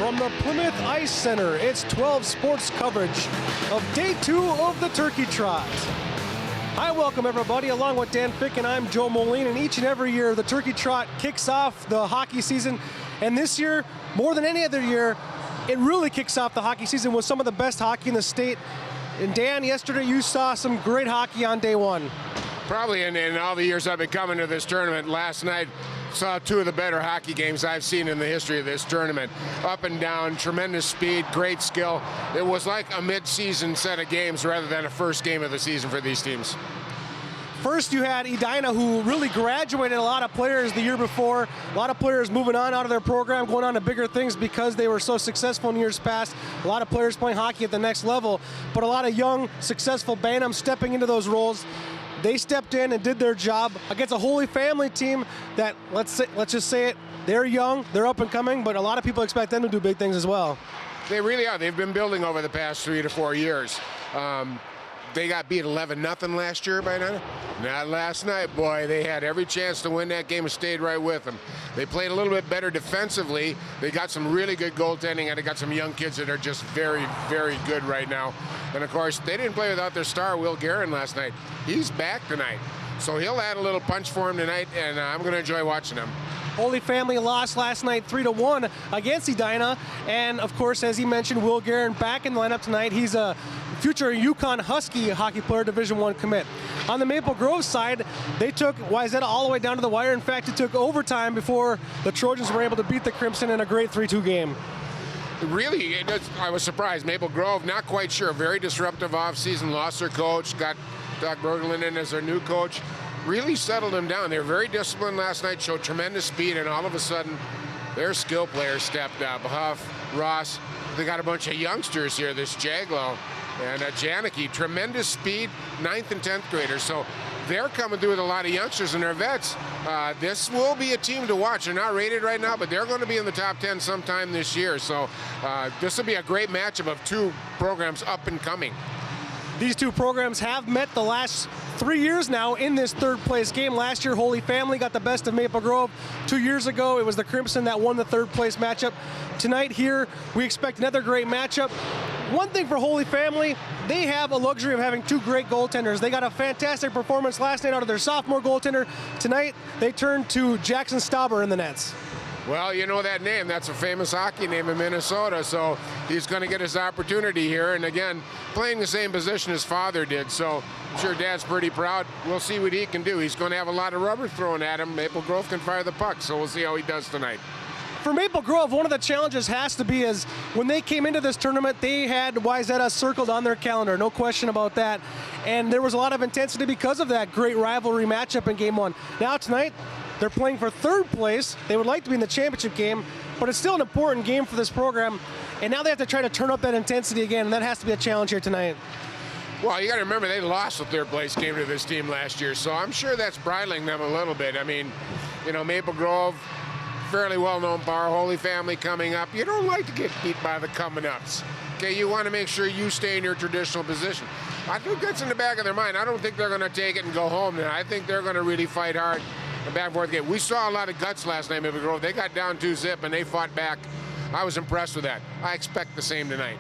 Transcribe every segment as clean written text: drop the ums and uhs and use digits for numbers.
From the Plymouth Ice Center, it's 12 sports coverage of day 2 of the Turkey Trot. Hi, welcome everybody. Along with Dan Fick and I'm Joe Moline, and each and every year the Turkey Trot kicks off the hockey season. And this year, more than any other year, it really kicks off the hockey season with some of the best hockey in the state. And Dan, yesterday you saw some great hockey on day 1. Probably in all the years I've been coming to this tournament, last night saw 2 of the better hockey games I've seen in the history of this tournament. Up and down, tremendous speed, great skill. It was like a mid-season set of games rather than a first game of the season for these teams. First, you had Edina, who really graduated a lot of players the year before. A lot of players moving on out of their program, going on to bigger things because they were so successful in years past. A lot of players playing hockey at the next level, but a lot of young, successful Bantams stepping into those roles. They stepped in and did their job against a Holy Family team that, let's just say it, they're young, they're up and coming, but a lot of people expect them to do big things as well. They really are. They've been building over the past 3 to 4 years. They got beat 11-0 last year by now. Not last night, boy. They had every chance to win that game and stayed right with them. They played a little bit better defensively. They got some really good goaltending, and they got some young kids that are just very, very good right now. And, of course, they didn't play without their star, Will Guerin, last night. He's back tonight. So he'll add a little punch for him tonight, and I'm going to enjoy watching him. Holy Family lost last night 3-1 against Edina. And, of course, as he mentioned, Will Guerin back in the lineup tonight. He's a future Yukon Husky hockey player, Division I commit. On the Maple Grove side, they took Wayzata all the way down to the wire. In fact, it took overtime before the Trojans were able to beat the Crimson in a great 3-2 game. Really, I was surprised. Maple Grove, not quite sure. Very disruptive offseason. Lost their coach, got Doug Berglund in as their new coach. Really settled them down. They were very disciplined last night, showed tremendous speed, and all of a sudden, their skill players stepped up. Huff, Ross, they got a bunch of youngsters here, this Jaglow, and Janicki, tremendous speed, 9th and 10th graders. So they're coming through with a lot of youngsters and their vets. This will be a team to watch. They're not rated right now, but they're going to be in the top 10 sometime this year. So this will be a great matchup of 2 programs up and coming. These 2 programs have met the last 3 years now in this 3rd place game. Last year, Holy Family got the best of Maple Grove. 2 years ago, it was the Crimson that won the 3rd place matchup. Tonight here, we expect another great matchup. One thing for Holy Family, they have a luxury of having 2 great goaltenders. They got a fantastic performance last night out of their sophomore goaltender. Tonight, they turned to Jackson Stauber in the nets. Well, you know that name. That's a famous hockey name in Minnesota, so he's going to get his opportunity here. And again, playing the same position his father did, so I'm sure Dad's pretty proud. We'll see what he can do. He's going to have a lot of rubber thrown at him. Maple Grove can fire the puck, so we'll see how he does tonight. For Maple Grove, one of the challenges has to be is when they came into this tournament, they had Wayzata circled on their calendar, no question about that. And there was a lot of intensity because of that great rivalry matchup in Game 1. Now tonight, they're playing for 3rd place. They would like to be in the championship game, but it's still an important game for this program. And now they have to try to turn up that intensity again, and that has to be a challenge here tonight. Well, you got to remember they lost the 3rd place game to this team last year, so I'm sure that's bridling them a little bit. I mean, you know, Maple Grove, fairly well-known bar, Holy Family coming up. You don't like to get beat by the coming-ups. Okay, you want to make sure you stay in your traditional position. I think that's in the back of their mind. I don't think they're going to take it and go home. I think they're going to really fight hard. The back and forth game. We saw a lot of guts last night, Maple Grove. They got down 2-0 and they fought back. I was impressed with that. I expect the same tonight.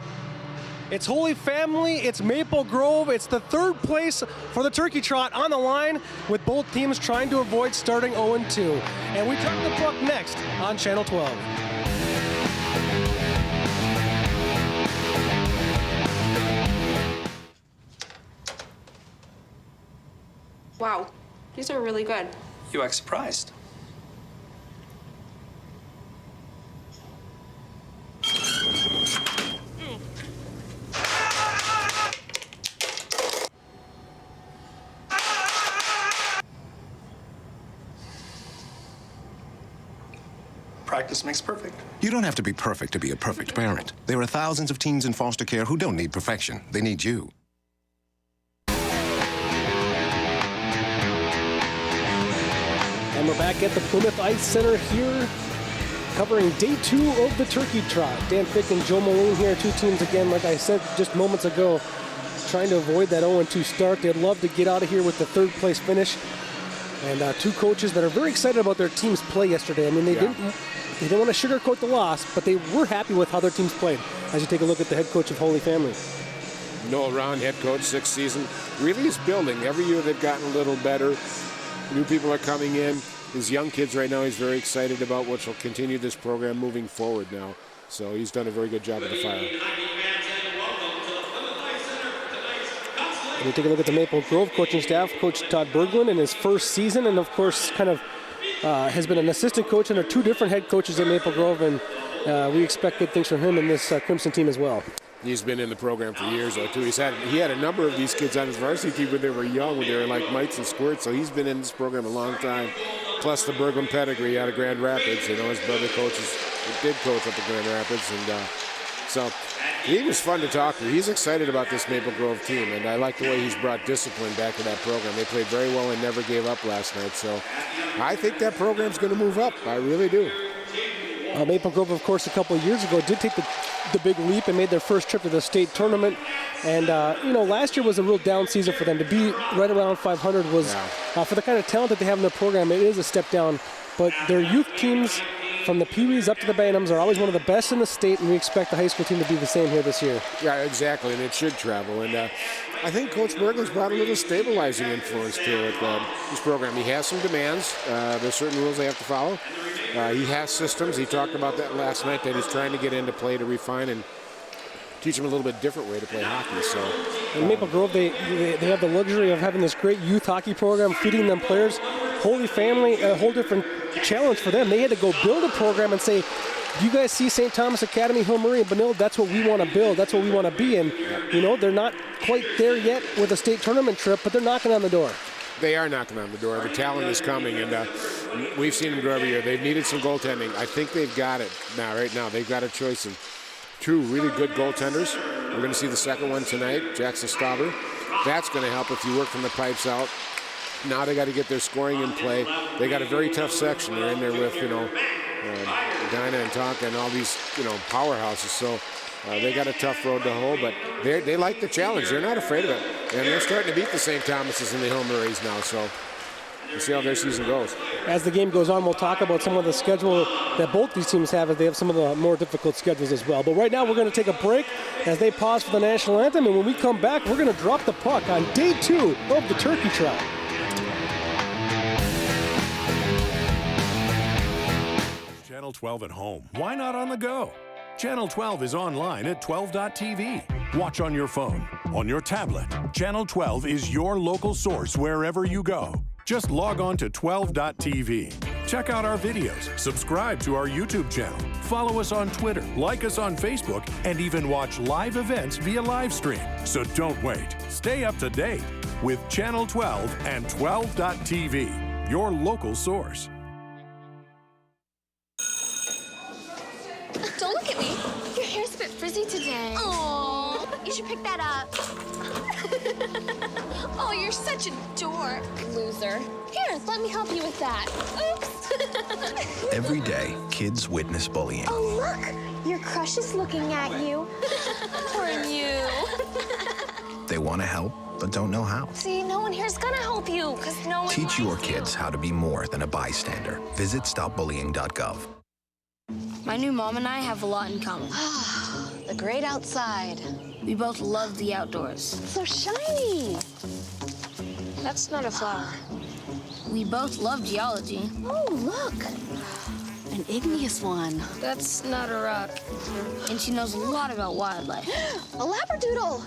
It's Holy Family, it's Maple Grove, it's the 3rd place for the Turkey Trot on the line, with both teams trying to avoid starting 0-2. And we drop the puck next on Channel 12. Wow, these are really good. You act surprised. Practice makes perfect. You don't have to be perfect to be a perfect parent. There are thousands of teens in foster care who don't need perfection. They need you. And we're back at the Plymouth Ice Center here, covering day 2 of the Turkey Trot. Dan Fick and Joe Moline here, 2 teams again, like I said just moments ago, trying to avoid that 0-2 start. They'd love to get out of here with the 3rd place finish. And 2 coaches that are very excited about their team's play yesterday. I mean, they they didn't want to sugarcoat the loss, but they were happy with how their teams played. As you take a look at the head coach of Holy Family. Noel Round, head coach, 6th season, really is building. Every year they've gotten a little better. New people are coming in. His young kids right now, he's very excited about, which will continue this program moving forward now. So he's done a very good job at the Fire. We take a look at the Maple Grove coaching staff. Coach Todd Berglund in his first season, and of course kind of has been an assistant coach under 2 different head coaches at Maple Grove, and we expect good things from him and this Crimson team as well. He's been in the program for years, though, too. He had a number of these kids on his varsity team when they were young, when they were like mites and squirts. So he's been in this program a long time. Plus the Berglund pedigree out of Grand Rapids. You know, his brother did coach up at Grand Rapids, and so he was fun to talk to. He's excited about this Maple Grove team, and I like the way he's brought discipline back to that program. They played very well and never gave up last night. So I think that program's going to move up. I really do. Maple Grove, of course, a couple of years ago did take the big leap and made their first trip to the state tournament. And, last year was a real down season for them. To be right around 500 was, for the kind of talent that they have in their program, it is a step down. But their youth teams, from the Pee-wees up to the Bantams, are always one of the best in the state, and we expect the high school team to be the same here this year. Yeah, exactly, and it should travel. And I think Coach Berglund's brought a little stabilizing influence to it, this program. He has some demands. There's certain rules they have to follow. He has systems. He talked about that last night, that he's trying to get into play to refine and teach them a little bit different way to play hockey. So, in Maple Grove, they have the luxury of having this great youth hockey program, feeding them players. Holy Family, a whole different challenge for them. They had to go build a program and say, you guys see St. Thomas Academy, Hill Murray, and Benilde, that's what we want to build. That's what we want to be in. They're not quite there yet with a state tournament trip, but they're knocking on the door. They are knocking on the door. The talent is coming, and we've seen them grow every year. They've needed some goaltending. I think they've got it now. Right now, they've got a choice of 2 really good goaltenders. We're going to see the second one tonight, Jackson Stauber. That's going to help if you work from the pipes out. Now they got to get their scoring in play. They got a very tough section. They're in there with, Edina and Tonka and all these, powerhouses. So they got a tough road to hoe, but they like the challenge. They're not afraid of it. And they're starting to beat the St. Thomases and the Hill Murrays now. So we'll see how their season goes. As the game goes on, we'll talk about some of the schedule that both these teams have, as they have some of the more difficult schedules as well. But right now, we're going to take a break as they pause for the national anthem. And when we come back, we're going to drop the puck on day 2 of the Turkey Trot. Channel 12 at home. Why not on the go? Channel 12 is online at 12.tv. Watch on your phone, on your tablet. Channel 12 is your local source wherever you go. Just log on to 12.tv. Check out our videos, subscribe to our YouTube channel, follow us on Twitter, like us on Facebook, and even watch live events via live stream. So don't wait. Stay up to date with Channel 12 and 12.tv, your local source. Don't look at me. Your hair's a bit frizzy today. Oh, you should pick that up. Oh, you're such a dork. Loser. Here, let me help you with that. Oops. Every day, kids witness bullying. Oh, look. Your crush is looking at you. Or you. They want to help, but don't know how. See, no one here's gonna help you, because no one Teach your likes you. kids how to be more than a bystander. Visit stopbullying.gov. My new mom and I have a lot in common. The great outside. We both love the outdoors. So shiny. That's not a flower. We both love geology. Oh, look. An igneous one. That's not a rock. And she knows a lot about wildlife. A labradoodle.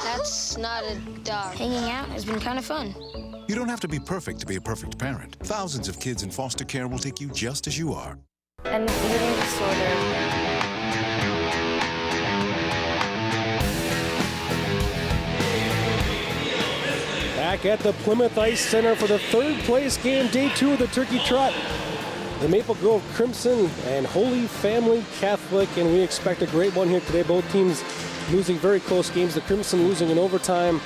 That's not a dog. Hanging out has been kind of fun. You don't have to be perfect to be a perfect parent. Thousands of kids in foster care will take you just as you are. And the eating disorder. Back at the Plymouth Ice Center for the 3rd place game, day 2 of the Turkey Trot. The Maple Grove Crimson and Holy Family Catholic, and we expect a great one here today. Both teams losing very close games. The Crimson losing in overtime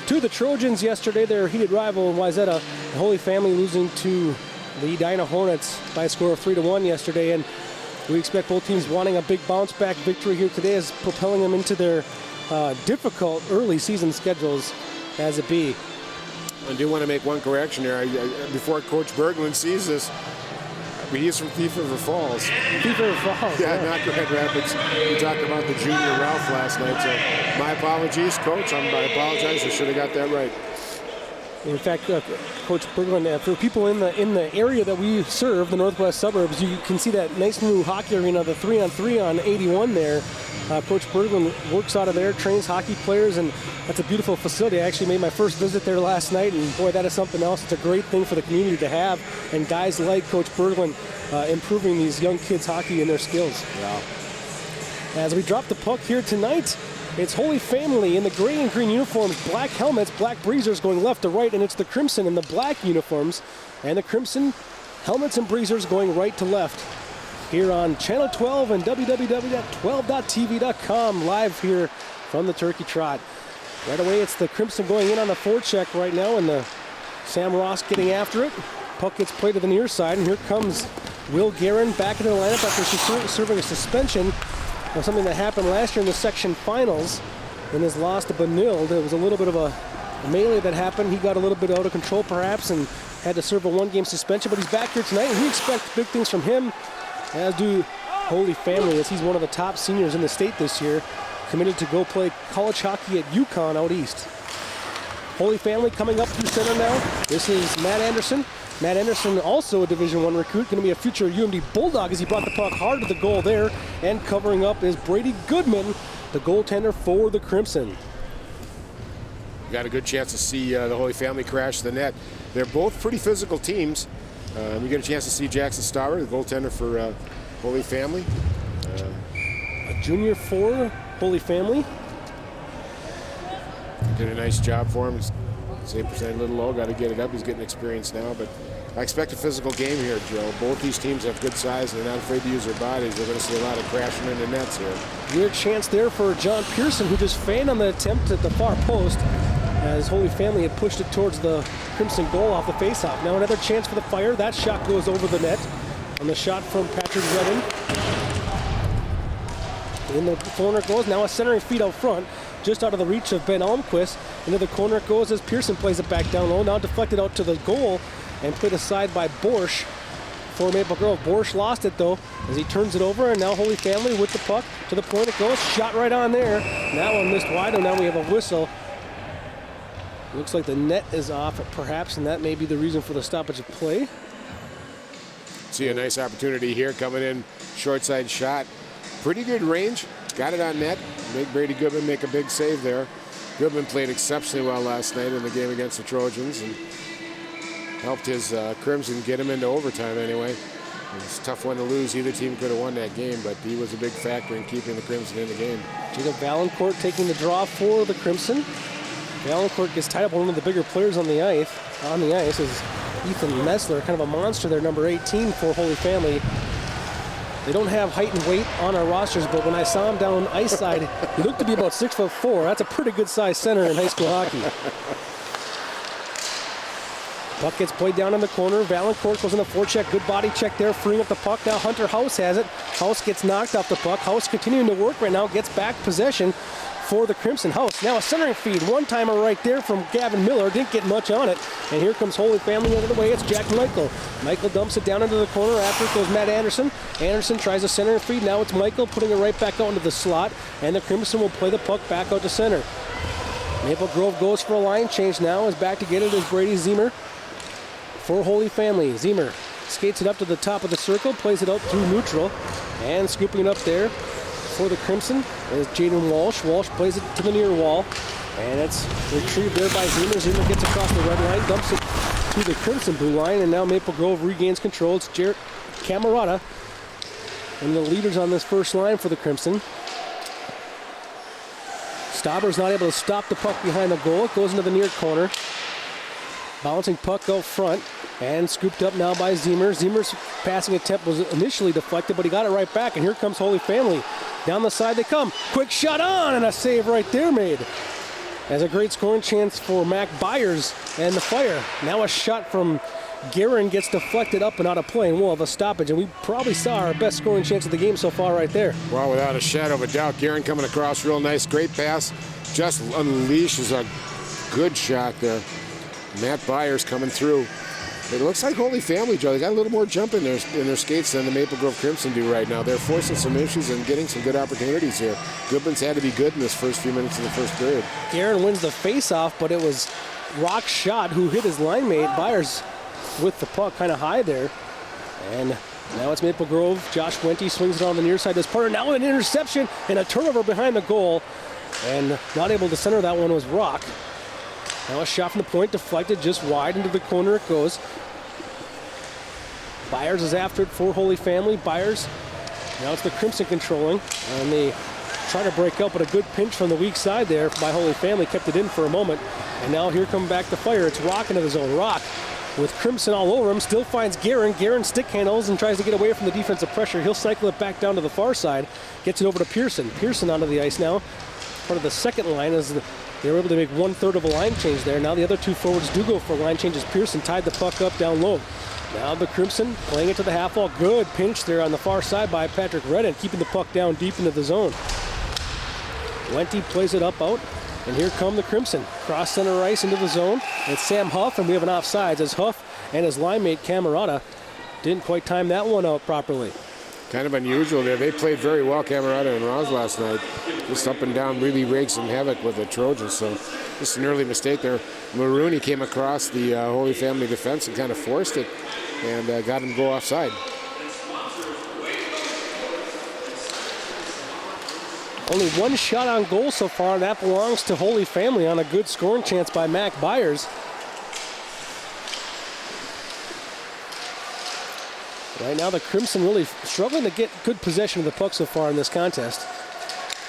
to the Trojans yesterday, their heated rival in Wayzata. The Holy Family losing to the Edina Hornets by a score of 3-1 yesterday, and we expect both teams wanting a big bounce-back victory here today, as propelling them into their difficult early season schedules as it be. I do want to make one correction here. Before Coach Berglund sees this, He's from Thief River Falls. Thief River Falls. Yeah, not Grand Rapids. We talked about the junior Ralph last night, so my apologies, Coach. I apologize. I should have got that right. In fact, Coach Berglund, for people in the area that we serve, the northwest suburbs, you can see that nice new hockey arena, the 3-on-3 on 81 there. Coach Berglund works out of there, trains hockey players, and that's a beautiful facility. I actually made my first visit there last night, and boy, that is something else. It's a great thing for the community to have, and guys like Coach Berglund improving these young kids' hockey and their skills. Yeah. As we drop the puck here tonight, it's Holy Family in the gray and green uniforms, black helmets, black breezers going left to right, and it's the Crimson in the black uniforms, and the Crimson helmets and breezers going right to left. Here on Channel 12 and www.12.tv.com, live here from the Turkey Trot. Right away, it's the Crimson going in on the forecheck right now, and the Sam Ross getting after it. Puck gets played to the near side, and here comes Will Guerin back into the lineup after serving a suspension. Something that happened last year in the section finals in his loss to Benilde. It was a little bit of a melee that happened. He got a little bit out of control perhaps and had to serve a one-game suspension, but he's back here tonight, and we expect big things from him, as do Holy Family, as he's one of the top seniors in the state this year, committed to go play college hockey at UConn out east. Holy Family coming up through center now. This is Matt Anderson. Matt Anderson, also a Division I recruit, going to be a future UMD Bulldog as he brought the puck hard to the goal there. And covering up is Brady Goodman, the goaltender for the Crimson. You got a good chance to see the Holy Family crash the net. They're both pretty physical teams. You get a chance to see Jackson Stauber, the goaltender for Holy Family. A junior for Holy Family. Did a nice job for him. His save percent a little low, got to get it up. He's getting experience now, but I expect a physical game here, Joe. Both these teams have good size and they're not afraid to use their bodies. They're going to see a lot of crashing into nets here. Weird chance there for John Pearson, who just fanned on the attempt at the far post as Holy Family had pushed it towards the Crimson goal off the faceoff. Now another chance for the Fire. That shot goes over the net. And the shot from Patrick Redden. In the corner it goes. Now a centering feed out front, just out of the reach of Ben Almquist. Into the corner it goes as Pearson plays it back down low. Now deflected out to the goal and played aside by Borsch for Maple Grove. Borsch lost it though as he turns it over, and now Holy Family with the puck to the point it goes. Shot right on there. That one missed wide, and now we have a whistle. Looks like the net is off perhaps, and that may be the reason for the stoppage of play. See a nice opportunity here coming in, short side shot. Pretty good range. Got it on net. Make Brady Goodman make a big save there. Goodman played exceptionally well last night in the game against the Trojans and helped his Crimson get him into overtime anyway. It's a tough one to lose. Either team could have won that game, but he was a big factor in keeping the Crimson in the game. Jacob Valancourt taking the draw for the Crimson. Valancourt gets tied up with one of the bigger players on the ice. Is Ethan Messler, kind of a monster there, number 18 for Holy Family. They don't have height and weight on our rosters, but when I saw him down ice side, he looked to be about 6'4". That's a pretty good size center in high school hockey. Puck gets played down in the corner. Valancourt goes in the forecheck. Good body check there, freeing up the puck. Now Hunter House has it. House gets knocked off the puck. House continuing to work right now, gets back possession for the Crimson. House now a centering feed. One-timer right there from Gavin Miller. Didn't get much on it. And here comes Holy Family out of the way. It's Jack Michael. Michael dumps it down into the corner. After it goes Matt Anderson. Anderson tries a centering feed. Now it's Michael putting it right back out into the slot. And the Crimson will play the puck back out to center. Maple Grove goes for a line change now. Is back to get it is Brady Zemer for Holy Family. Zemer skates it up to the top of the circle. Plays it out through neutral. And scooping it up there for the Crimson is Jaden Walsh. Walsh plays it to the near wall, and it's retrieved there by Zemer. Zemer gets across the red line, dumps it to the Crimson blue line, and now Maple Grove regains control. It's Jarrett Camerata, and the leaders on this first line for the Crimson. Stauber's not able to stop the puck behind the goal. It goes into the near corner. Bouncing puck out front and scooped up now by Zemer. Zemer's passing attempt was initially deflected, but he got it right back, and here comes Holy Family. Down the side they come. Quick shot on, and a save right there made. As a great scoring chance for Mac Byers and the Fire. Now a shot from Guerin gets deflected up and out of play, and we'll have a stoppage, and we probably saw our best scoring chance of the game so far right there. Well, without a shadow of a doubt, Guerin coming across real nice. Great pass. Just unleashes a good shot there. Matt Byers coming through. It looks like Holy Family, Joe. They got a little more jump in their skates than the Maple Grove Crimson do right now. They're forcing some issues and getting some good opportunities here. Goodman's had to be good in this first few minutes of the first period. Guerin wins the face-off, but it was Rock's shot who hit his line mate, Byers, with the puck kind of high there. And now it's Maple Grove. Josh Wente swings it on the near side. This partner now an interception and a turnover behind the goal. And not able to center that one was Rock. Now a shot from the point, deflected just wide into the corner it goes. Byers is after it for Holy Family. Byers, now it's the Crimson controlling. And they try to break up, but a good pinch from the weak side there by Holy Family. Kept it in for a moment. And now here come back the Fire. It's Rock into the zone. Rock with Crimson all over him, still finds Guerin. Guerin stick handles and tries to get away from the defensive pressure. He'll cycle it back down to the far side. Gets it over to Pearson. Pearson onto the ice now. Part of the second line as they were able to make 1/3 of a line change there. Now the other two forwards do go for line changes. Pearson tied the puck up down low. Now the Crimson playing it to the half wall. Good pinch there on the far side by Patrick Redden, keeping the puck down deep into the zone. Wente plays it up out, and here come the Crimson. Cross center ice into the zone. It's Sam Huff, and we have an offsides as Huff and his line mate Camerata didn't quite time that one out properly. Kind of unusual there. They played very well, Camerata and Ross last night. Just up and down, really raked some havoc with the Trojans. So just an early mistake there. Marooney came across the Holy Family defense and kind of forced it and got him to go offside. Only one shot on goal so far, and that belongs to Holy Family on a good scoring chance by Mac Byers. Right now the Crimson really struggling to get good possession of the puck so far in this contest.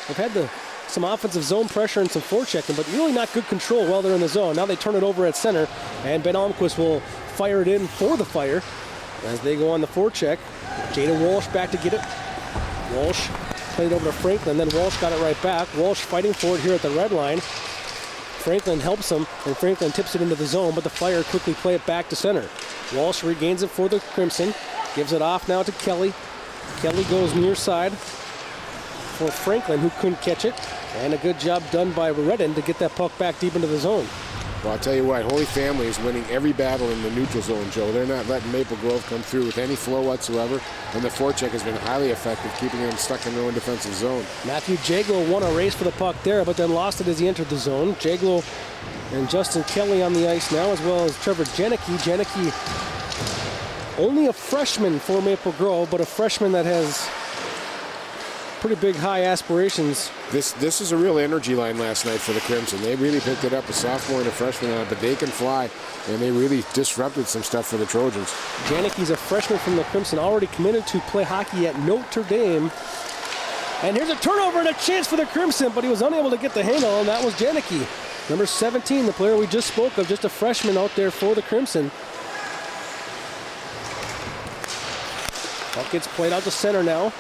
They've had some offensive zone pressure and some forechecking, but really not good control while they're in the zone. Now they turn it over at center, and Ben Almquist will fire it in for the Fire as they go on the forecheck. Jada Walsh back to get it. Walsh played it over to Franklin, then Walsh got it right back. Walsh fighting for it here at the red line. Franklin helps him, and Franklin tips it into the zone, but the Fire quickly play it back to center. Walsh regains it for the Crimson. Gives it off now to Kelly. Kelly goes near side for Franklin, who couldn't catch it. And a good job done by Redden to get that puck back deep into the zone. Well, I'll tell you what, Holy Family is winning every battle in the neutral zone, Joe. They're not letting Maple Grove come through with any flow whatsoever. And the forecheck has been highly effective, keeping them stuck in their own defensive zone. Matthew Jaglow won a race for the puck there, but then lost it as he entered the zone. Jaglow and Justin Kelly on the ice now, as well as Trevor Janicki. Janicki, only a freshman for Maple Grove, but a freshman that has pretty big high aspirations. This is a real energy line last night for the Crimson. They really picked it up, a sophomore and a freshman on it, but they can fly, and they really disrupted some stuff for the Trojans. Janicki's a freshman from the Crimson, already committed to play hockey at Notre Dame. And here's a turnover and a chance for the Crimson, but he was unable to get the handle, and that was Janicki. Number 17, the player we just spoke of, just a freshman out there for the Crimson. Puck gets played out to center now.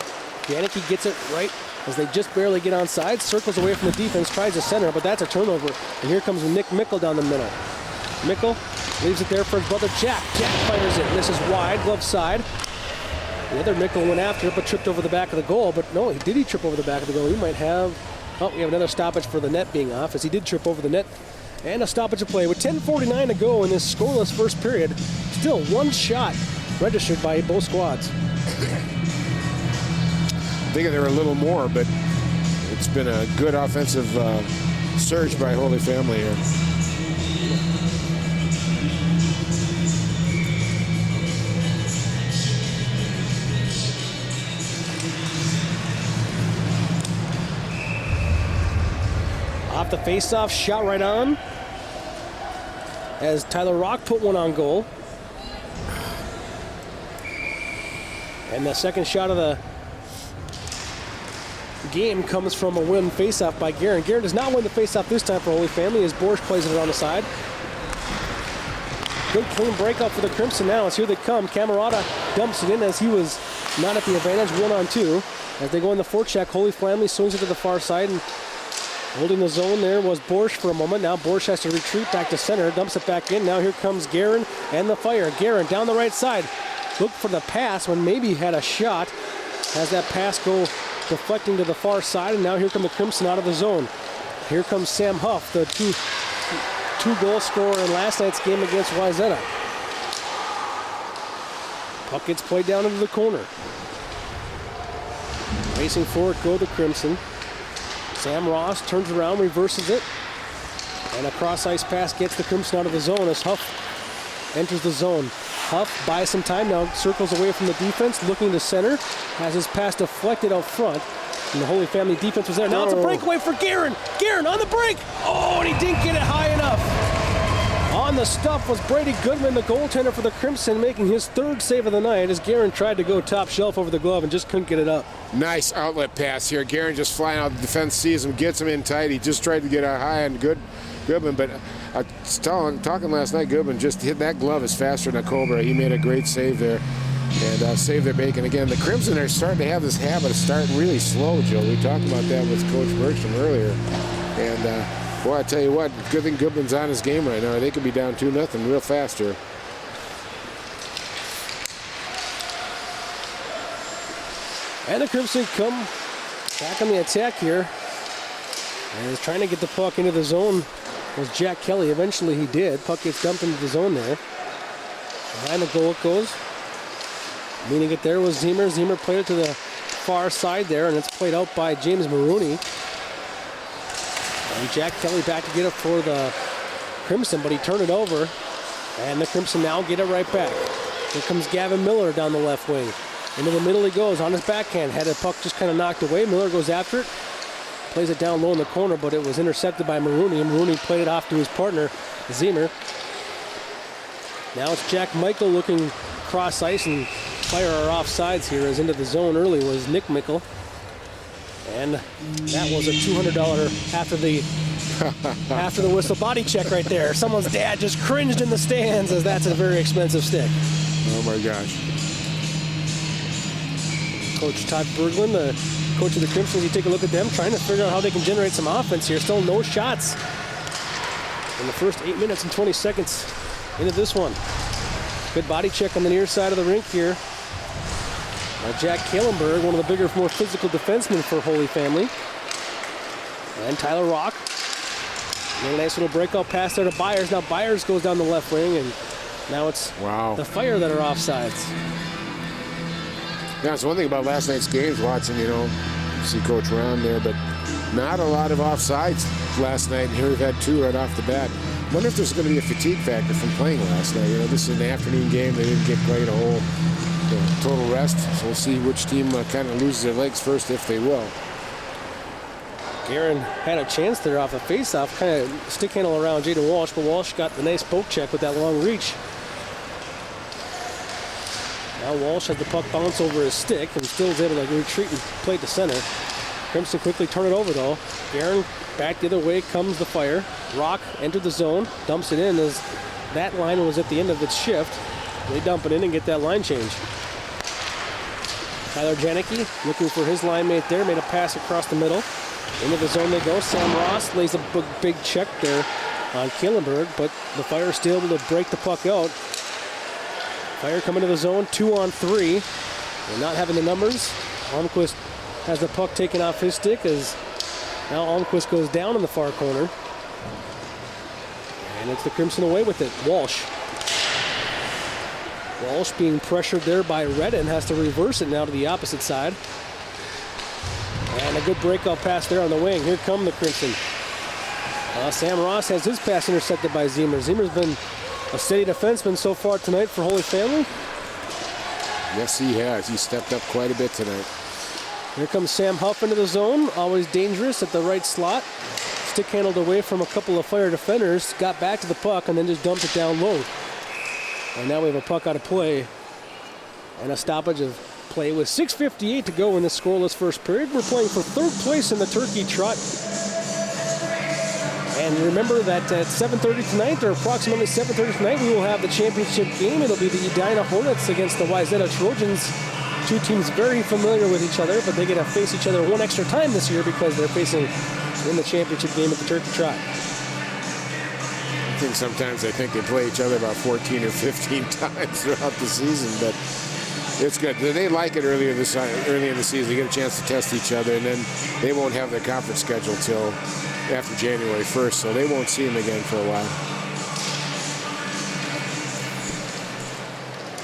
Janicki gets it right as they just barely get onside. Circles away from the defense, tries to center, but that's a turnover. And here comes Nick Mickle down the middle. Mickle leaves it there for his brother Jack. Jack fires it. This is wide, glove side. The other Mickle went after it, but tripped over the back of the goal. But no, did he trip over the back of the goal? He might have. Oh, we have another stoppage for the net being off, as he did trip over the net. And a stoppage of play with 10:49 to go in this scoreless first period. Still one shot registered by both squads. I think there were a little more, but it's been a good offensive surge by Holy Family here. Off the face-off, shot right on, as Tyler Rock put one on goal. And the second shot of the game comes from a win face-off by Guerin. Guerin does not win the face-off this time for Holy Family as Borsch plays it on the side. Good clean breakout for the Crimson now as here they come. Camerata dumps it in as he was not at the advantage, 1-on-2. As they go in the forecheck, Holy Family swings it to the far side, and holding the zone there was Borsch for a moment. Now Borsch has to retreat back to center, dumps it back in. Now here comes Guerin and the Fire. Guerin down the right side. Looked for the pass when maybe had a shot. Has that pass go deflecting to the far side, and now here come the Crimson out of the zone. Here comes Sam Huff, the two-goal scorer in last night's game against Wayzata. Puck gets played down into the corner. Racing for it go the Crimson. Sam Ross turns around, reverses it. And a cross-ice pass gets the Crimson out of the zone as Huff enters the zone. Huff buys some time now, circles away from the defense, looking to center. Has his pass deflected out front. And the Holy Family defense was there. Now it's a breakaway for Guerin. Guerin on the break. Oh, and he didn't get it high enough. On the stuff was Brady Goodman, the goaltender for the Crimson, making his third save of the night as Guerin tried to go top shelf over the glove and just couldn't get it up. Nice outlet pass here. Guerin just flying out. The defense sees him, gets him in tight. He just tried to get a high on Goodman, but I was talking last night, Goodman just hit that glove is faster than a Cobra. He made a great save there and saved their bacon. Again, the Crimson are starting to have this habit of starting really slow, Joe. We talked about that with Coach Bergstrom earlier. And, boy, I tell you what, good thing Goodman's on his game right now. They could be down 2-0 real fast here. And the Crimson come back on the attack here. And is trying to get the puck into the zone was Jack Kelly. Eventually he did. Puck gets dumped into the zone there. Behind the goal it goes. Meaning it there was Zimmer. Zimmer played it to the far side there, and it's played out by James Maroney. And Jack Kelly back to get it for the Crimson, but he turned it over. And the Crimson now get it right back. Here comes Gavin Miller down the left wing. Into the middle he goes on his backhand. Had the puck just kind of knocked away. Miller goes after it. Plays it down low in the corner, but it was intercepted by Maroney. Maroney played it off to his partner, Zimmer. Now it's Jack Michael looking cross ice, and Fire are offsides here as into the zone early was Nick Mickle. And that was a $200 after the whistle body check right there. Someone's dad just cringed in the stands as that's a very expensive stick. Oh my gosh. Coach Todd Berglund, the coach of the Crimson, you take a look at them, trying to figure out how they can generate some offense here. Still no shots in the first 8 minutes and 20 seconds into this one. Good body check on the near side of the rink here. Now Jack Kalenberg, one of the bigger, more physical defensemen for Holy Family. And Tyler Rock. And a nice little breakout pass there to Byers. Now Byers goes down the left wing, and now it's the Fire that are offsides. Yeah, it's one thing about last night's games, watching, you see Coach Ron there, but not a lot of offsides last night. And here we've had two right off the bat. I wonder if there's going to be a fatigue factor from playing last night. This is an afternoon game. They didn't get quite a whole total rest. So we'll see which team kind of loses their legs first, if they will. Guerin had a chance there off a face-off, kind of stick handle around Jaden Walsh, but Walsh got the nice poke check with that long reach. Now Walsh had the puck bounce over his stick and still was able to retreat and play to center. Crimson quickly turn it over though. Guerin back the other way comes the Fire. Rock entered the zone, dumps it in as that line was at the end of its shift. They dump it in and get that line change. Tyler Janicki looking for his line mate there, made a pass across the middle. Into the zone they go. Sam Ross lays a big check there on Kalenberg, but the Fire still able to break the puck out. Fire coming to the zone, 2-on-3. They're not having the numbers. Almquist has the puck taken off his stick as now Almquist goes down in the far corner. And it's the Crimson away with it. Walsh. Walsh being pressured there by Redden, has to reverse it now to the opposite side. And a good breakout pass there on the wing. Here come the Crimson. Sam Ross has his pass intercepted by Zimmer. Zimmer's been a steady defenseman so far tonight for Holy Family. Yes, he has. He stepped up quite a bit tonight. Here comes Sam Huff into the zone. Always dangerous at the right slot. Stick handled away from a couple of Fire defenders. Got back to the puck and then just dumped it down low. And now we have a puck out of play. And a stoppage of play with 6:58 to go in this scoreless first period. We're playing for third place in the Turkey Trot. And remember that at 7:30 tonight, or approximately 7:30 tonight, we will have the championship game. It'll be the Edina Hornets against the Wayzata Trojans. Two teams very familiar with each other, but they get to face each other one extra time this year because they're facing in the championship game at the Turkey Trot. I think sometimes they think they play each other about 14 or 15 times throughout the season, but it's good. They like it early in the season. They get a chance to test each other, and then they won't have their conference schedule till after January 1st, so they won't see him again for a while.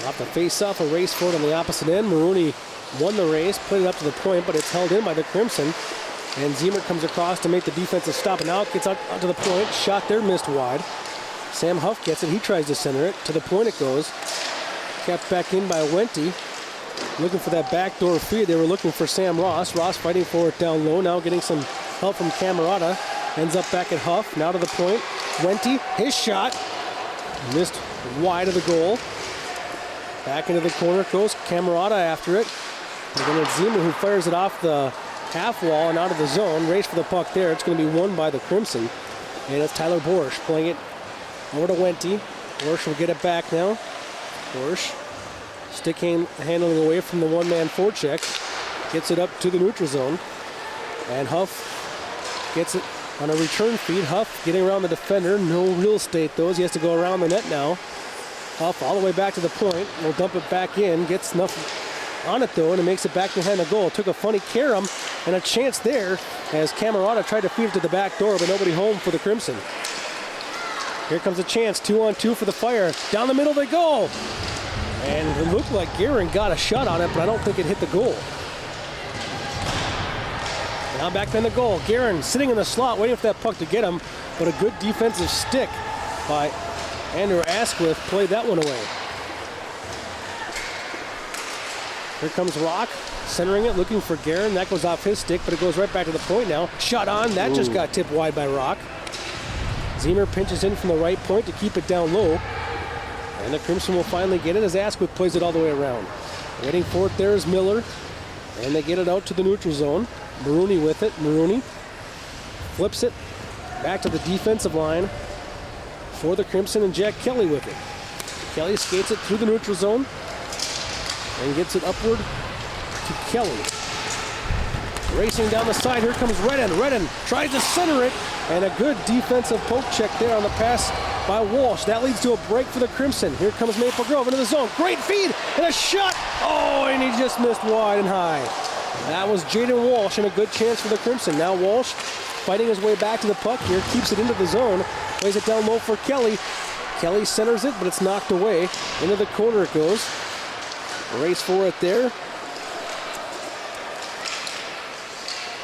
Off the face-off, a race for it on the opposite end. Maroney won the race, played it up to the point, but it's held in by the Crimson. And Ziemer comes across to make the defensive stop, and now it gets out to the point. Shot there, missed wide. Sam Huff gets it. He tries to center it. To the point it goes. Kept back in by Wente. Looking for that backdoor feed. They were looking for Sam Ross. Ross fighting for it down low. Now getting some help from Camerata. Ends up back at Huff. Now to the point. Wente, his shot. Missed wide of the goal. Back into the corner goes Camerata after it. And then it's Ziemer who fires it off the half wall and out of the zone. Race for the puck there. It's going to be won by the Crimson. And it's Tyler Borsch playing it over to Wente. Borsch will get it back now. Borsch, stick handling away from the one-man forecheck. Gets it up to the neutral zone. And Huff gets it on a return feed. Huff getting around the defender. No real estate though. He has to go around the net now. Huff all the way back to the point. Will dump it back in. Gets nothing on it though, and it makes it back behind the goal. Took a funny carom and a chance there as Camerata tried to feed it to the back door, but nobody home for the Crimson. Here comes a chance, 2-on-2 for the Fire. Down the middle they go. And it looked like Guerin got a shot on it, but I don't think it hit the goal. Now back in the goal. Guerin sitting in the slot, waiting for that puck to get him, but a good defensive stick by Andrew Asquith played that one away. Here comes Rock, centering it, looking for Guerin. That goes off his stick, but it goes right back to the point now. Shot on, that just got tipped wide by Rock. Ziemer pinches in from the right point to keep it down low. And the Crimson will finally get it as Asquith plays it all the way around. Waiting for it there is Miller. And they get it out to the neutral zone. Maroney with it. Maroney flips it back to the defensive line for the Crimson, and Jack Kelly with it. Kelly skates it through the neutral zone and gets it upward to Kelly. Racing down the side, here comes Redden. Redden tries to center it, and a good defensive poke check there on the pass by Walsh. That leads to a break for the Crimson. Here comes Maple Grove into the zone. Great feed and a shot. Oh, and he just missed wide and high. That was Jaden Walsh and a good chance for the Crimson. Now Walsh fighting his way back to the puck here, keeps it into the zone, plays it down low for Kelly. Kelly centers it, but it's knocked away. Into the corner it goes. Race for it there.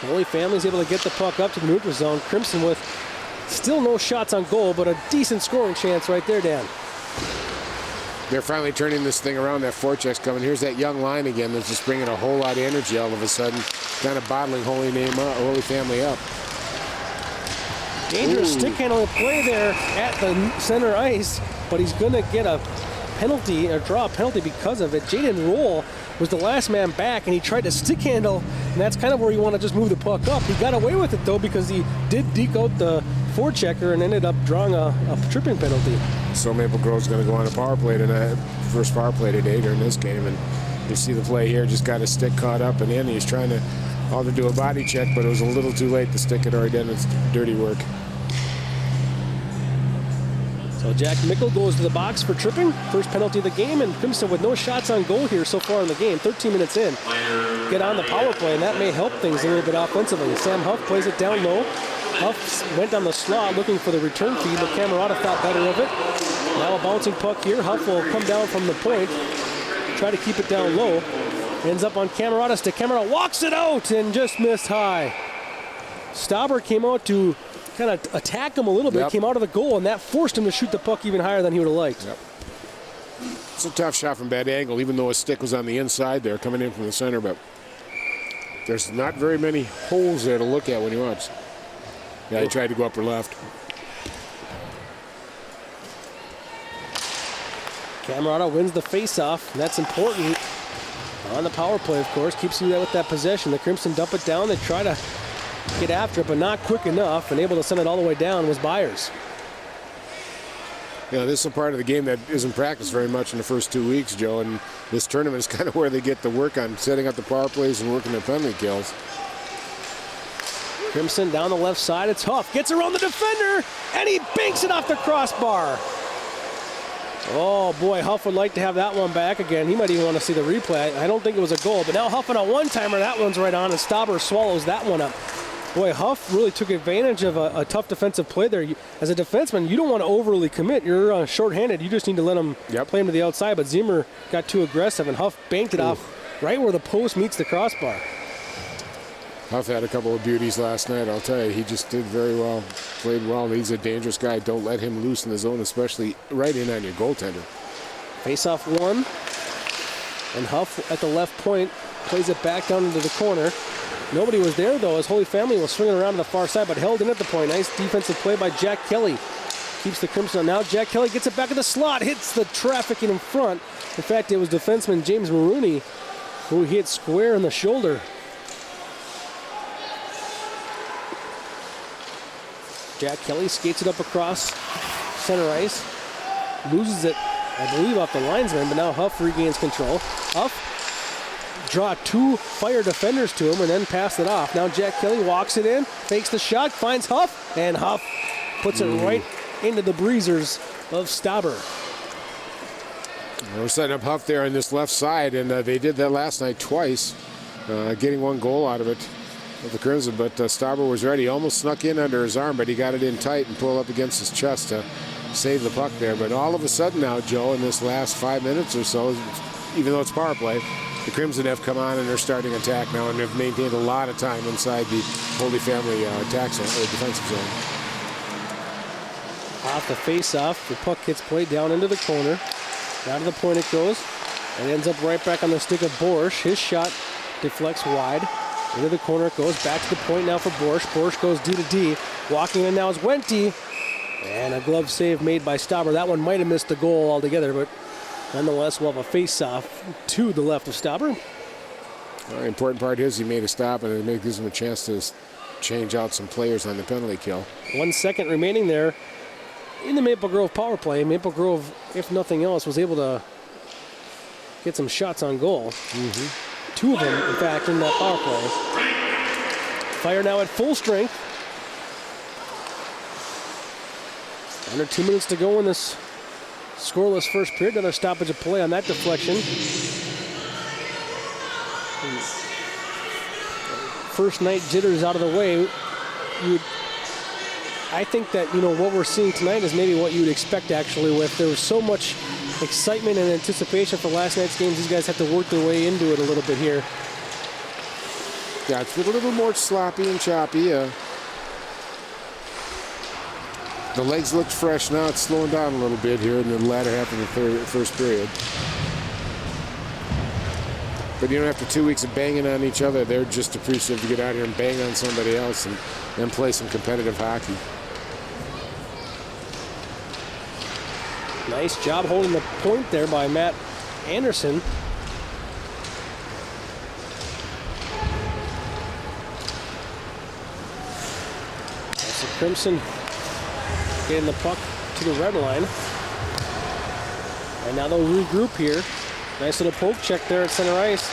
The Holy Family's able to get the puck up to the neutral zone. Crimson with still no shots on goal, but a decent scoring chance right there, Dan. They're finally turning this thing around. That forecheck's coming. Here's that young line again that's just bringing a whole lot of energy all of a sudden. Kind of bottling Holy Family up. Dangerous stick handling play there at the center ice, but he's going to get a penalty, or draw a penalty because of it. Jaden Roll was the last man back, and he tried to stick handle, and that's kind of where you want to just move the puck up. He got away with it, though, because he did deke out the forechecker and ended up drawing a tripping penalty. So Maple Grove's going to go on a power play tonight, first power play today during this game, and you see the play here, just got his stick caught up and in. He's trying to do a body check, but it was a little too late. The stick had already done its dirty work. So Jack Mickle goes to the box for tripping. First penalty of the game, and Crimson with no shots on goal here so far in the game. 13 minutes in. Get on the power play, and that may help things a little bit offensively. Sam Huff plays it down low. Huff went on the slot looking for the return feed, but Camerata thought better of it. Now a bouncing puck here. Huff will come down from the point, try to keep it down low. Ends up on Camerata's stick. Camerata walks it out and just missed high. Stauber came out to kind of attack him a little bit, came out of the goal, and that forced him to shoot the puck even higher than he would have liked. It's a tough shot from bad angle, even though his stick was on the inside there, coming in from the center, but there's not very many holes there to look at when you watch. Yeah, he tried to go upper left. Camerata wins the face-off, and that's important on the power play, of course. Keeps you there with that possession. The Crimson dump it down. They try to get after it, but not quick enough, and able to send it all the way down was Byers. Yeah, this is a part of the game that isn't practiced very much in the first 2 weeks, Joe, and this tournament is kind of where they get to work on setting up the power plays and working their penalty kills. Crimson down the left side. It's Huff. Gets around the defender, and he banks it off the crossbar. Oh, boy, Huff would like to have that one back again. He might even want to see the replay. I don't think it was a goal, but now Huff on a one-timer. That one's right on, and Stauber swallows that one up. Boy, Huff really took advantage of a tough defensive play there. As a defenseman, you don't want to overly commit. You're shorthanded. You just need to let him play him to the outside. But Zimmer got too aggressive, and Huff banked it off right where the post meets the crossbar. Huff had a couple of beauties last night, I'll tell you. He just did very well, played well. He's a dangerous guy. Don't let him loose in the zone, especially right in on your goaltender. Face-off one, and Huff at the left point plays it back down into the corner. Nobody was there, though, as Holy Family was swinging around to the far side, but held in at the point. Nice defensive play by Jack Kelly. Keeps the Crimson on. Now Jack Kelly gets it back in the slot, hits the traffic in front. In fact, it was defenseman James Maroney who hit square in the shoulder. Jack Kelly skates it up across center ice. Loses it, I believe, off the linesman, but now Huff regains control. Huff draw 2 fire defenders to him and then pass it off. Now Jack Kelly walks it in, fakes the shot, finds Huff, and Huff puts it right into the breezers of Stauber. We're setting up Huff there on this left side, and they did that last night twice, getting 1 goal out of it with the Crimson, but Stauber was ready. Almost snuck in under his arm, but he got it in tight and pulled up against his chest to save the puck there. But all of a sudden now, Joe, in this last 5 minutes or so, even though it's power play, the Crimson have come on and they're starting attack now, and they've maintained a lot of time inside the Holy Family attack zone, or defensive zone. Off the face-off, the puck gets played down into the corner. Down to the point it goes. It ends up right back on the stick of Borsch. His shot deflects wide. Into the corner it goes. Back to the point now for Borsch. Borsch goes D to D. Walking in now is Wente. And a glove save made by Stauber. That one might have missed the goal altogether, but nonetheless, we'll have a face-off to the left of Stauber. The important part is he made a stop, and it gives him a chance to change out some players on the penalty kill. 1 second remaining there in the Maple Grove power play. Maple Grove, if nothing else, was able to get some shots on goal. 2 of them, in fact, in that power play. Fire now at full strength. Under 2 minutes to go in this scoreless first period. Another stoppage of play on that deflection. First night jitters out of the way. I think that, what we're seeing tonight is maybe what you would expect, actually, with there was so much excitement and anticipation for last night's games. These guys have to work their way into it a little bit here. Yeah, it's been a little more sloppy and choppy. The legs look fresh now. It's slowing down a little bit here in the latter half of the first period. But after 2 weeks of banging on each other, they're just appreciative to get out here and bang on somebody else and play some competitive hockey. Nice job holding the point there by Matt Anderson. That's the Crimson getting the puck to the red line. And now they'll regroup here. Nice little poke check there at center ice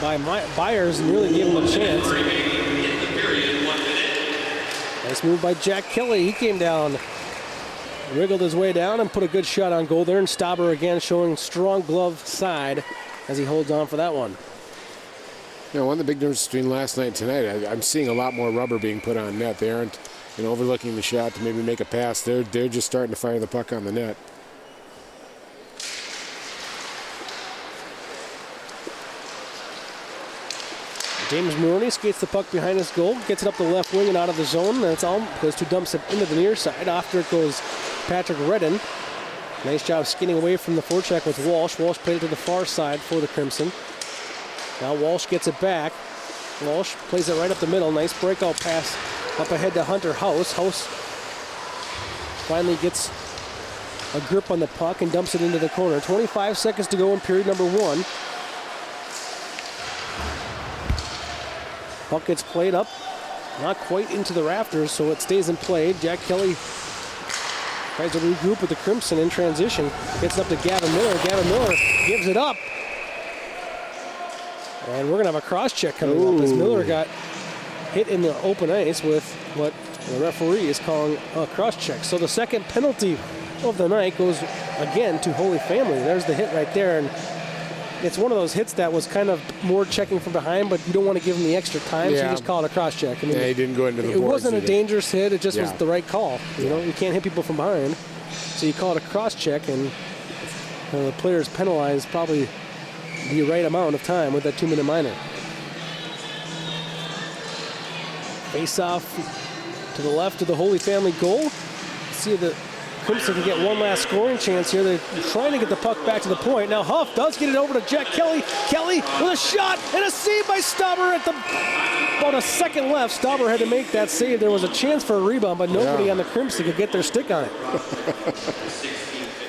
by Byers, and really gave him a chance. Nice move by Jack Kelly. He came down, wriggled his way down, and put a good shot on goal there. And Stauber again showing strong glove side as he holds on for that one. One of the big differences between last night and tonight, I'm seeing a lot more rubber being put on net. They aren't overlooking the shot to maybe make a pass. They're just starting to fire the puck on the net. James Maroney skates the puck behind his goal, gets it up the left wing and out of the zone. That's all. Goes to dumps it into the near side. After it goes Patrick Redden. Nice job skinning away from the forecheck with Walsh. Walsh played it to the far side for the Crimson. Now Walsh gets it back. Walsh plays it right up the middle. Nice breakout pass up ahead to Hunter House. House finally gets a grip on the puck and dumps it into the corner. 25 seconds to go in period number 1. Puck gets played up, not quite into the rafters, so it stays in play. Jack Kelly tries to regroup with the Crimson in transition. Gets it up to Gavin Miller. Gavin Miller gives it up. And we're going to have a cross-check coming up as Miller got hit in the open ice with what the referee is calling a cross-check. So the second penalty of the night goes again to Holy Family. There's the hit right there, and it's one of those hits that was kind of more checking from behind, but you don't want to give him the extra time, so you just call it a cross check. I mean, he didn't go into the boards. It wasn't a either. dangerous hit. It just was the right call. You know, you can't hit people from behind, so you call it a cross check, and the player's penalized probably the right amount of time with that 2-minute minor. Face off to the left of the Holy Family goal. See if the Crimson can get one last scoring chance here. They're trying to get the puck back to the point. Now Huff does get it over to Jack Kelly. Kelly with a shot and a save by Stauber at about a second left. Stauber had to make that save. There was a chance for a rebound, but nobody on the Crimson could get their stick on it.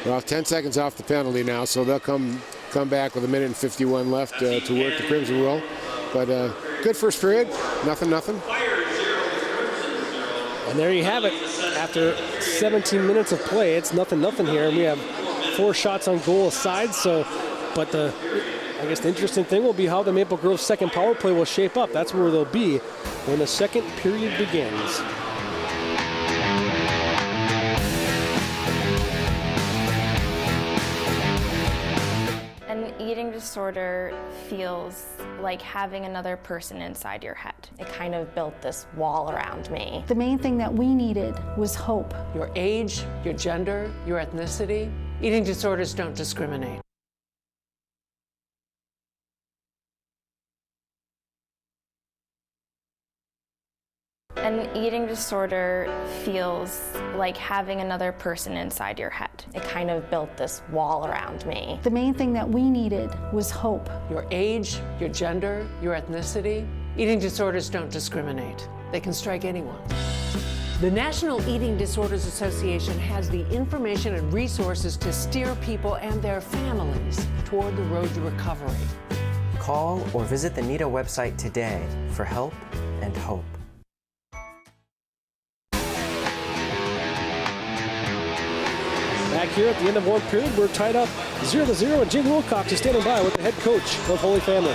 Well, 10 seconds off the penalty now, so they'll come back with 1:51 left to work. The Crimson will. But good first period. Nothing. And there you have it. After 17 minutes of play, it's 0-0 here, and we have 4 shots on goal aside. But I guess the interesting thing will be how the Maple Grove second power play will shape up. That's where they'll be when the second period begins. An eating disorder feels like having another person inside your head. It kind of built this wall around me. The main thing that we needed was hope. Your age, your gender, your ethnicity. Eating disorders don't discriminate. An eating disorder feels like having another person inside your head. It kind of built this wall around me. The main thing that we needed was hope. Your age, your gender, your ethnicity. Eating disorders don't discriminate. They can strike anyone. The National Eating Disorders Association has the information and resources to steer people and their families toward the road to recovery. Call or visit the NEDA website today for help and hope. Back here at the end of one period, we're tied up 0-0, and Jake Wilcox is standing by with the head coach of Holy Family.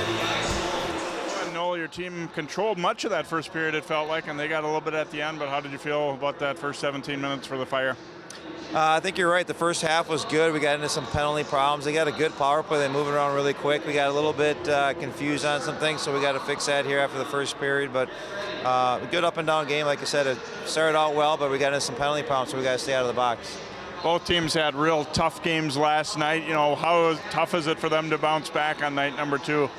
Noel, your team controlled much of that first period, it felt like, and they got a little bit at the end, but how did you feel about that first 17 minutes for the Fire? I think you're right. The first half was good. We got into some penalty problems. They got a good power play. They move it around really quick. We got a little bit confused on some things, so we got to fix that here after the first period. But a good up and down game. Like I said, it started out well, but we got into some penalty problems, so we got to stay out of the box. Both teams had real tough games last night. You know, how tough is it for them to bounce back on night number 2?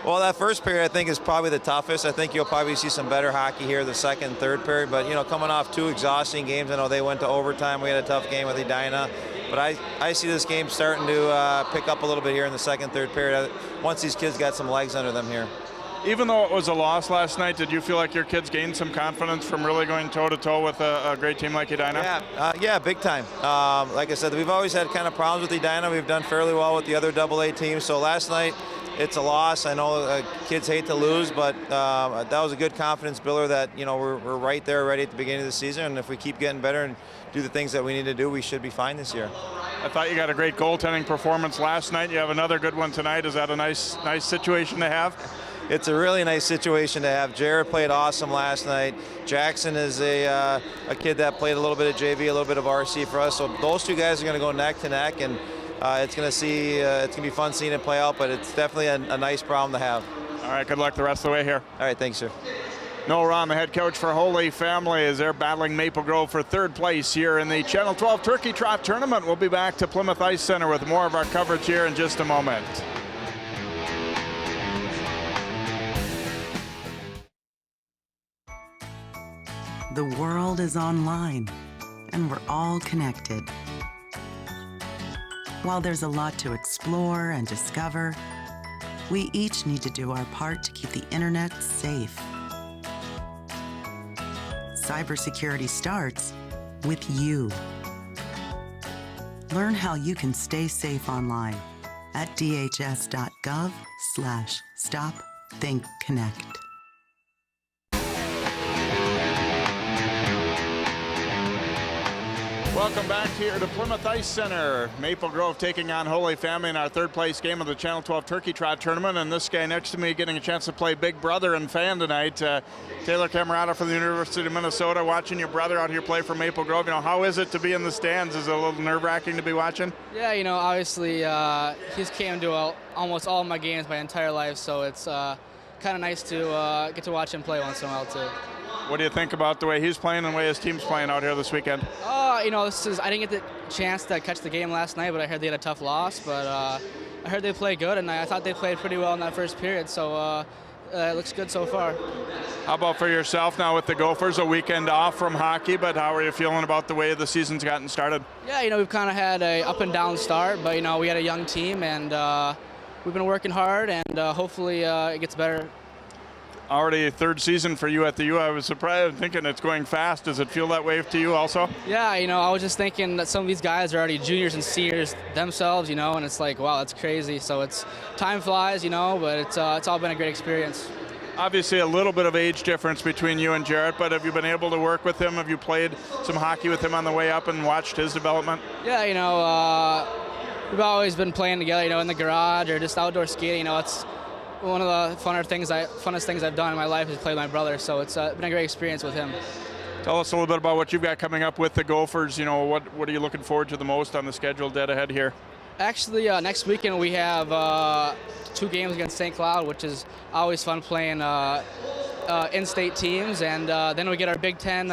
Well, that first period I think is probably the toughest. I think you'll probably see some better hockey here the second and third period. But, you know, coming off 2 exhausting games, I know they went to overtime. We had a tough game with Edina. But I see this game starting to pick up a little bit here in the second, third period once these kids got some legs under them here. Even though it was a loss last night, did you feel like your kids gained some confidence from really going toe-to-toe with a great team like Edina? Yeah, big time. Like I said, we've always had kind of problems with Edina. We've done fairly well with the other AA teams. So last night, it's a loss. I know kids hate to lose, but that was a good confidence builder that, you know, we're right there ready at the beginning of the season. And if we keep getting better and do the things that we need to do, we should be fine this year. I thought you got a great goaltending performance last night. You have another good one tonight. Is that a nice situation to have? It's a really nice situation to have. Jared played awesome last night. Jackson is a kid that played a little bit of JV, a little bit of RC for us. So those 2 guys are going to go neck to neck, and it's going to be fun seeing it play out. But it's definitely a nice problem to have. All right, good luck the rest of the way here. All right, thanks, sir. Noel Ron, the head coach for Holy Family, as they're battling Maple Grove for 3rd place here in the Channel 12 Turkey Trot Tournament. We'll be back to Plymouth Ice Center with more of our coverage here in just a moment. The world is online, and we're all connected. While there's a lot to explore and discover, we each need to do our part to keep the internet safe. Cybersecurity starts with you. Learn how you can stay safe online at dhs.gov/stopthinkconnect. Welcome back here to Plymouth Ice Center. Maple Grove taking on Holy Family in our third place game of the Channel 12 Turkey Trot Tournament. And this guy next to me getting a chance to play big brother and fan tonight. Taylor Camerata from the University of Minnesota, watching your brother out here play for Maple Grove. You know, how is it to be in the stands? Is it a little nerve-wracking to be watching? Yeah, you know, obviously he's came to almost all of my games my entire life, so it's kind of nice to get to watch him play once in a while too. What do you think about the way he's playing and the way his team's playing out here this weekend? You know, I didn't get the chance to catch the game last night, but I heard they had a tough loss. But I heard they played good, and I thought they played pretty well in that first period. So it looks good so far. How about for yourself now with the Gophers, a weekend off from hockey, but how are you feeling about the way the season's gotten started? Yeah, you know, we've kind of had a up and down start, but you know, we had a young team, and we've been working hard, and hopefully it gets better. Already third season for you at the U. I was surprised, thinking it's going fast. Does it feel that way to you also? Yeah, you know, I was just thinking that some of these guys are already juniors and seniors themselves, you know, and it's like, wow, that's crazy. So time flies, you know, but it's all been a great experience. Obviously a little bit of age difference between you and Jarrett, but have you been able to work with him? Have you played some hockey with him on the way up and watched his development? Yeah, you know, we've always been playing together, you know, in the garage or just outdoor skating. You know, it's one of the funnest things I've done in my life is play with my brother, so it's been a great experience with him. Tell us a little bit about what you've got coming up with the Gophers. You know, what are you looking forward to the most on the schedule dead ahead here? Actually, next weekend we have 2 games against St. Cloud, which is always fun playing in-state teams, and then we get our Big Ten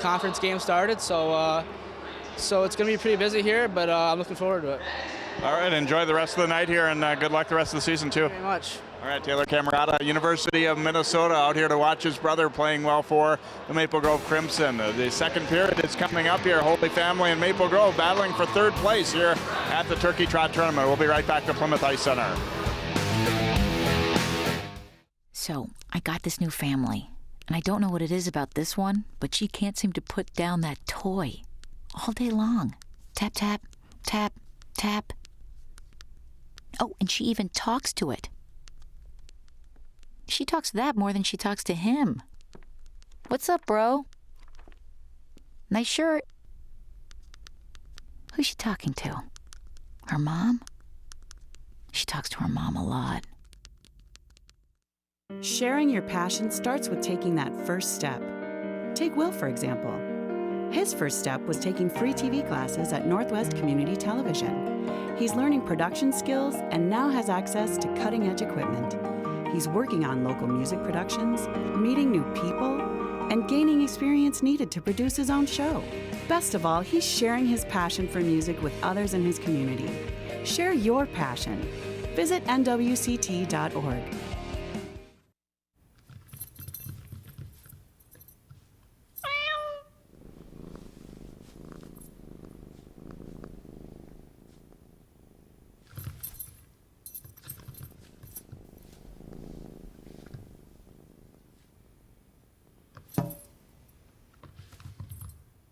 conference game started, so it's going to be pretty busy here, but I'm looking forward to it. All right, enjoy the rest of the night here, and good luck the rest of the season, too. Thank you very much. All right, Taylor Camerata, University of Minnesota, out here to watch his brother playing well for the Maple Grove Crimson. The second period is coming up here. Holy Family and Maple Grove battling for third place here at the Turkey Trot Tournament. We'll be right back to Plymouth Ice Center. So, I got this new family, and I don't know what it is about this one, but she can't seem to put down that toy all day long. Tap, tap, tap, tap. Oh, and she even talks to it. She talks to that more than she talks to him. What's up, bro? Nice shirt. Who's she talking to? Her mom? She talks to her mom a lot. Sharing your passion starts with taking that first step. Take Will, for example. His first step was taking free TV classes at Northwest Community Television. He's learning production skills and now has access to cutting-edge equipment. He's working on local music productions, meeting new people, and gaining experience needed to produce his own show. Best of all, he's sharing his passion for music with others in his community. Share your passion. Visit nwct.org.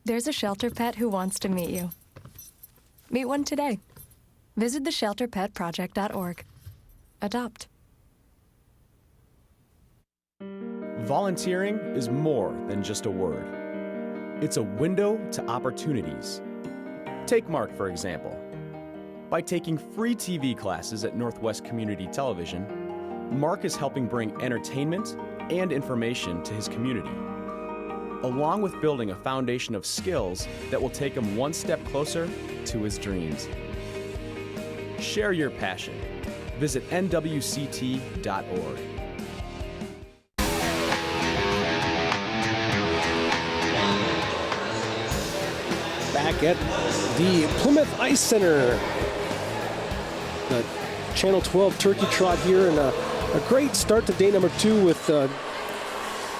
There's a shelter pet who wants to meet you. Meet one today. Visit theshelterpetproject.org. Adopt. Volunteering is more than just a word. It's a window to opportunities. Take Mark, for example. By taking free TV classes at Northwest Community Television, Mark is helping bring entertainment and information to his community, along with building a foundation of skills that will take him one step closer to his dreams. Share your passion. Visit nwct.org. Back at the Plymouth Ice Center. The Channel 12 Turkey Trot here, and a great start to day number 2 with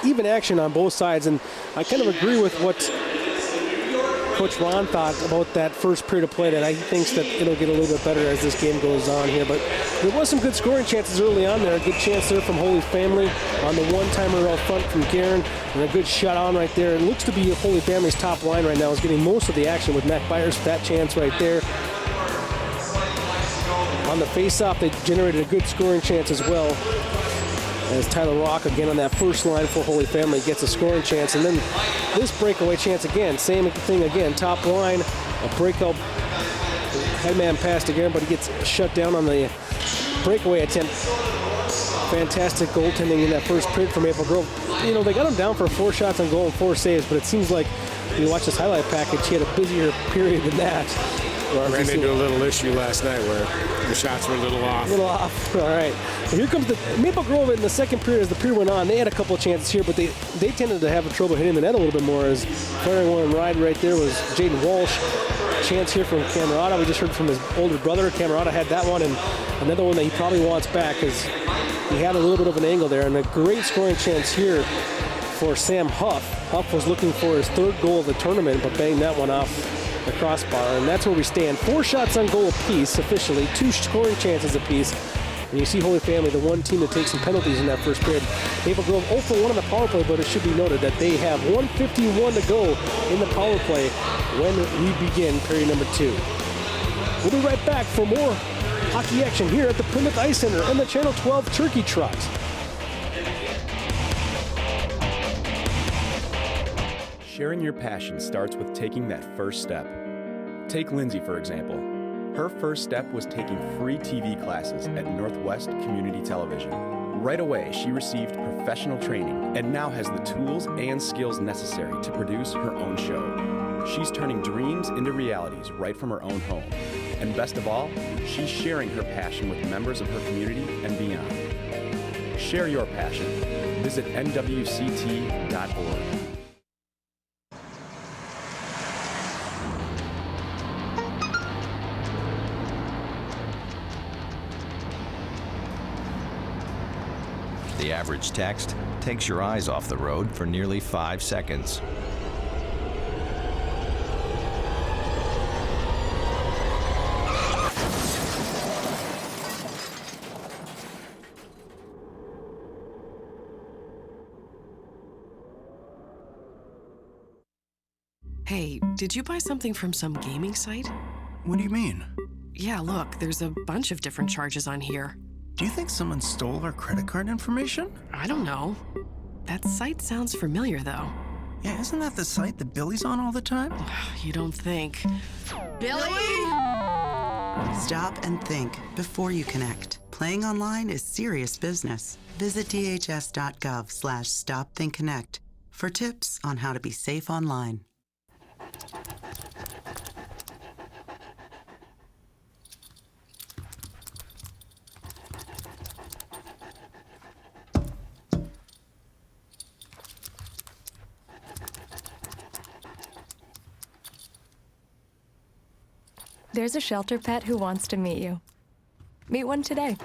even action on both sides. And I kind of agree with what Coach Ron thought about that first period of play, that he thinks that it'll get a little bit better as this game goes on here. But there was some good scoring chances early on there. A good chance there from Holy Family on the one-timer out front from Garen, and a good shot on right there. It looks to be Holy Family's top line right now is getting most of the action with Mac Byers. That chance right there. On the face-off, they generated a good scoring chance as well. as Tyler Rock again on that first line for Holy Family gets a scoring chance. And then this breakaway chance again, same thing again, top line, a breakout headman pass again, but he gets shut down on the breakaway attempt. Fantastic goaltending in that first period for Maple Grove. You know, they got him down for 4 shots on goal and 4 saves, but it seems like when you watch this highlight package, he had a busier period than that. Well, ran into a little issue last night where the shots were a little off. A little off. All right. So here comes the Maple Grove in the second period. As the period went on, they had a couple of chances here, but they tended to have trouble hitting the net a little bit more. As firing one right there was Jaden Walsh. Chance here from Camerata. We just heard from his older brother. Camerata had that one, and another one that he probably wants back because he had a little bit of an angle there. And a great scoring chance here for Sam Huff. Huff was looking for his 3rd goal of the tournament, but banged that one off the crossbar, and that's where we stand. 4 shots on goal apiece officially, 2 scoring chances apiece. And you see Holy Family, the one team that takes some penalties in that first period. Maple Grove 0 for 1 on the power play, but it should be noted that they have 1:51 to go in the power play when we begin period number 2. We'll be right back for more hockey action here at the Plymouth Ice Center and the Channel 12 Turkey Trot. Sharing your passion starts with taking that first step. Take Lindsay, for example. Her first step was taking free TV classes at Northwest Community Television. Right away, she received professional training and now has the tools and skills necessary to produce her own show. She's turning dreams into realities right from her own home. And best of all, she's sharing her passion with members of her community and beyond. Share your passion. Visit nwct.org. The average text takes your eyes off the road for nearly 5 seconds. Hey, did you buy something from some gaming site? What do you mean? Yeah, look, there's a bunch of different charges on here. Do you think someone stole our credit card information? I don't know. That site sounds familiar, though. Yeah, isn't that the site that Billy's on all the time? You don't think. Billy! Stop and think before you connect. Playing online is serious business. Visit dhs.gov/stopthinkconnect for tips on how to be safe online. There's a shelter pet who wants to meet you. Meet one today.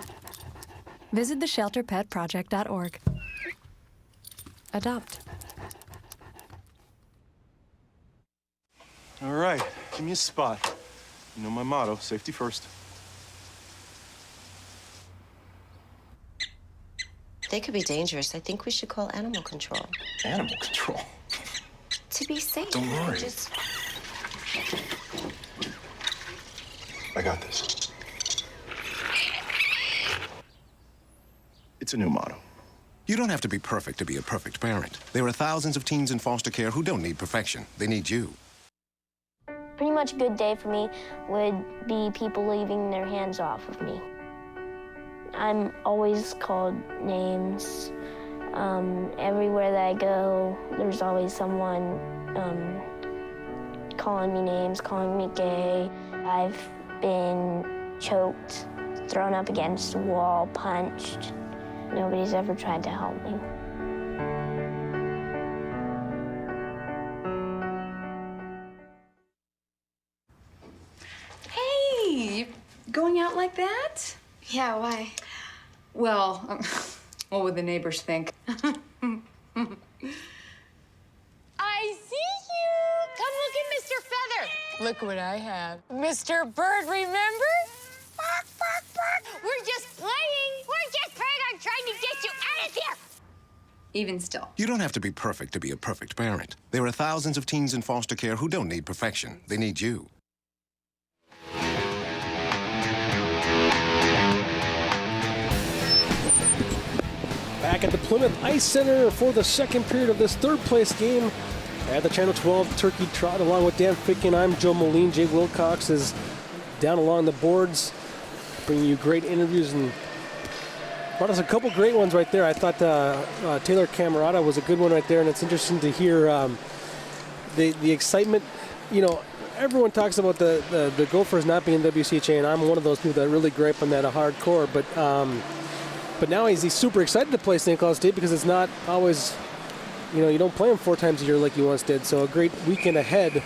Visit theshelterpetproject.org. Adopt. All right, give me a spot. You know my motto, safety first. They could be dangerous. I think we should call animal control. Animal control? To be safe. Don't worry. Just... I got this. It's a new motto. You don't have to be perfect to be a perfect parent. There are thousands of teens in foster care who don't need perfection. They need you. Pretty much a good day for me would be people leaving their hands off of me. I'm always called names. Everywhere that I go, there's always someone calling me names, calling me gay. I've been choked, thrown up against a wall, punched. Nobody's ever tried to help me. Hey, going out like that? Yeah, why? Well, what would the neighbors think? I see you! Come look at Mr. Feather. Look what I have. Mr. Bird, remember? Bark, bark, bark. We're just playing. We're just playing on trying to get you out of here. Even still. You don't have to be perfect to be a perfect parent. There are thousands of teens in foster care who don't need perfection. They need you. Back at the Plymouth Ice Center for the second period of this third place game at the Channel 12 Turkey Trot. Along with Dan Fickin, I'm Joe Moline. Jay Wilcox is down along the boards, bringing you great interviews and brought us a couple great ones right there. I thought Taylor Camerata was a good one right there, and it's interesting to hear the excitement. You know, everyone talks about the Gophers not being WCHA, and I'm one of those people that really gripe on that hardcore, but now he's super excited to play St. Cloud State because it's not always, you don't play them 4 times a year like you once did. So a great weekend ahead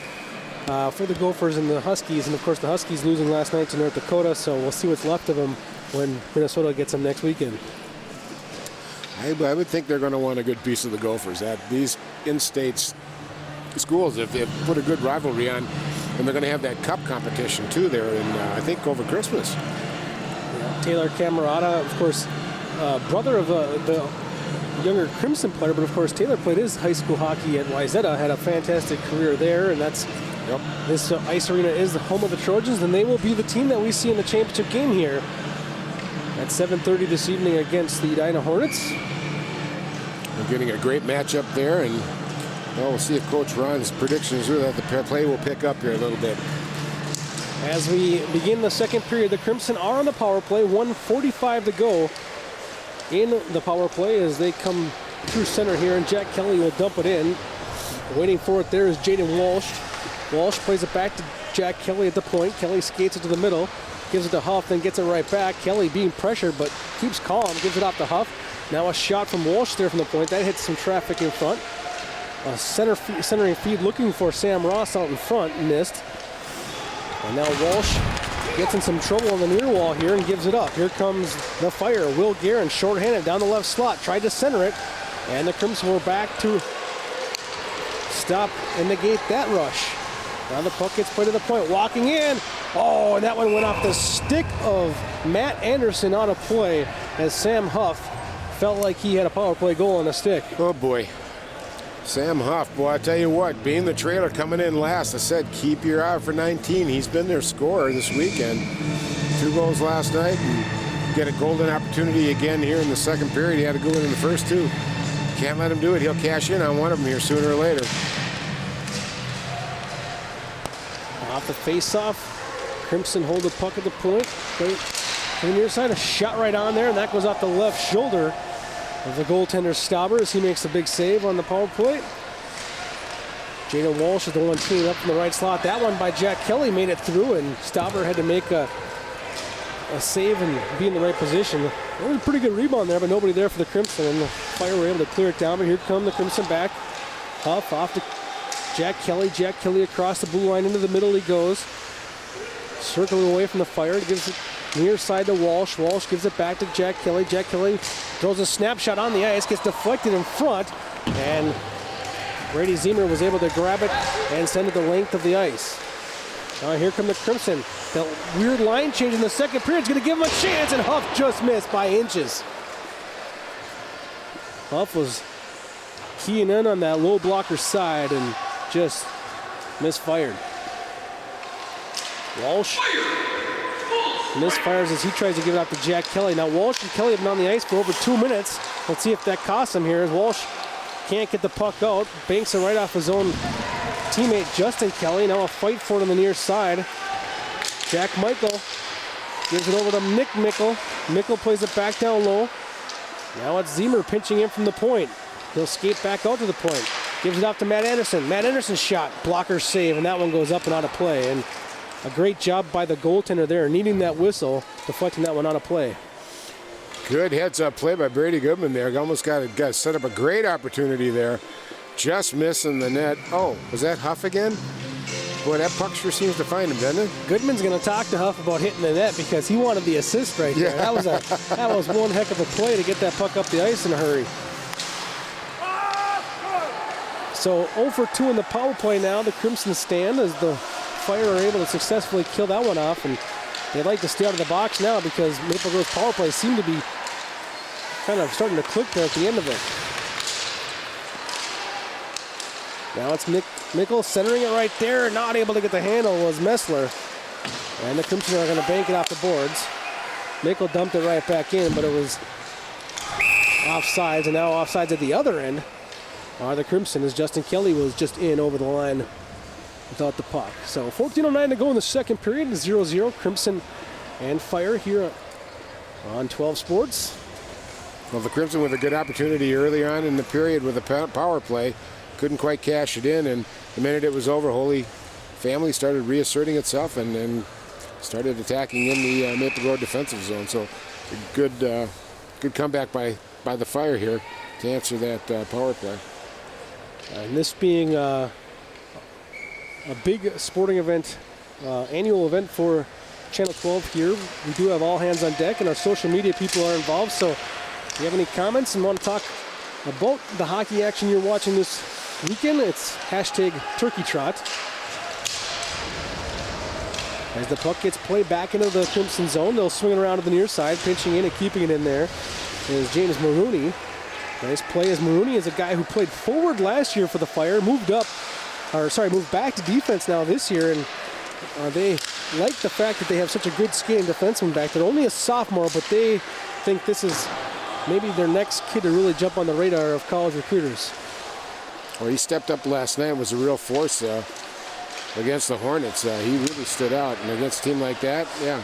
for the Gophers and the Huskies. And, of course, the Huskies losing last night to North Dakota, so we'll see what's left of them when Minnesota gets them next weekend. I would think they're going to want a good piece of the Gophers. These in-state schools, if they put a good rivalry on, and they're going to have that cup competition, too, there, I think, over Christmas. Yeah, Taylor Camerata, of course, brother of the younger Crimson player, but of course Taylor played his high school hockey at Wayzata, had a fantastic career there, and this ice arena is the home of the Trojans, and they will be the team that we see in the championship game here at 7:30 this evening against the Edina Hornets. We're getting a great matchup there, and we'll see if Coach Ron's predictions are that the play will pick up here a little bit. As we begin the second period, the Crimson are on the power play, 1:45 to go in the power play as they come through center here, and Jack Kelly will dump it in. Waiting for it there is Jaden Walsh. Walsh plays it back to Jack Kelly at the point. Kelly skates it to the middle, gives it to Huff, then gets it right back. Kelly being pressured, but keeps calm, gives it off to Huff. Now a shot from Walsh there from the point. That hits some traffic in front. A centering feed looking for Sam Ross out in front, missed. And now Walsh gets in some trouble on the near wall here and gives it up. Here comes the Fire. Will Guerin, shorthanded down the left slot, tried to center it, and the Crimson were back to stop and negate that rush. Now the puck gets played to the point, walking in. Oh, and that one went off the stick of Matt Anderson out of play as Sam Huff felt like he had a power play goal on a stick. Oh boy. Sam Huff, boy, I tell you what, being the trailer coming in last, I said keep your eye for 19. He's been their scorer this weekend. 2 goals last night and get a golden opportunity again here in the second period. He had a good one in the first 2. Can't let him do it. He'll cash in on one of them here sooner or later. Off the face-off, Crimson hold the puck at the point. Right to the near side, a shot right on there, and that goes off the left shoulder of the goaltender Stauber as he makes a big save on the power play. Jaden Walsh is the one teeing up from the right slot. That one by Jack Kelly made it through, and Stauber had to make a save and be in the right position. There was a pretty good rebound there, but nobody there for the Crimson, and the Fire were able to clear it down. But here come the Crimson back. Huff off to Jack Kelly. Jack Kelly across the blue line into the middle he goes. Circling away from the Fire. Gives it near side to Walsh. Walsh gives it back to Jack Kelly. Jack Kelly throws a snapshot on the ice, gets deflected in front, and Brady Zemer was able to grab it and send it the length of the ice. Now here come the Crimson. The weird line change in the second period is going to give him a chance, and Huff just missed by inches. Huff was keying in on that low blocker side and just misfired. Walsh misfires as he tries to give it out to Jack Kelly. Now Walsh and Kelly have been on the ice for over 2 minutes. Let's see if that costs him here as Walsh can't get the puck out. Banks it right off his own teammate Justin Kelly. Now a fight for it on the near side. Jack Michael gives it over to Nick Mickle. Mickle plays it back down low. Now it's Zemer pinching in from the point. He'll skate back out to the point. Gives it off to Matt Anderson. Matt Anderson's shot, blocker save, and that one goes up and out of play. And a great job by the goaltender there, needing that whistle, deflecting that one out of play. Good heads-up play by Brady Goodman there. Almost got set up a great opportunity there. Just missing the net. Oh, was that Huff again? Boy, that puck sure seems to find him, doesn't it? Goodman's going to talk to Huff about hitting the net because he wanted the assist right there. Yeah. That was one heck of a play to get that puck up the ice in a hurry. So 0 for 2 in the power play now. The Crimson stand as the Fire are able to successfully kill that one off, and they'd like to stay out of the box now because Maple Grove's power play seemed to be kind of starting to click there at the end of it. Now it's Nick Mickle centering it right there. Not able to get the handle was Messler. And the Crimson are going to bank it off the boards. Mickle dumped it right back in, but it was offsides, and now offsides at the other end are the Crimson, as Justin Kelly was just in over the line without the puck. So 14:09 to go in the second period, 0-0, Crimson and Fire here on 12 Sports. Well, the Crimson with a good opportunity early on in the period with a power play. Couldn't quite cash it in, and the minute it was over, Holy Family started reasserting itself and started attacking in the Maple Grove defensive zone. So a good comeback by the Fire here to answer that power play. And this being a big sporting event, annual event for Channel 12 here, we do have all hands on deck, and our social media people are involved. So if you have any comments and want to talk about the hockey action you're watching this weekend, it's hashtag Turkey Trot. As the puck gets played back into the Crimson zone, they'll swing it around to the near side, pinching in and keeping it in there is James Maroney. Nice play, as Maroney is a guy who played forward last year for the Fire, moved back to defense now this year, and they like the fact that they have such a good skating defenseman back there. Only a sophomore, but they think this is maybe their next kid to really jump on the radar of college recruiters. Well, he stepped up last night, was a real force against the Hornets. He really stood out, and against a team like that, yeah.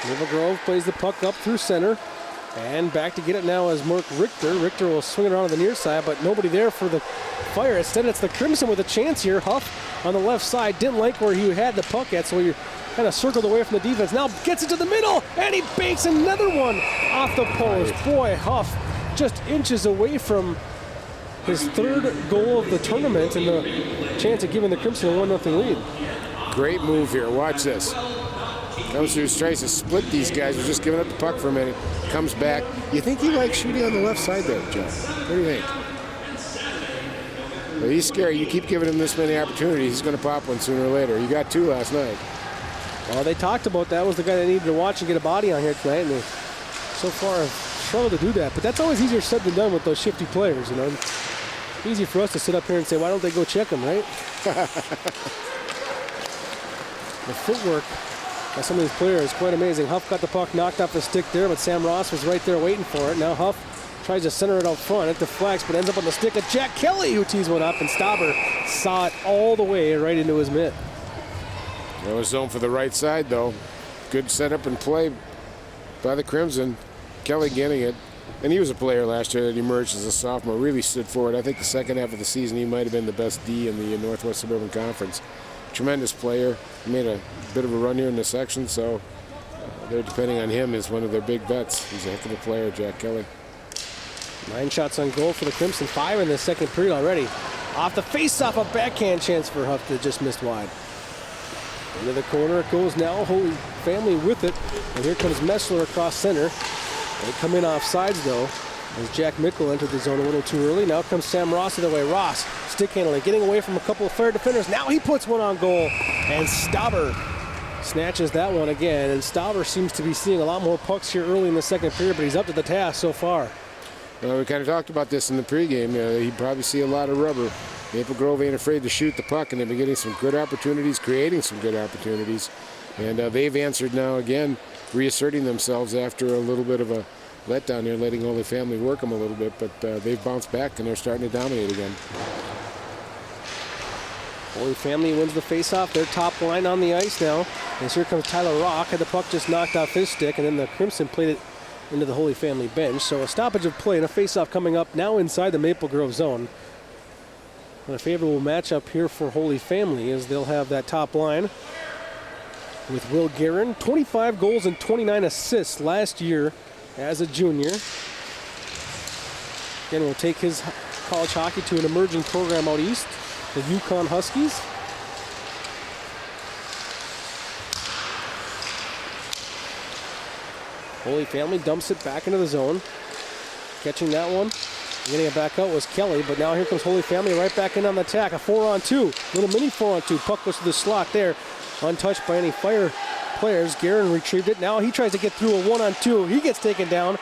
Maple Grove plays the puck up through center, and back to get it now is Mark Richter. Richter will swing it around to the near side, but nobody there for the Fire. Instead, it's the Crimson with a chance here. Huff on the left side didn't like where he had the puck at, so he kind of circled away from the defense. Now gets it to the middle, and he banks another one off the post. Boy, Huff just inches away from his third goal of the tournament and the chance of giving the Crimson a 1-0 lead. Great move here. Watch this. Comes through, tries to split these guys. We're just giving up the puck for a minute. Comes back. You think he likes shooting on the left side there, Joe? What do you think? Well, he's scary. You keep giving him this many opportunities, he's going to pop one sooner or later. He got two last night. Well, they talked about that was the guy they needed to watch and get a body on here tonight, and they so far have struggled to do that. But that's always easier said than done with those shifty players, you know. It's easy for us to sit up here and say, why don't they go check them, right? The footwork by some of these players is quite amazing. Huff got the puck knocked off the stick there, but Sam Ross was right there waiting for it. Now Huff tries to center it out front. It deflects, but ends up on the stick of Jack Kelly, who tees one up, and Stauber saw it all the way right into his mitt. That was zone for the right side, though. Good setup and play by the Crimson. Kelly getting it. And he was a player last year that emerged as a sophomore, really stood forward. I think the second half of the season he might have been the best D in the Northwest Suburban Conference. Tremendous player. He made a bit of a run here in the section, so they're depending on him as one of their big bets. He's a heck of a player, Jack Kelly. 9 shots on goal for the Crimson, 5 in the second period already. Off the face-off, a backhand chance for Huff that just missed wide. Into the corner it goes now, Holy Family with it. And here comes Messler across center. They come in off sides though, as Jack Mickle entered the zone a little too early. Now comes Sam Ross the other way. Ross, stick handling, getting away from a couple of Fire defenders. Now he puts one on goal, and Stauber snatches that one again. And Stauber seems to be seeing a lot more pucks here early in the second period, but he's up to the task so far. We kind of talked about this in the pregame. He'd probably see a lot of rubber. Maple Grove ain't afraid to shoot the puck, and they've been getting some good opportunities, creating some good opportunities. And they've answered now again, reasserting themselves after a little bit of a letdown there, letting Holy Family work them a little bit, but they've bounced back and they're starting to dominate again. Holy Family wins the faceoff. Their top line on the ice now. As here comes Tyler Rock. Had the puck just knocked off his stick, and then the Crimson played it into the Holy Family bench. So a stoppage of play and a faceoff coming up now inside the Maple Grove zone. And a favorable matchup here for Holy Family as they'll have that top line with Will Guerin. 25 goals and 29 assists last year as a junior. Again, will take his college hockey to an emerging program out east, the Yukon Huskies. Holy Family dumps it back into the zone. Catching that one. Getting it back out was Kelly, but now here comes Holy Family right back in on the attack. A 4-on-2. Little mini 4-on-2. Puck goes to the slot there. Untouched by any Fire players. Guerin retrieved it. Now he tries to get through a 1-on-2. He gets taken down.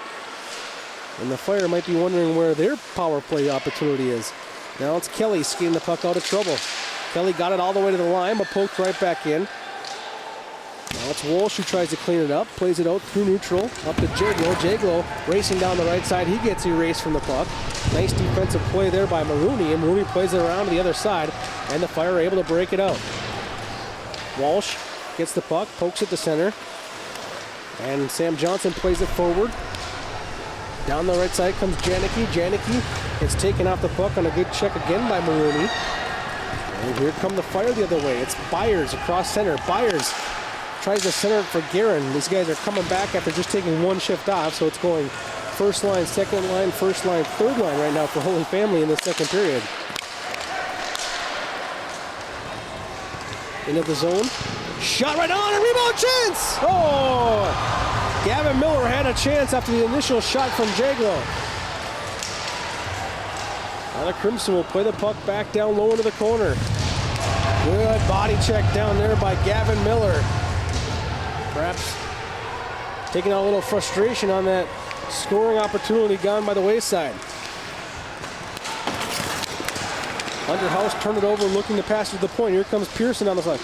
And the Fire might be wondering where their power play opportunity is. Now it's Kelly skating the puck out of trouble. Kelly got it all the way to the line, but poked right back in. Now it's Walsh who tries to clean it up, plays it out through neutral, up to Jaglo. Jaglo racing down the right side. He gets erased from the puck. Nice defensive play there by Maroney, and Maroney plays it around to the other side, and the Fire are able to break it out. Walsh gets the puck, pokes it to center, and Sam Johnson plays it forward. Down the right side comes Janicki. Janicki gets taken off the puck on a good check again by Maroney. And here come the Fire the other way. It's Byers across center. Byers tries to center it for Guerin. These guys are coming back after just taking one shift off, so it's going first line, second line, first line, third line right now for Holy Family in the second period. Into the zone. Shot right on, a rebound chance! Oh! Gavin Miller had a chance after the initial shot from Jaglo. Now the Crimson will play the puck back down low into the corner. Good body check down there by Gavin Miller. Perhaps taking out a little frustration on that scoring opportunity gone by the wayside. Underhouse turned it over, looking to pass to the point. Here comes Pearson on the side.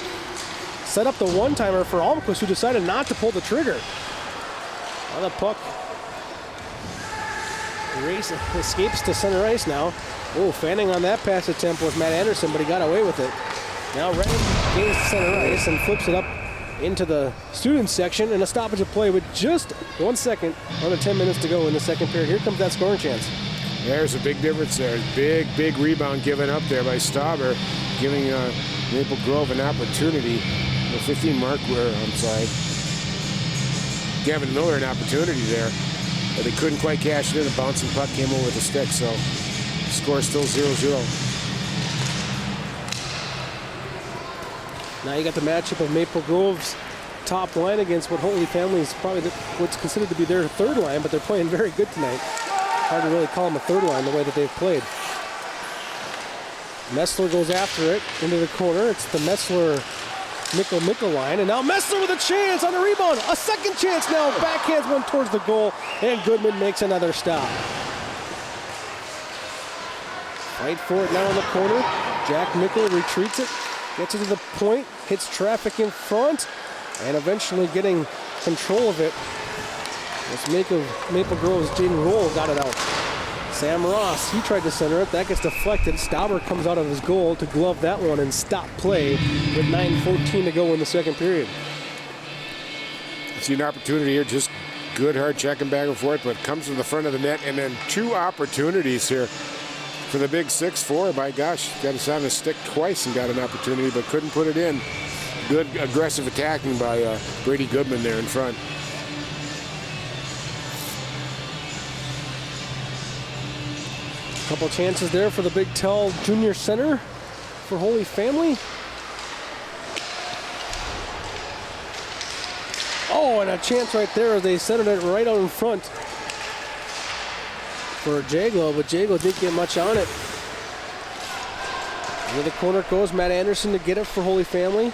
Set up the one-timer for Almquist, who decided not to pull the trigger. Now the puck escapes to center ice now. Oh, fanning on that pass attempt was Matt Anderson, but he got away with it. Now Redden gains center ice and flips it up into the student section, and a stoppage of play with just 1 second, under 10 minutes to go in the second period. Here comes that scoring chance. There's a big difference there. Big rebound given up there by Stauber, giving Maple Grove an opportunity. The 15 mark, Gavin Miller an opportunity there, but they couldn't quite cash it in. A bouncing puck came over with a stick, so the score is still 0-0. Now you got the matchup of Maple Grove's top line against what Holy Family is probably what's considered to be their third line, but they're playing very good tonight. Hard to really call them a third line the way that they've played. Messler goes after it into the corner. It's the Messler-Mickle line, and now Messler with a chance on the rebound. A second chance now. Backhands one towards the goal, and Goodman makes another stop. Fight for it now in the corner. Jack Mickle retreats it, gets it to the point, hits traffic in front, and eventually getting control of it. This Maple Grove's Jaden Roll got it out. Sam Ross, he tried to center it. That gets deflected. Stauber comes out of his goal to glove that one and stop play with 9:14 to go in the second period. See an opportunity here, just good hard checking back and forth, but comes to the front of the net, and then two opportunities here for the big 6'4". By gosh, got his on his stick twice and got an opportunity, but couldn't put it in. Good aggressive attacking by Brady Goodman there in front. Couple chances there for the Big Tell Junior Center for Holy Family. Oh, and a chance right there as they centered it right out in front for Jaglo, but Jaglo didn't get much on it. Into the corner goes Matt Anderson to get it for Holy Family.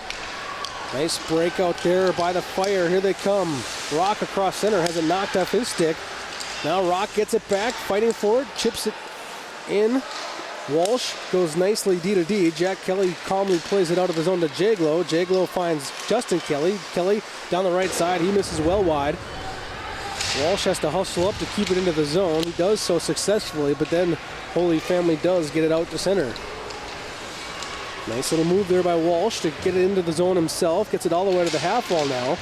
Nice breakout there by the Fire. Here they come. Rock across center has it knocked off his stick. Now Rock gets it back, fighting for it, chips it in. Walsh goes nicely D to D. Jack Kelly calmly plays it out of his own to Jaglo. Jaglo finds Justin Kelly. Kelly down the right side. He misses well wide. Walsh has to hustle up to keep it into the zone. He does so successfully, but then Holy Family does get it out to center. Nice little move there by Walsh to get it into the zone himself. Gets it all the way to the half wall now.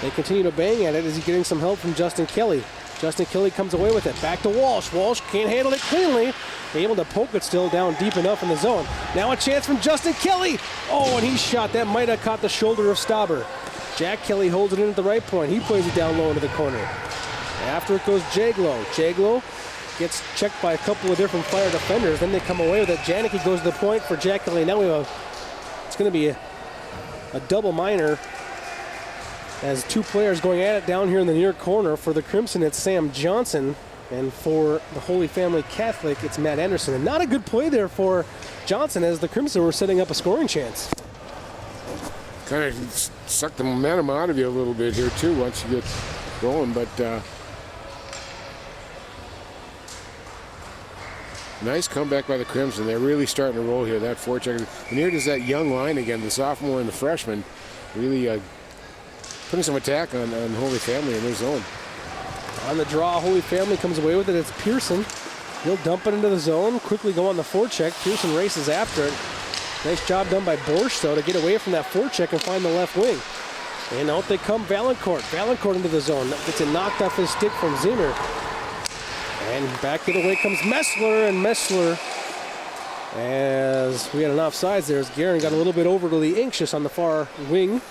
They continue to bang at it as he's getting some help from Justin Kelly. Justin Kelly comes away with it. Back to Walsh. Walsh can't handle it cleanly. Able to poke it still down deep enough in the zone. Now a chance from Justin Kelly. Oh, and he shot. That might have caught the shoulder of Stauber. Jack Kelly holds it in at the right point. He plays it down low into the corner. After it goes Jaglo. Jaglo gets checked by a couple of different Fire defenders. Then they come away with it. Janicki goes to the point for Jack Kelly. Now it's going to be a double minor as two players going at it down here in the near corner. For the Crimson, it's Sam Johnson. And for the Holy Family Catholic, it's Matt Anderson. And not a good play there for Johnson as the Crimson were setting up a scoring chance. Kind of sucked the momentum out of you a little bit here, too, once you get going. But nice comeback by the Crimson. They're really starting to roll here, that forecheck. And here does that young line again, the sophomore and the freshman, really putting some attack on Holy Family in their zone. On the draw, Holy Family comes away with it. It's Pearson. He'll dump it into the zone, quickly go on the forecheck. Pearson races after it. Nice job done by Borsch, though, to get away from that forecheck and find the left wing. And out they come, Valancourt. Valancourt into the zone. Gets it knocked off his stick from Zimmer. And back the other way comes Messler, and Messler, as we had an offsides there, as Guerin got a little bit overly anxious on the far wing.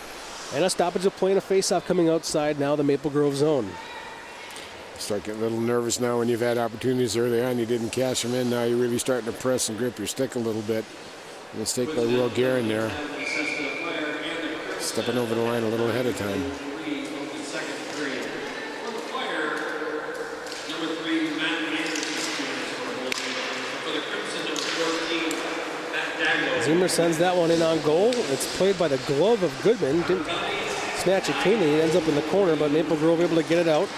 And a stoppage of play and a face-off coming outside now the Maple Grove zone. Start getting a little nervous now when you've had opportunities early on. You didn't cash them in. Now you're really starting to press and grip your stick a little bit. Mistake by Will Guerin there. Stepping over the line a little ahead of time. Zimmer sends that one in on goal. It's played by the glove of Goodman. Didn't snatch it cleanly. It ends up in the corner, but Maple Grove able to get it out.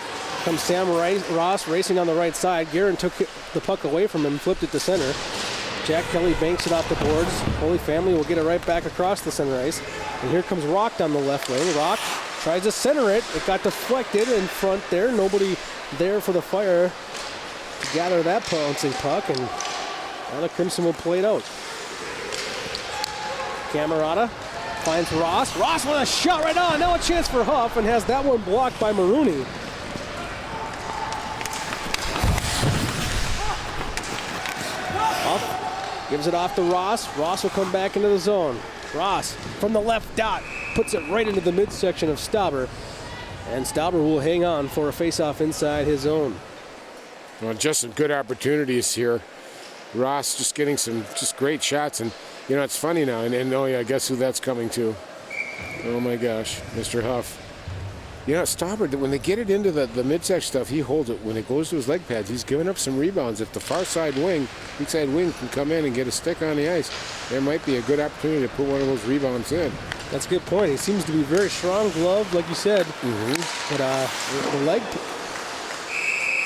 Comes Sam Ross racing on the right side. Guerin took the puck away from him, flipped it to center. Jack Kelly banks it off the boards. Holy Family will get it right back across the center ice. And here comes Rock down the left wing. Rock tries to center it. It got deflected in front there. Nobody there for the Fire to gather that bouncing puck. And now the Crimson will play it out. Camerata finds Ross. Ross with a shot right on. Now a chance for Huff, and has that one blocked by Maroney. Huff gives it off to Ross. Ross will come back into the zone. Ross from the left dot puts it right into the midsection of Stauber. And Stauber will hang on for a face-off inside his zone. Well, just some good opportunities here. Ross just getting some just great shots. And, you know, it's funny now. And oh, yeah, guess who that's coming to? Oh, my gosh, Mr. Huff. You know, Stauber, when they get it into the midsection stuff, he holds it. When it goes to his leg pads, he's giving up some rebounds. If the far side wing, weak side wing, can come in and get a stick on the ice, there might be a good opportunity to put one of those rebounds in. That's a good point. He seems to be very strong gloved, like you said. But the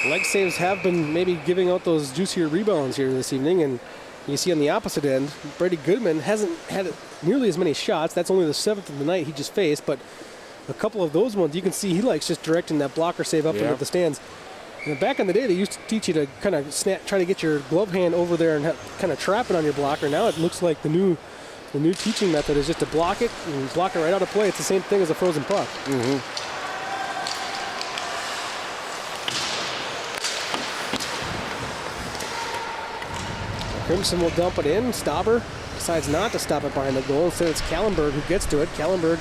leg saves have been maybe giving out those juicier rebounds here this evening. And you see on the opposite end, Brady Goodman hasn't had nearly as many shots. That's only the 7th of the night he just faced. But a couple of those ones, you can see he likes just directing that blocker save up into the stands. And back in the day, they used to teach you to kind of try to get your glove hand over there and kind of trap it on your blocker. Now it looks like the new teaching method is just to block it and block it right out of play. It's the same thing as a frozen puck. Crimson will dump it in. Stauber decides not to stop it behind the goal. Instead, it's Kallenberg who gets to it. Kallenberg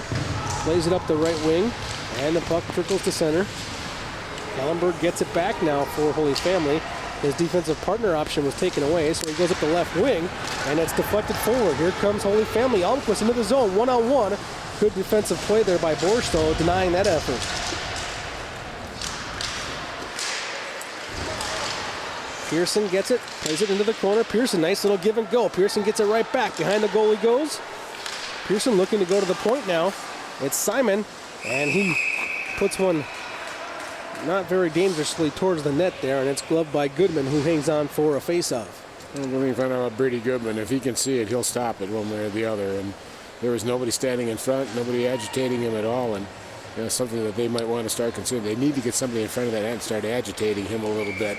plays it up the right wing, and the puck trickles to center. Kallenberg gets it back now for Holy Family. His defensive partner option was taken away, so he goes up the left wing, and it's deflected forward. Here comes Holy Family. Almquist into the zone, one-on-one. Good defensive play there by Borstow, denying that effort. Pearson gets it, plays it into the corner. Pearson, nice little give and go. Pearson gets it right back. Behind the goal he goes. Pearson looking to go to the point now. It's Simon, and he puts one not very dangerously towards the net there, and it's gloved by Goodman, who hangs on for a face-off. Well, let me find out about Brady Goodman. If he can see it, he'll stop it one way or the other. And there was nobody standing in front, nobody agitating him at all, and you know, something that they might want to start considering. They need to get somebody in front of that net and start agitating him a little bit.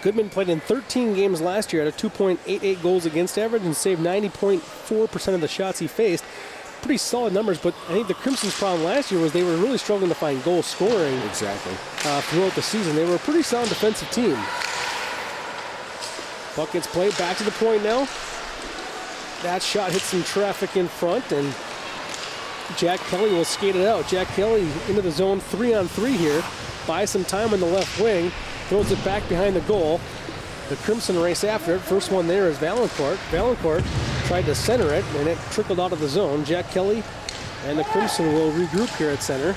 Goodman played in 13 games last year at a 2.88 goals against average and saved 90.4% of the shots he faced. Pretty solid numbers, but I think the Crimson's problem last year was they were really struggling to find goal scoring. Exactly. Throughout the season. They were a pretty sound defensive team. Puck gets played back to the point now. That shot hits some traffic in front, and Jack Kelly will skate it out. Jack Kelly into the zone 3-on-3 here. Buys some time on the left wing. Throws it back behind the goal. The Crimson race after it. First one there is Valancourt. Valancourt tried to center it, and it trickled out of the zone. Jack Kelly and the Crimson will regroup here at center.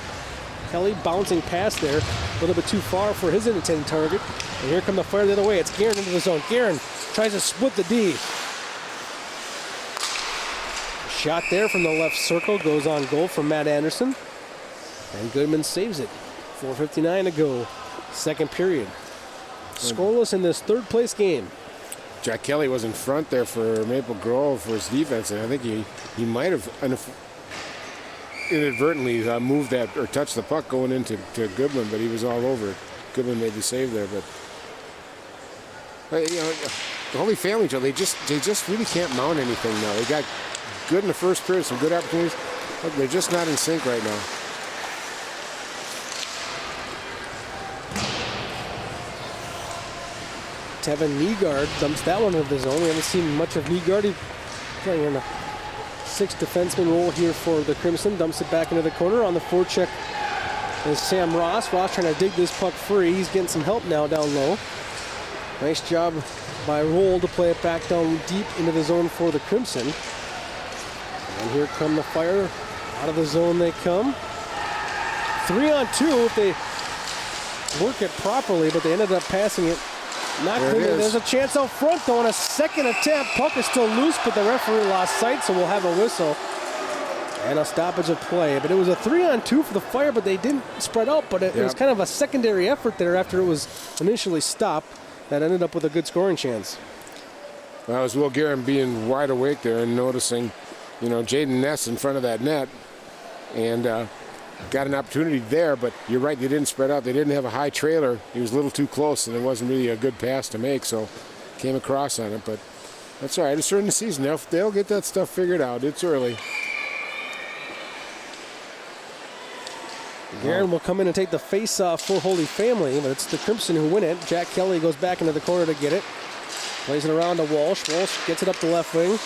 Kelly bouncing past there, a little bit too far for his intended target. And here come the Fire the other way. It's Guerin into the zone. Guerin tries to split the D. Shot there from the left circle goes on goal from Matt Anderson. And Goodman saves it. 4:59 to go. Second period. Scoreless in this third place game. Jack Kelly was in front there for Maple Grove for his defense, and I think he might have inadvertently moved that or touched the puck going into Goodman, but he was all over it. Goodman made the save there, but you know, the Holy Family, Joe, they just really can't mount anything now. They got good in the first period, some good opportunities, but they're just not in sync right now. Tevin Nygaard dumps that one into the zone. We haven't seen much of Nygaard. He's playing in a 6th defenseman role here for the Crimson. Dumps it back into the corner. On the forecheck is Sam Ross. Ross trying to dig this puck free. He's getting some help now down low. Nice job by Roll to play it back down deep into the zone for the Crimson. And here come the Fire. Out of the zone they come. 3-on-2 if they work it properly, but they ended up passing it. Not clear. There's a chance out front though on a second attempt. Puck is still loose, but the referee lost sight, so we'll have a whistle and a stoppage of play. But it was a 3-on-2 for the Fire, but they didn't spread out. But it was kind of a secondary effort there after it was initially stopped that ended up with a good scoring chance. Well, it was Will Guerin being wide awake there and noticing, you know, Jaden Ness in front of that net, and got an opportunity there, but you're right, they didn't spread out. They didn't have a high trailer. He was a little too close, and it wasn't really a good pass to make, so came across on it. But that's all right. It's early in the season. They'll get that stuff figured out. It's early. Guerin will come in and take the face-off for Holy Family, but it's the Crimson who win it. Jack Kelly goes back into the corner to get it. Plays it around to Walsh. Walsh gets it up the left wing.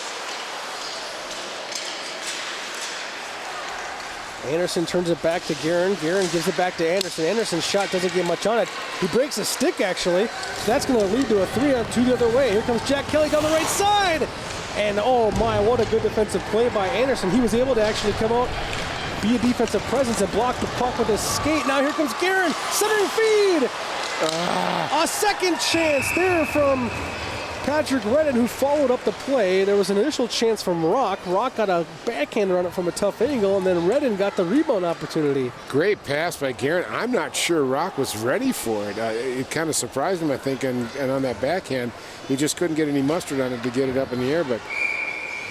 Anderson turns it back to Guerin. Guerin gives it back to Anderson. Anderson's shot doesn't get much on it. He breaks a stick, actually. That's going to lead to a 3-on-2 the other way. Here comes Jack Kelly down the right side. And oh my, what a good defensive play by Anderson. He was able to actually come out, be a defensive presence, and block the puck with his skate. Now here comes Guerin, centering feed. A second chance there from Patrick Redden, who followed up the play. There was an initial chance from Rock. Rock got a backhander on it from a tough angle, and then Redden got the rebound opportunity. Great pass by Guerin. I'm not sure Rock was ready for it. It kind of surprised him, I think, and on that backhand, he just couldn't get any mustard on it to get it up in the air, but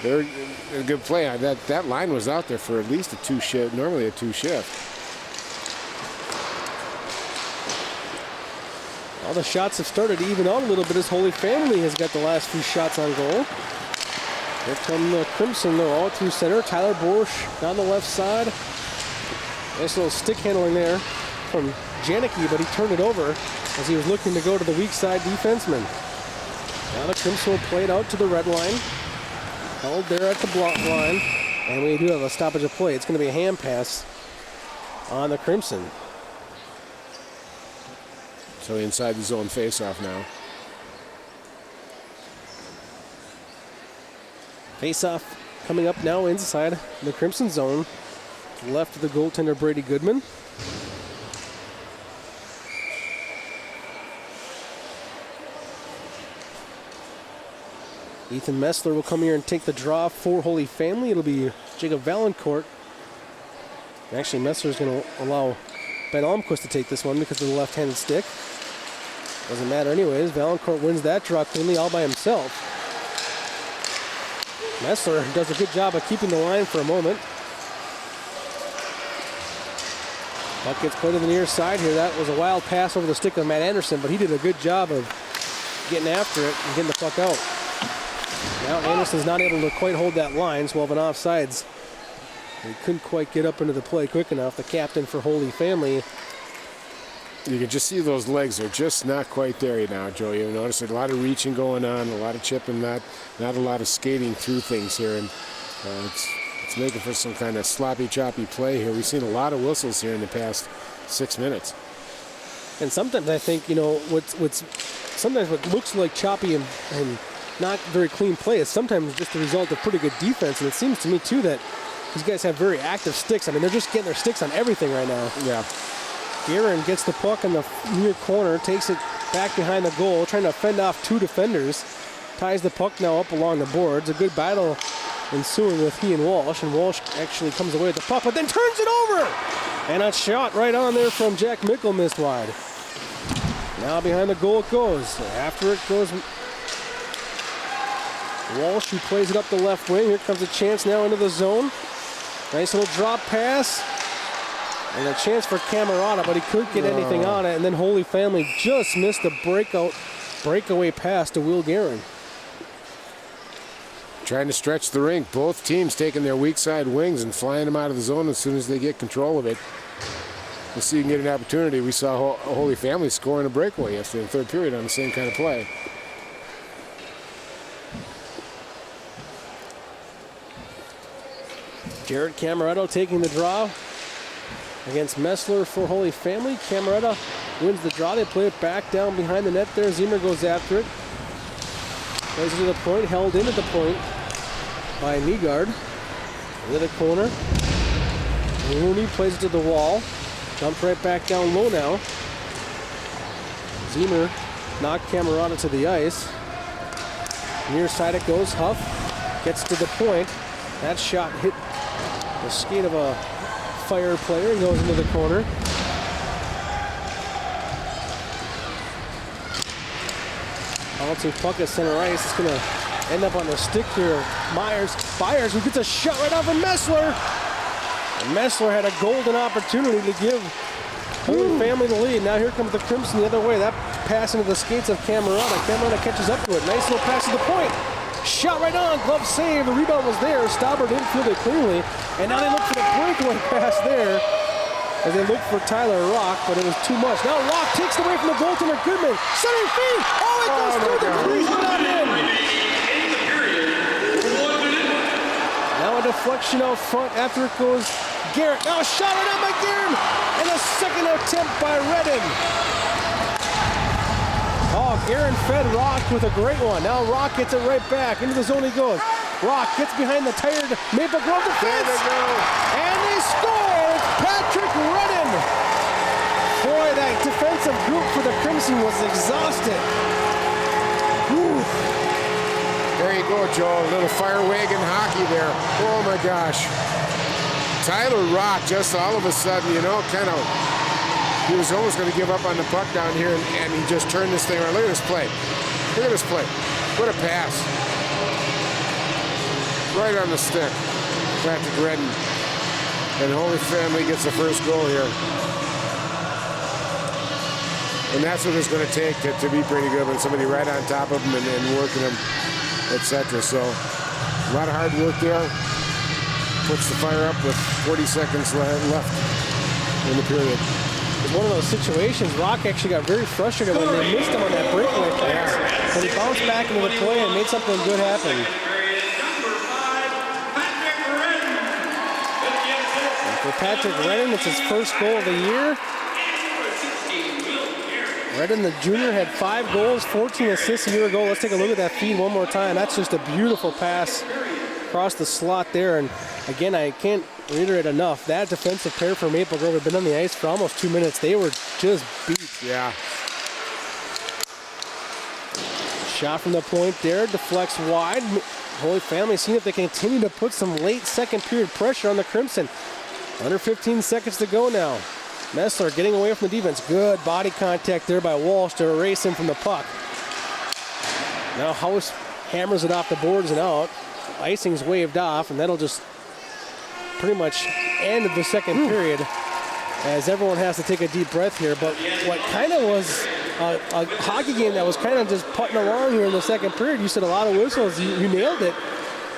they're a good play. That line was out there for at least a 2-shift, normally a 2-shift. All the shots have started to even out a little bit as Holy Family has got the last few shots on goal. Here come the Crimson, they're all through center. Tyler Borsch down the left side. Nice little stick handling there from Janicki, but he turned it over as he was looking to go to the weak side defenseman. Now the Crimson will play it out to the red line. Held there at the block line. And we do have a stoppage of play. It's going to be a hand pass on the Crimson. So inside the zone face-off now. Face-off coming up now inside the Crimson zone. Left of the goaltender Brady Goodman. Ethan Messler will come here and take the draw for Holy Family. It'll be Jacob Valancourt. Actually, Messler is going to allow Ben Almquist to take this one because of the left-handed stick. Doesn't matter anyways. Valancourt wins that draw cleanly all by himself. Messler does a good job of keeping the line for a moment. Puck gets played to the near side here. That was a wild pass over the stick of Matt Anderson, but he did a good job of getting after it and getting the puck out. Now Anderson's not able to quite hold that line, so we'll have an offsides. He couldn't quite get up into the play quick enough. The captain for Holy Family. You can just see those legs are just not quite there now, Joe. You notice a lot of reaching going on, a lot of chipping, not a lot of skating through things here, and it's making for some kind of sloppy, choppy play here. We've seen a lot of whistles here in the past 6 minutes. And sometimes I think, you know, sometimes what looks like choppy and not very clean play is sometimes just the result of pretty good defense. And it seems to me too that these guys have very active sticks. I mean, they're just getting their sticks on everything right now. Yeah. Guerin gets the puck in the near corner, takes it back behind the goal, trying to fend off two defenders. Ties the puck now up along the boards. A good battle ensuing with he and Walsh actually comes away with the puck, but then turns it over! And a shot right on there from Jack Mickle missed wide. Now behind the goal it goes. After it goes Walsh, who plays it up the left wing. Here comes a chance now into the zone. Nice little drop pass. And a chance for Camerata, but he couldn't get anything on it. And then Holy Family just missed a breakaway pass to Will Guerin. Trying to stretch the rink. Both teams taking their weak side wings and flying them out of the zone as soon as they get control of it. We'll see if you can get an opportunity. We saw Holy Family scoring a breakaway yesterday in the third period on the same kind of play. Jared Camerata taking the draw against Messler for Holy Family. Camerata wins the draw. They play it back down behind the net there. Ziemer goes after it. Plays it to the point, held in at the point by Nygaard. Into the corner. Looney plays it to the wall. Jumps right back down low now. Ziemer knocked Camerata to the ice. Near side it goes. Huff gets to the point. That shot hit the skate of a Fire player. He goes into the corner. Bouncing puck at center ice. It's going to end up on the stick here. Byers, who gets a shot right off of Messler. And Messler had a golden opportunity to give Holy Family the lead. Now here comes the Crimson the other way. That pass into the skates of Camerata. Camerata catches up to it. Nice little pass to the point. Shot right on. Glove save. The rebound was there. Stauber didn't field it cleanly. And now they look for the breakaway pass there as they look for Tyler Rock, but it was too much. Now Rock takes it away from the goaltender, Goodman. Center feet. Oh, it goes through the crease, but not in. Now a deflection out front after it goes Garrett. Now a shot right on by Garrett. And a second attempt by Redden. Oh, Guerin fed Rock with a great one. Now Rock gets it right back. Into the zone he goes. Rock gets behind the tired Maple Grove defense. There they go. And they score. It's Patrick Redden. Boy, that defensive group for the Crimson was exhausted. Whew. There you go, Joe. A little fire wagon hockey there. Oh, my gosh. Tyler Rock just all of a sudden, you know, kind of, he was almost going to give up on the puck down here, and he just turned this thing around. Look at this play. Look at this play. What a pass. Right on the stick. Patrick Redden. And Holy Family gets the first goal here. And that's what it's going to take to be pretty good, when somebody right on top of them and working them, etc. So a lot of hard work there. Puts the Fire up with 40 seconds left in the period. It's one of those situations. Rock actually got very frustrated when they missed him on that breakaway pass. But he bounced back into the play and made something good happen. And for Patrick Redden, it's his first goal of the year. Redden, the junior, had 5 goals, 14 assists a year ago. Let's take a look at that feed one more time. That's just a beautiful pass across the slot there. And again, I can't reiterate enough, that defensive pair for Maple Grove had been on the ice for almost 2 minutes. They were just beat. Yeah. Shot from the point there, deflects wide. Holy Family seeing if they continue to put some late second period pressure on the Crimson. Under 15 seconds to go now. Messler getting away from the defense. Good body contact there by Walsh to erase him from the puck. Now House hammers it off the boards and out. Icing's waved off, and that'll just pretty much end the second period as everyone has to take a deep breath here. But what kind of was a hockey game that was kind of just putting along here in the second period. You said a lot of whistles. You nailed it.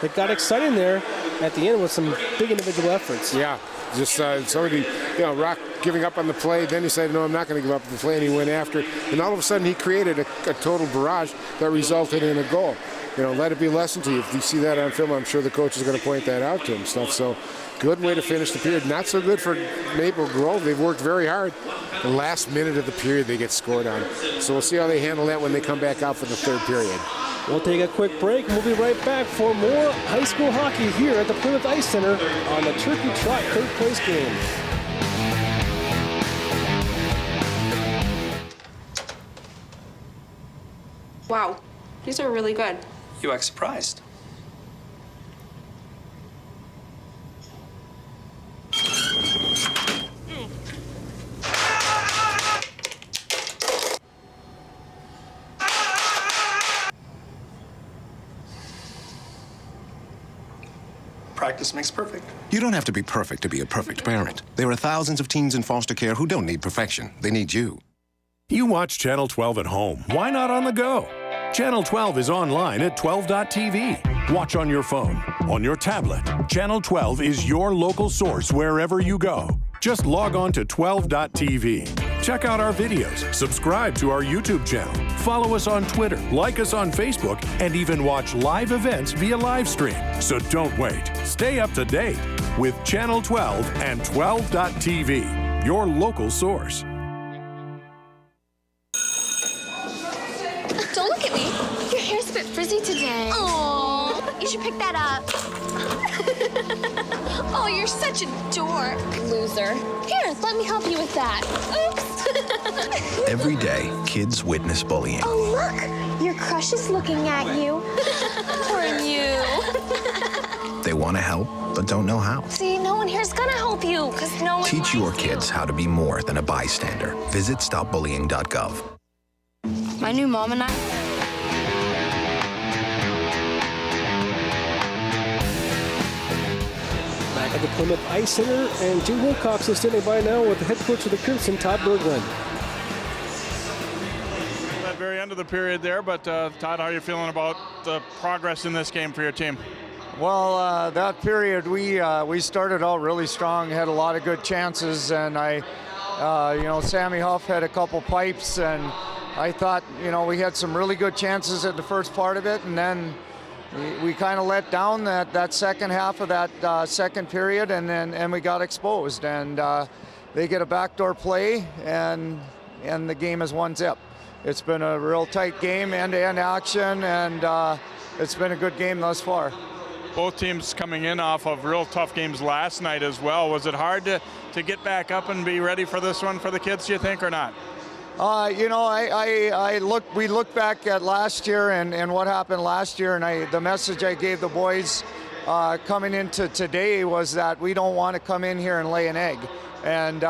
It got exciting there at the end with some big individual efforts. Yeah, just somebody, you know, Rock giving up on the play. Then he said, no, I'm not going to give up the play, and he went after it. And all of a sudden, he created a total barrage that resulted in a goal. You know, let it be a lesson to you. If you see that on film, I'm sure the coach is going to point that out to him. So good way to finish the period. Not so good for Maple Grove. They've worked very hard. The last minute of the period, they get scored on. So we'll see how they handle that when they come back out for the third period. We'll take a quick break, and we'll be right back for more high school hockey here at the Plymouth Ice Center on the Turkey Trot third place game. Wow, these are really good. You act surprised. Practice makes perfect. You don't have to be perfect to be a perfect parent. There are thousands of teens in foster care who don't need perfection. They need you. You watch Channel 12 at home. Why not on the go? Channel 12 is online at 12.tv. Watch on your phone, on your tablet. Channel 12 is your local source wherever you go. Just log on to 12.tv. Check out our videos, subscribe to our YouTube channel, follow us on Twitter, like us on Facebook, and even watch live events via live stream. So don't wait. Stay up to date with Channel 12 and 12.tv, your local source. Don't look at me. Your hair's a bit frizzy today. Oh, you should pick that up. Oh, you're such a dork. Loser. Here, let me help you with that. Oops. Every day, kids witness bullying. Oh, look. Your crush is looking at you. Or you. They want to help, but don't know how. See, no one here's gonna help you, because no one Teach your likes kids how to be more than a bystander. Visit stopbullying.gov. My new mom and I. Back at the Plymouth Ice Center, and Jim Wilcox is standing by now with the head coach of the Crimson, Todd Berglund. At the very end of the period there, but Todd, how are you feeling about the progress in this game for your team? Well, that period we started out really strong, had a lot of good chances, and Sammy Huff had a couple pipes, and I thought, we had some really good chances at the first part of it, and then we kind of let down that second half of that second period, and we got exposed, and they get a backdoor play, and the game is 1-0. It's been a real tight game, end-to-end action, and it's been a good game thus far. Both teams coming in off of real tough games last night as well. Was it hard to get back up and be ready for this one for the kids, do you think, or not? We look back at last year and what happened last year, and the message I gave the boys coming into today was that we don't want to come in here and lay an egg, and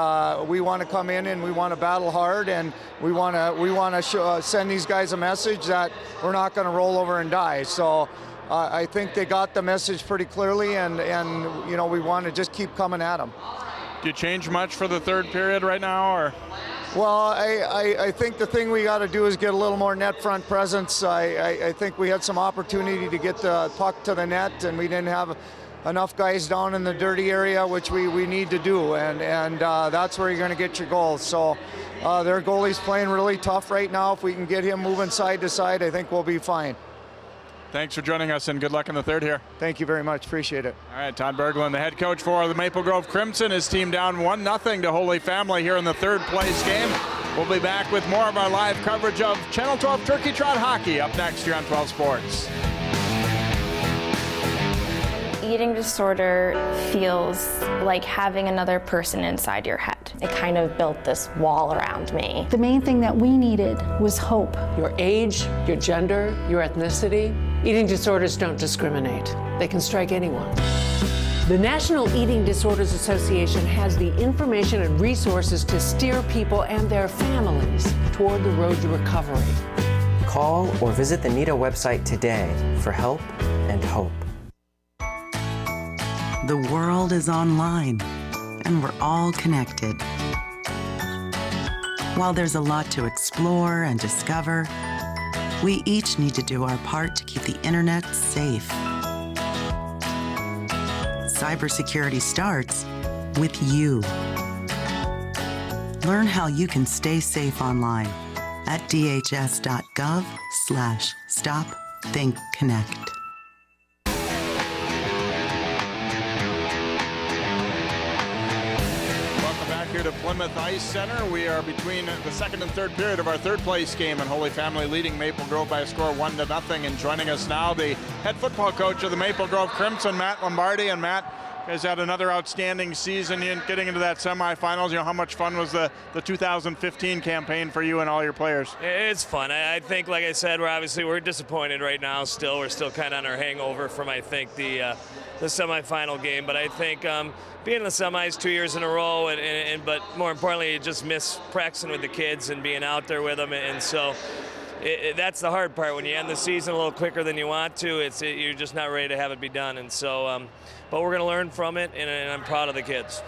we want to come in and we want to battle hard, and we want to send these guys a message that we're not going to roll over and die. So I think they got the message pretty clearly, and we want to just keep coming at them. Do you change much for the third period right now, or? Well, I think the thing we got to do is get a little more net front presence. I think we had some opportunity to get the puck to the net, and we didn't have enough guys down in the dirty area, which we need to do, and that's where you're going to get your goals. So their goalie's playing really tough right now. If we can get him moving side to side, I think we'll be fine. Thanks for joining us, and good luck in the third here. Thank you very much. Appreciate it. All right, Todd Berglund, the head coach for the Maple Grove Crimson. His team down 1-0 to Holy Family here in the third place game. We'll be back with more of our live coverage of Channel 12 Turkey Trot Hockey up next here on 12 Sports. Eating disorder feels like having another person inside your head. It kind of built this wall around me. The main thing that we needed was hope. Your age, your gender, your ethnicity. Eating disorders don't discriminate. They can strike anyone. The National Eating Disorders Association has the information and resources to steer people and their families toward the road to recovery. Call or visit the NEDA website today for help and hope. The world is online, and we're all connected. While there's a lot to explore and discover, we each need to do our part to keep the internet safe. Cybersecurity starts with you. Learn how you can stay safe online at dhs.gov/stopthinkconnect. Here to Plymouth Ice Center. We are between the second and third period of our third place game, and Holy Family leading Maple Grove by a score of 1-0. And joining us now, the head football coach of the Maple Grove Crimson, Matt Lombardi. And Matt has had another outstanding season getting into that semifinals. How much fun was the 2015 campaign for you and all your players? It's fun. I think, like I said, we're disappointed right now still. We're still kind of on our hangover from, I think, the semifinal game. But I think being in the semis 2 years in a row, but more importantly, just miss practicing with the kids and being out there with them. And so that's the hard part. When you end the season a little quicker than you want to, you're just not ready to have it be done. And so, but we're going to learn from it, and I'm proud of the kids.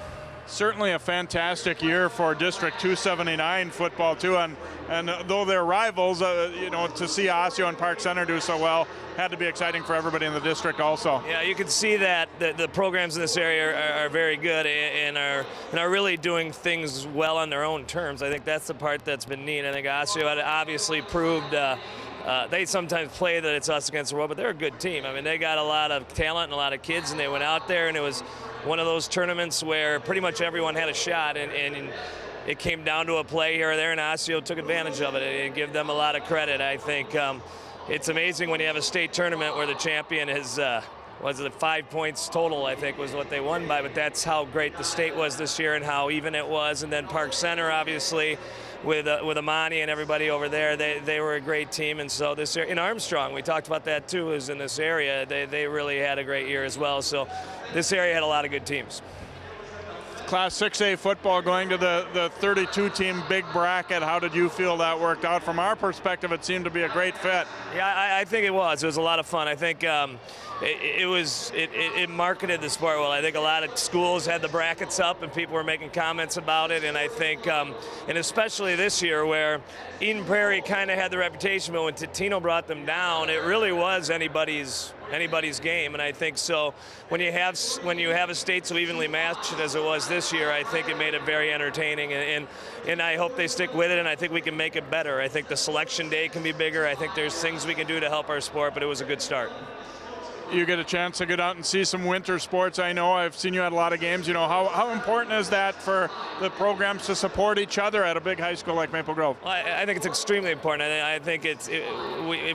Certainly a fantastic year for District 279 football too, and though they're rivals, to see Osseo and Park Center do so well had to be exciting for everybody in the district also. Yeah, you can see that the programs in this area are very good and are really doing things well on their own terms. I think that's the part that's been neat. I think Osseo had obviously proved. They sometimes play that it's us against the world, but they're a good team. I mean, they got a lot of talent and a lot of kids, and they went out there, and it was one of those tournaments where pretty much everyone had a shot, and it came down to a play here or there, and Osseo took advantage of it, and give them a lot of credit. I think it's amazing when you have a state tournament where the champion is, 5 points total, I think was what they won by, but that's how great the state was this year and how even it was. And then Park Center, obviously, with Amani and everybody over there, they were a great team. And so this year, in Armstrong, we talked about that too, is in this area. They really had a great year as well. So this area had a lot of good teams. Class 6A football going to the 32-team big bracket. How did you feel that worked out? From our perspective, it seemed to be a great fit. Yeah, I think it was. It was a lot of fun. I think it marketed the sport well. I think a lot of schools had the brackets up and people were making comments about it. And I think, and especially this year where Eden Prairie kind of had the reputation, but when Totino brought them down, it really was anybody's game. And I think so when you have a state so evenly matched as it was this year, I think it made it very entertaining, and I hope they stick with it, and I think we can make it better. I think the selection day can be bigger. I think there's things we can do to help our sport, but it was a good start. You get a chance to get out and see some winter sports. I know I've seen you at a lot of games. How important is that for the programs to support each other at a big high school like Maple Grove? Well, I think it's extremely important. I think if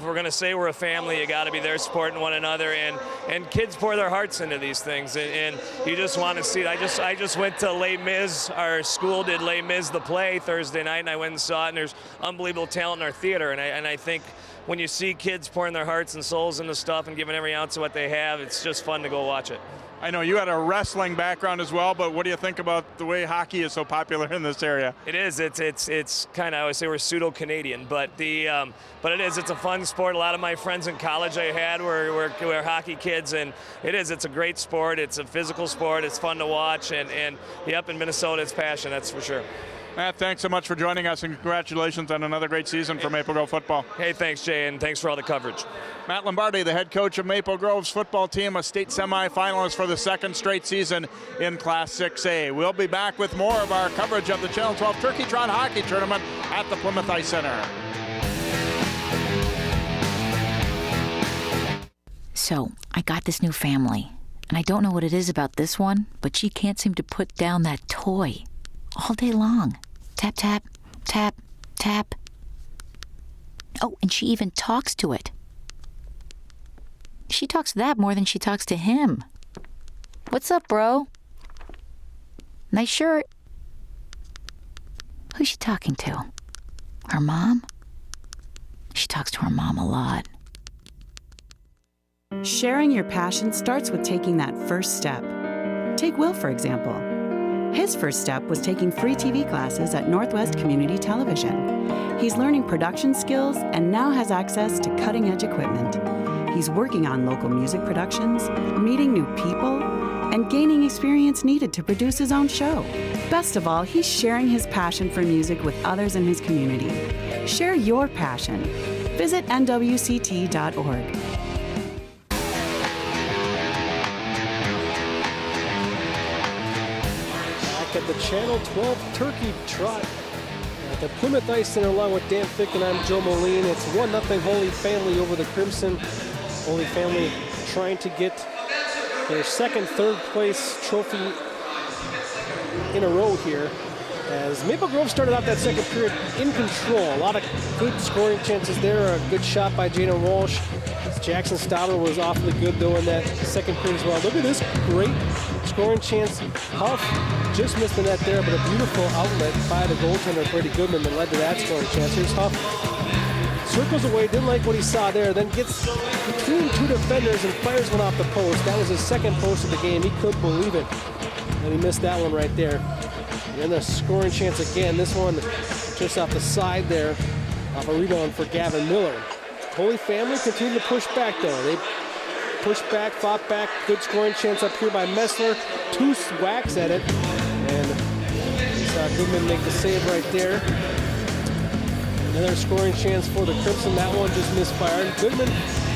we're going to say we're a family, you got to be there supporting one another, and kids pour their hearts into these things, and you just want to see it. I just went to Les Mis. Our school did Les Mis the play Thursday night, and I went and saw it, and there's unbelievable talent in our theater, and I think when you see kids pouring their hearts and souls into stuff and giving every ounce of what they have, it's just fun to go watch it. I know you had a wrestling background as well, but what do you think about the way hockey is so popular in this area? It is. It's kind of, I would say we're pseudo-Canadian, but it is. It's a fun sport. A lot of my friends in college I had were hockey kids, and it's a great sport. It's a physical sport. It's fun to watch, and yep, in Minnesota it's passion, that's for sure. Matt, thanks so much for joining us, and congratulations on another great season for Maple Grove football. Hey, thanks, Jay, and thanks for all the coverage. Matt Lombardi, the head coach of Maple Grove's football team, a state semifinalist for the second straight season in Class 6A. We'll be back with more of our coverage of the Channel 12 Turkey Trot Hockey Tournament at the Plymouth Ice Center. So, I got this new family, and I don't know what it is about this one, but she can't seem to put down that toy all day long. Tap, tap, tap, tap. Oh, and she even talks to it. She talks to that more than she talks to him. What's up, bro? Nice shirt. Who's she talking to? Her mom? She talks to her mom a lot. Sharing your passion starts with taking that first step. Take Will, for example. His first step was taking free TV classes at Northwest Community Television. He's learning production skills and now has access to cutting-edge equipment. He's working on local music productions, meeting new people, and gaining experience needed to produce his own show. Best of all, he's sharing his passion for music with others in his community. Share your passion. Visit nwct.org. At the Channel 12 Turkey Trot at the Plymouth Ice Center, along with Dan Fick, and I'm Joe Moline. It's 1-0 Holy Family over the Crimson. Holy Family trying to get their second third place trophy in a row here, as Maple Grove started out that second period in control. A lot of good scoring chances there. A good shot by Jada Walsh. Jackson Stauber was awfully good, though, in that second period as well. Look at this great scoring chance. Huff just missed the net there, but a beautiful outlet by the goaltender, Brady Goodman, that led to that scoring chance. Here's Huff. Circles away, didn't like what he saw there, then gets between two defenders and fires one off the post. That was his second post of the game. He couldn't believe it. And he missed that one right there. And the scoring chance again. This one just off the side there off a rebound for Gavin Miller. Holy Family continued to push back, though. They pushed back, fought back. Good scoring chance up here by Messler. 2 whacks at it. And saw Goodman make the save right there. Another scoring chance for the Crimson. That one just misfired. Goodman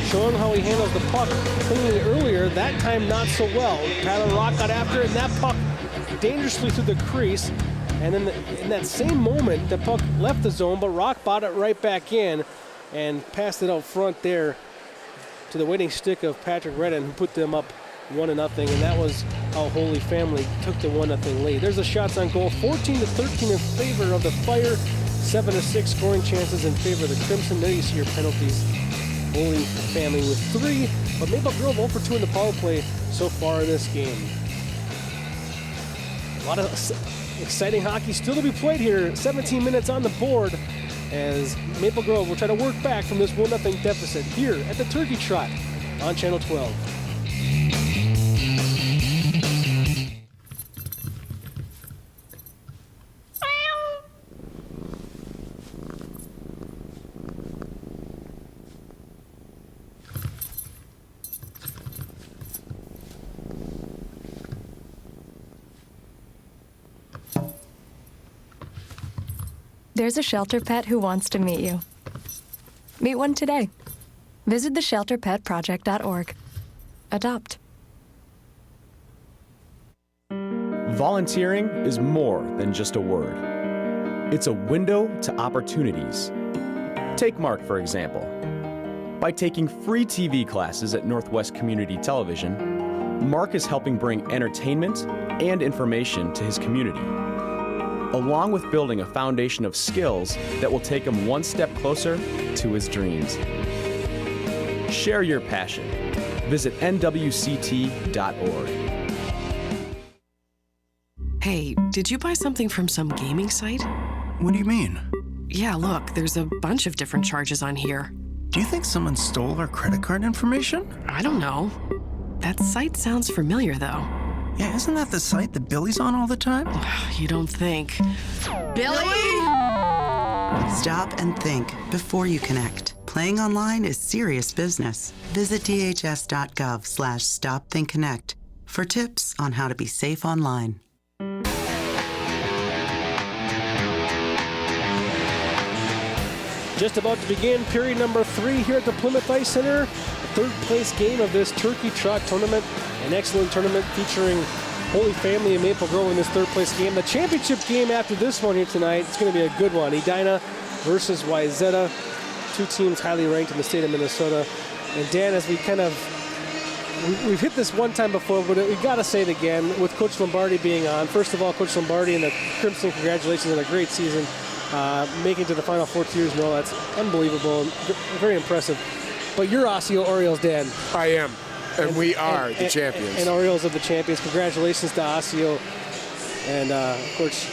showing how he handles the puck cleanly earlier. That time not so well. Tyler Rock got after it, and that puck dangerously through the crease. And then in that same moment, the puck left the zone, but Rock bought it right back in and passed it out front there to the waiting stick of Patrick Redden, who put them up 1-0, and that was how Holy Family took the 1-0 lead. There's the shots on goal, 14-13 in favor of the Fire, 7-6 scoring chances in favor of the Crimson. There you see your penalties. Holy Family with 3, but Maple Grove 0 for 2 in the power play so far in this game. A lot of exciting hockey still to be played here. 17 minutes on the board as Maple Grove will try to work back from this 1-0 deficit here at the Turkey Trot on Channel 12. There's a shelter pet who wants to meet you. Meet one today. Visit theshelterpetproject.org. Adopt. Volunteering is more than just a word. It's a window to opportunities. Take Mark, for example. By taking free TV classes at Northwest Community Television, Mark is helping bring entertainment and information to his community, along with building a foundation of skills that will take him one step closer to his dreams. Share your passion. Visit nwct.org. Hey, did you buy something from some gaming site? What do you mean? Yeah, look, there's a bunch of different charges on here. Do you think someone stole our credit card information? I don't know. That site sounds familiar, though. Yeah, isn't that the site that Billy's on all the time? You don't think. Billy! Stop and think before you connect. Playing online is serious business. Visit dhs.gov/stopthinkconnect for tips on how to be safe online. Just about to begin period number 3 here at the Plymouth Ice Center. The third place game of this Turkey Trot Tournament. An excellent tournament featuring Holy Family and Maple Grove in this third place game. The championship game after this one here tonight, it's going to be a good one. Edina versus Wayzata, 2 teams highly ranked in the state of Minnesota. And Dan, as we've hit this one time before, but we got to say it again with Coach Lombardi being on. First of all, Coach Lombardi and the Crimson, congratulations on a great season. Making to the Final Four 2 years in a row, that's unbelievable, very impressive. But you're Osseo Orioles, Dan. I am. And we are the champions. And Orioles of the champions. Congratulations to Osseo and Coach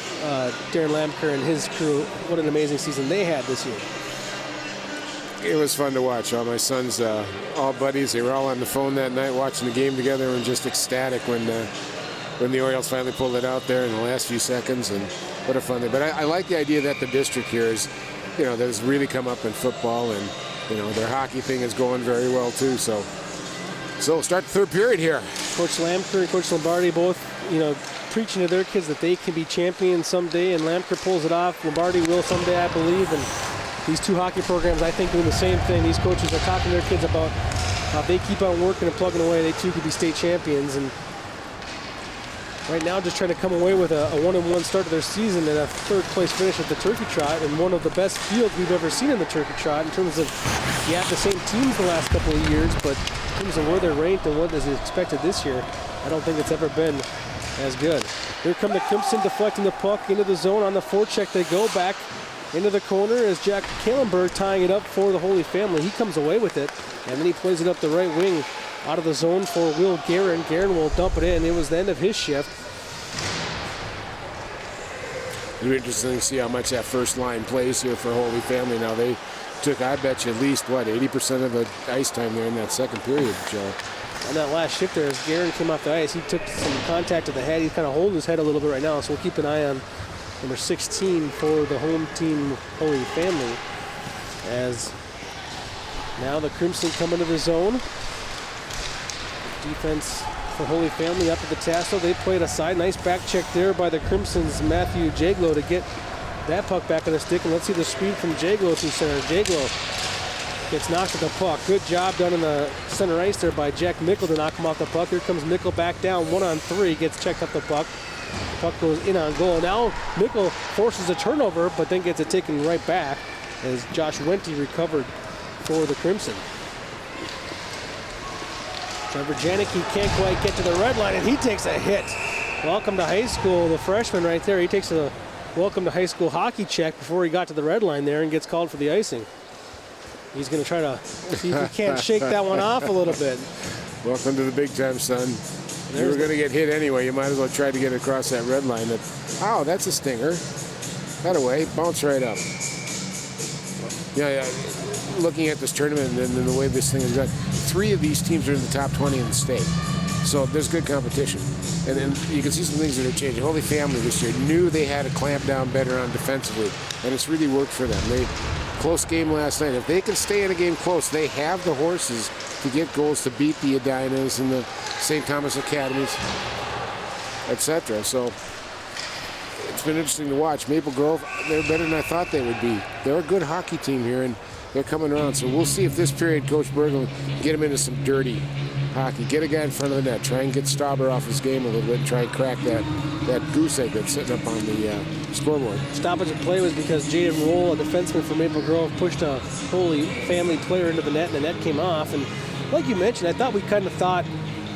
Darren Lamker and his crew. What an amazing season they had this year. It was fun to watch. All my sons, all buddies, they were all on the phone that night watching the game together and just ecstatic when the Orioles finally pulled it out there in the last few seconds. And what a fun day. But I like the idea that the district here is, that's really come up in football, and, their hockey thing is going very well too. So we'll start the third period here. Coach Lamker and Coach Lombardi both, preaching to their kids that they can be champions someday, and Lamker pulls it off. Lombardi will someday, I believe, and these 2 hockey programs, I think, doing the same thing. These coaches are talking to their kids about how they keep on working and plugging away. They too could be state champions, and right now just trying to come away with a 1-1 start to their season and a third place finish at the Turkey Trot, and one of the best fields we've ever seen in the Turkey Trot in terms of, you have the same teams the last couple of years, but in terms of where they're ranked and what is expected this year, I don't think it's ever been as good. Here come the Crimson deflecting the puck into the zone. On the forecheck they go back into the corner as Jack Kallenberg tying it up for the Holy Family. He comes away with it, and then he plays it up the right wing out of the zone for Will Guerin. Guerin will dump it in. It was the end of his shift. It'll be interesting to see how much that first line plays here for Holy Family. Now they took, I bet you, at least, 80% of the ice time there in that second period, Joe. On that last shift there, as Guerin came off the ice, he took some contact to the head. He's kind of holding his head a little bit right now, so we'll keep an eye on number 16 for the home team, Holy Family. As now the Crimson come into the zone. Defense for Holy Family up at the tassel. They played aside. Nice back check there by the Crimson's Matthew Jaglow to get that puck back on the stick. And let's see the speed from Jaglow through center. Jaglow gets knocked at the puck. Good job done in the center ice there by Jack Mickle to knock him off the puck. Here comes Mickle back down 1-on-3. Gets checked up the puck. Puck goes in on goal. Now Mickle forces a turnover, but then gets it taken right back as Josh Wente recovered for the Crimson. Trevor Janicki can't quite get to the red line, and he takes a hit. Welcome to high school, the freshman right there. He takes a welcome to high school hockey check before he got to the red line there and gets called for the icing. He's going to try to see if he can't shake that one off a little bit. Welcome to the big time, son. You were going to get hit anyway. You might as well try to get across that red line. Oh, that's a stinger. That away, bounce right up. Yeah. Looking at this tournament and the way this thing has gone, 3 of these teams are in the top 20 in the state. So there's good competition. And then you can see some things that are changing. Holy Family this year knew they had to clamp down better on defensively, and it's really worked for them. Close game last night. If they can stay in a game close, they have the horses to get goals to beat the Edinas and the St. Thomas Academies, etc. So it's been interesting to watch. Maple Grove, they're better than I thought they would be. They're a good hockey team here, and they're coming around. So we'll see if this period Coach Berglund get him into some dirty hockey. Get a guy in front of the net. Try and get Stauber off his game a little bit and try and crack that goose egg that's sitting up on the scoreboard. Stoppage of play was because Jaden Roll, a defenseman for Maple Grove, pushed a Holy Family player into the net, and the net came off. And like you mentioned, I thought we kind of thought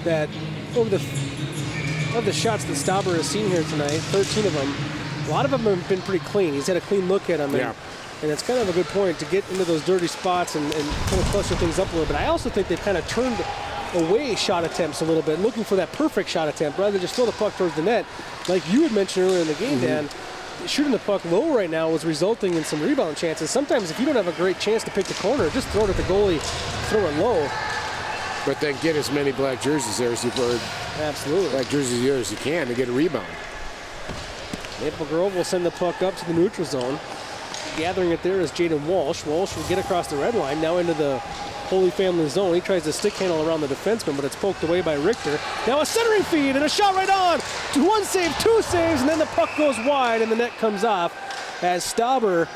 that of the shots that Stauber has seen here tonight, 13 of them, a lot of them have been pretty clean. He's had a clean look at them. And it's kind of a good point to get into those dirty spots and kind of cluster things up a little bit. I also think they've kind of turned away shot attempts a little bit, looking for that perfect shot attempt rather than just throw the puck towards the net. Like you had mentioned earlier in the game, Dan, shooting the puck low right now was resulting in some rebound chances. Sometimes if you don't have a great chance to pick the corner, just throw it at the goalie, throw it low. But then get as many black jerseys there as you can. Absolutely. Black jerseys here as you can to get a rebound. Maple Grove will send the puck up to the neutral zone. Gathering it there is Jaden Walsh. Walsh will get across the red line, now into the Holy Family zone. He tries to stick handle around the defenseman, but it's poked away by Richter. Now a centering feed and a shot right on. 1 save, 2 saves, and then the puck goes wide and the net comes off as Stauber,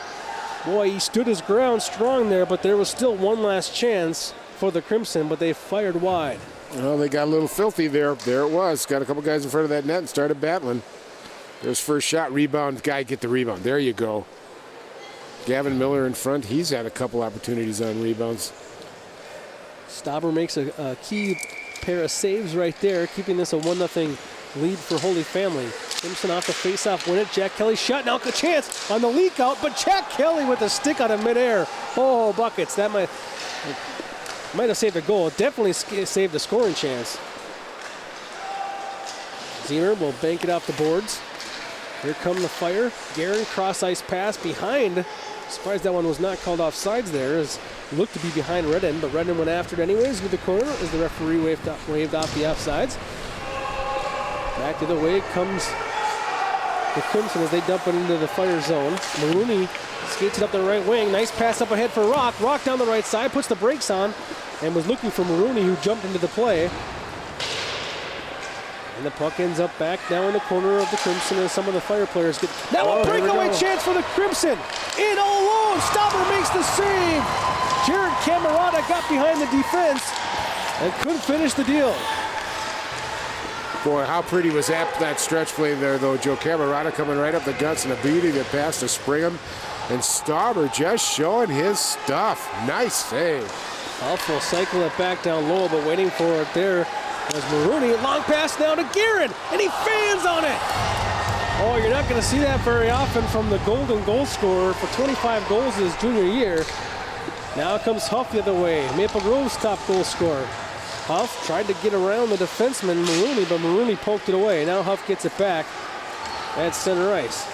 boy, he stood his ground strong there, but there was still one last chance for the Crimson, but they fired wide. Well, they got a little filthy there. There it was. Got a couple guys in front of that net and started battling. There's first shot, rebound, guy get the rebound. There you go. Gavin Miller in front. He's had a couple opportunities on rebounds. Stauber makes a key pair of saves right there, keeping this a 1-0 lead for Holy Family. Simpson off the face-off, win it. Jack Kelly shot. Now a chance on the leak out, but Jack Kelly with a stick out of midair. Oh, buckets. That might have saved a goal. Definitely saved a scoring chance. Zener will bank it off the boards. Here come the Fire. Guerin cross-ice pass behind. Surprised that one was not called off sides there, as looked to be behind Redden, but Redden went after it anyways with the corner as the referee waved off the offsides. Back the other way comes the Crimson as they dump it into the Fire zone. Maroney skates it up the right wing. Nice pass up ahead for Rock. Rock down the right side, puts the brakes on, and was looking for Maroney, who jumped into the play. And the puck ends up back now in the corner of the Crimson as some of the Fire players get... Now a breakaway chance for the Crimson. In all alone, Stauber makes the save. Jared Camerata got behind the defense and couldn't finish the deal. Boy, how pretty was that stretch play there, though. Joe Camerata coming right up the guts and a beauty that passed to Springham. And Stauber just showing his stuff. Nice save. Alf will cycle it back down low, but waiting for it there was Maroney. Long pass now to Guerin, and he fans on it. Oh, you're not going to see that very often from the golden goal scorer for 25 goals in his junior year. Now comes Huff the other way, Maple Grove's top goal scorer. Huff tried to get around the defenseman, Maroney, but Maroney poked it away. Now Huff gets it back at center ice.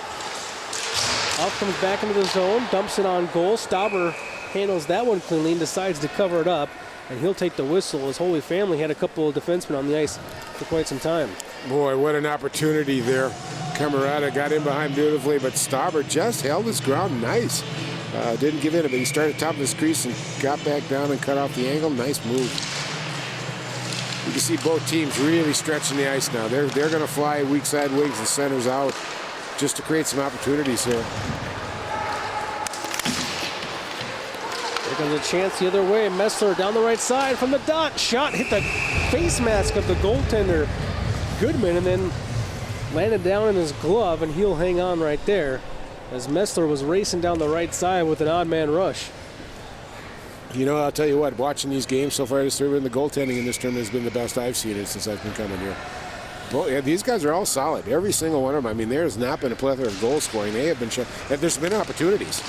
Huff comes back into the zone, dumps it on goal. Stauber handles that one cleanly and decides to cover it up. And he'll take the whistle as Holy Family had a couple of defensemen on the ice for quite some time. Boy, what an opportunity there. Camerata got in behind beautifully, but Stauber just held his ground nice. Didn't give in, but he started top of his crease and got back down and cut off the angle. Nice move. You can see both teams really stretching the ice now. They're going to fly weak side wings and centers out just to create some opportunities here. Here comes a chance the other way. Messler down the right side from the dot. Shot hit the face mask of the goaltender, Goodman, and then landed down in his glove, and he'll hang on right there as Messler was racing down the right side with an odd man rush. You know, I'll tell you what, watching these games so far this tournament, the goaltending in this tournament has been the best I've seen it since I've been coming here. Well, yeah, these guys are all solid. Every single one of them. I mean, there's not been a plethora of goal scoring. They have been there's been opportunities.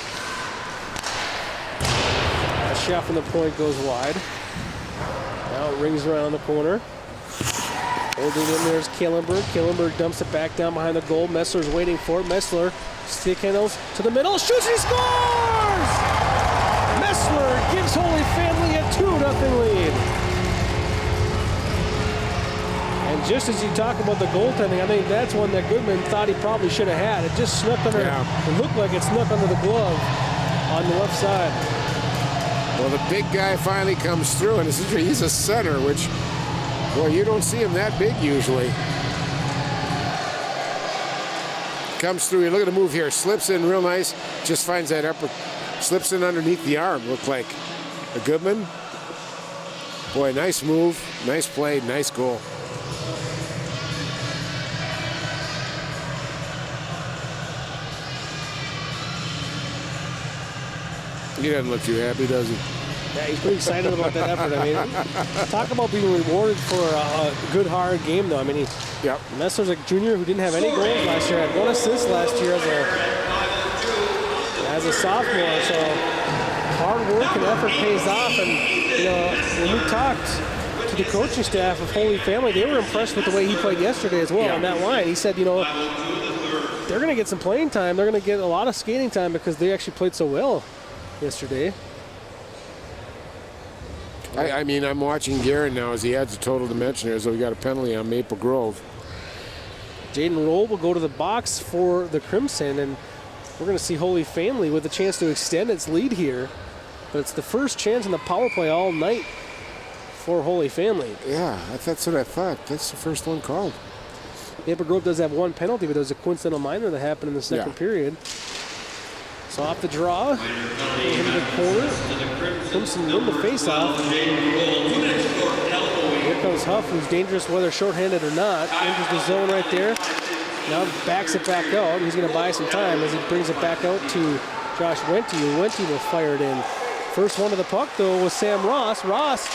A shot from the point goes wide. Now it rings around the corner. Holding in there is Killenberg. Killenberg dumps it back down behind the goal. Messler's waiting for it. Messler stick handles to the middle. Shoots, he scores! Messler gives Holy Family a 2-0 lead. And just as you talk about the goaltending, I think that's one that Goodman thought he probably should have had. It just snuck under. Yeah. It looked like it snuck under the glove on the left side. Well, the big guy finally comes through, and he's a center, which, boy, you don't see him that big usually. Comes through. Look at the move here. Slips in real nice. Just finds that upper. Slips in underneath the arm. Looked like a Goodman. Boy, nice move. Nice play. Nice goal. He doesn't look too happy, does he? Yeah, he's pretty excited about that effort. I mean, talk about being rewarded for a good, hard game, though. I mean, Messler's a junior who didn't have any goals last year. Had 1 assist last year as a sophomore. So hard work and effort pays off. And, you know, when we talked to the coaching staff of Holy Family, they were impressed with the way he played yesterday as well on that line. He said, you know, they're going to get some playing time. They're going to get a lot of skating time because they actually played so well yesterday. I mean, I'm watching Guerin now as he adds a total dimension here, so we got a penalty on Maple Grove. Jaden Roll will go to the box for the Crimson, and we're going to see Holy Family with a chance to extend its lead here. But it's the first chance in the power play all night for Holy Family. Yeah, that's what I thought. That's the first one called. Maple Grove does have one penalty, but there was a coincidental minor that happened in the second period. So off the draw, into the corner. Crimson win the faceoff. Here comes Huff, who's dangerous whether shorthanded or not. Enters the zone right there. Now backs it back out. He's going to buy some time as he brings it back out to Josh Wente. Wente will fire it in. First one to the puck, though, was Sam Ross. Ross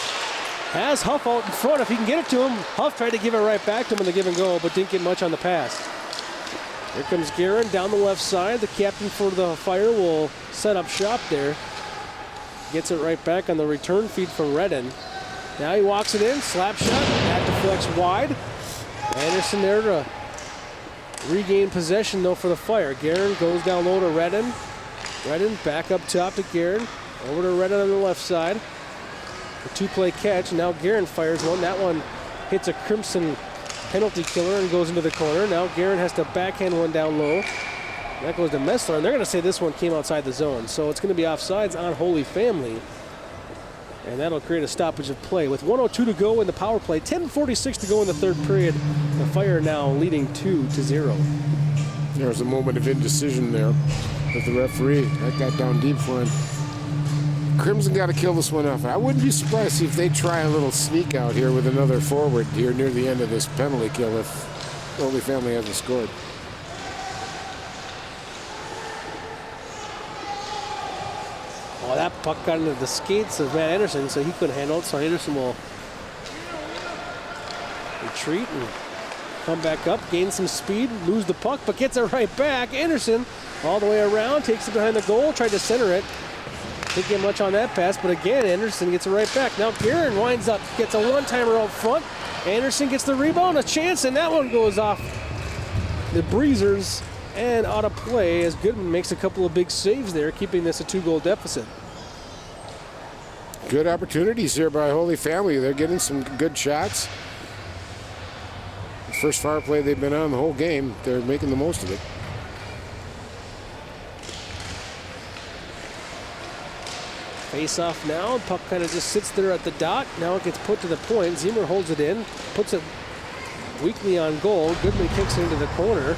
has Huff out in front if he can get it to him. Huff tried to give it right back to him in the give and go, but didn't get much on the pass. Here comes Guerin down the left side. The captain for the Fire will set up shop there. Gets it right back on the return feed from Redden. Now he walks it in, slap shot, that deflects wide. Anderson there to regain possession though for the Fire. Guerin goes down low to Redden. Redden back up top to Guerin. Over to Redden on the left side. A two-play catch. Now Guerin fires one. That one hits a Crimson penalty killer and goes into the corner. Now Guerin has to backhand one down low. That goes to Messler, and they're going to say this one came outside the zone. So it's going to be offsides on Holy Family. And that'll create a stoppage of play. With 1:02 to go in the power play, 10:46 to go in the third period. The Fire now leading 2-0. There's a moment of indecision there with the referee. That got down deep for him. Crimson got to kill this one off. I wouldn't be surprised to see if they try a little sneak out here with another forward here near the end of this penalty kill if Holy Family hasn't scored. Oh, that puck got into the skates of Matt Anderson, so he couldn't handle it. So Anderson will retreat and come back up, gain some speed, lose the puck, but gets it right back. Anderson all the way around, takes it behind the goal, tried to center it. Didn't get much on that pass, but again, Anderson gets it right back. Now Guerin winds up, gets a one-timer out front. Anderson gets the rebound, a chance, and that one goes off the breezers and out of play as Goodman makes a couple of big saves there, keeping this a 2-goal deficit. Good opportunities here by Holy Family. They're getting some good shots. The first power play they've been on the whole game, they're making the most of it. Face off now. Puck kind of just sits there at the dot. Now it gets put to the point. Ziemer holds it in, puts it weakly on goal. Goodman kicks it into the corner.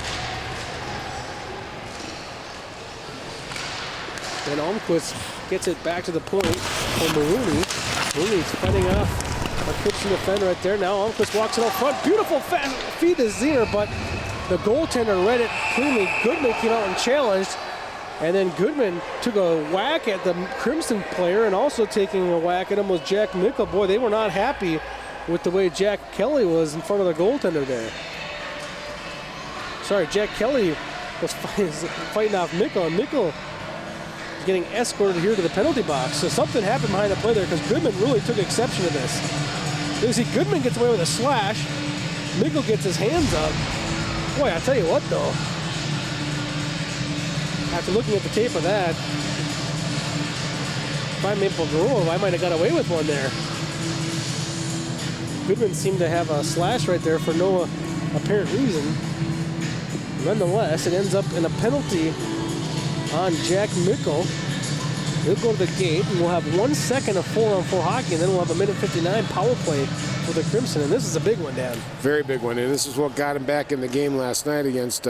Then Almquist gets it back to the point for Marooney. Marooney's fighting off a Gibson defender right there. Now Almquist walks it out front. Beautiful fast feed to Ziemer, but the goaltender read it cleanly. Goodman came out and challenged. And then Goodman took a whack at the Crimson player, and also taking a whack at him was Jack Mickle. Boy, they were not happy with the way Jack Kelly was in front of the goaltender there. Sorry, Jack Kelly was fighting off Mickle, and Mickle getting escorted here to the penalty box. So something happened behind the play there, because Goodman really took exception to this. You see, Goodman gets away with a slash. Mickle gets his hands up. Boy, I tell you what, though. After looking at the tape of that, if I'm Maple Grove, I might have got away with one there. Goodman seemed to have a slash right there for no apparent reason. Nonetheless, it ends up in a penalty on Jack Mickle. He'll go to the gate, and we'll have 1 second of 4-on-4 hockey, and then we'll have a minute 59 power play for the Crimson, and this is a big one, Dan. Very big one, and this is what got him back in the game last night against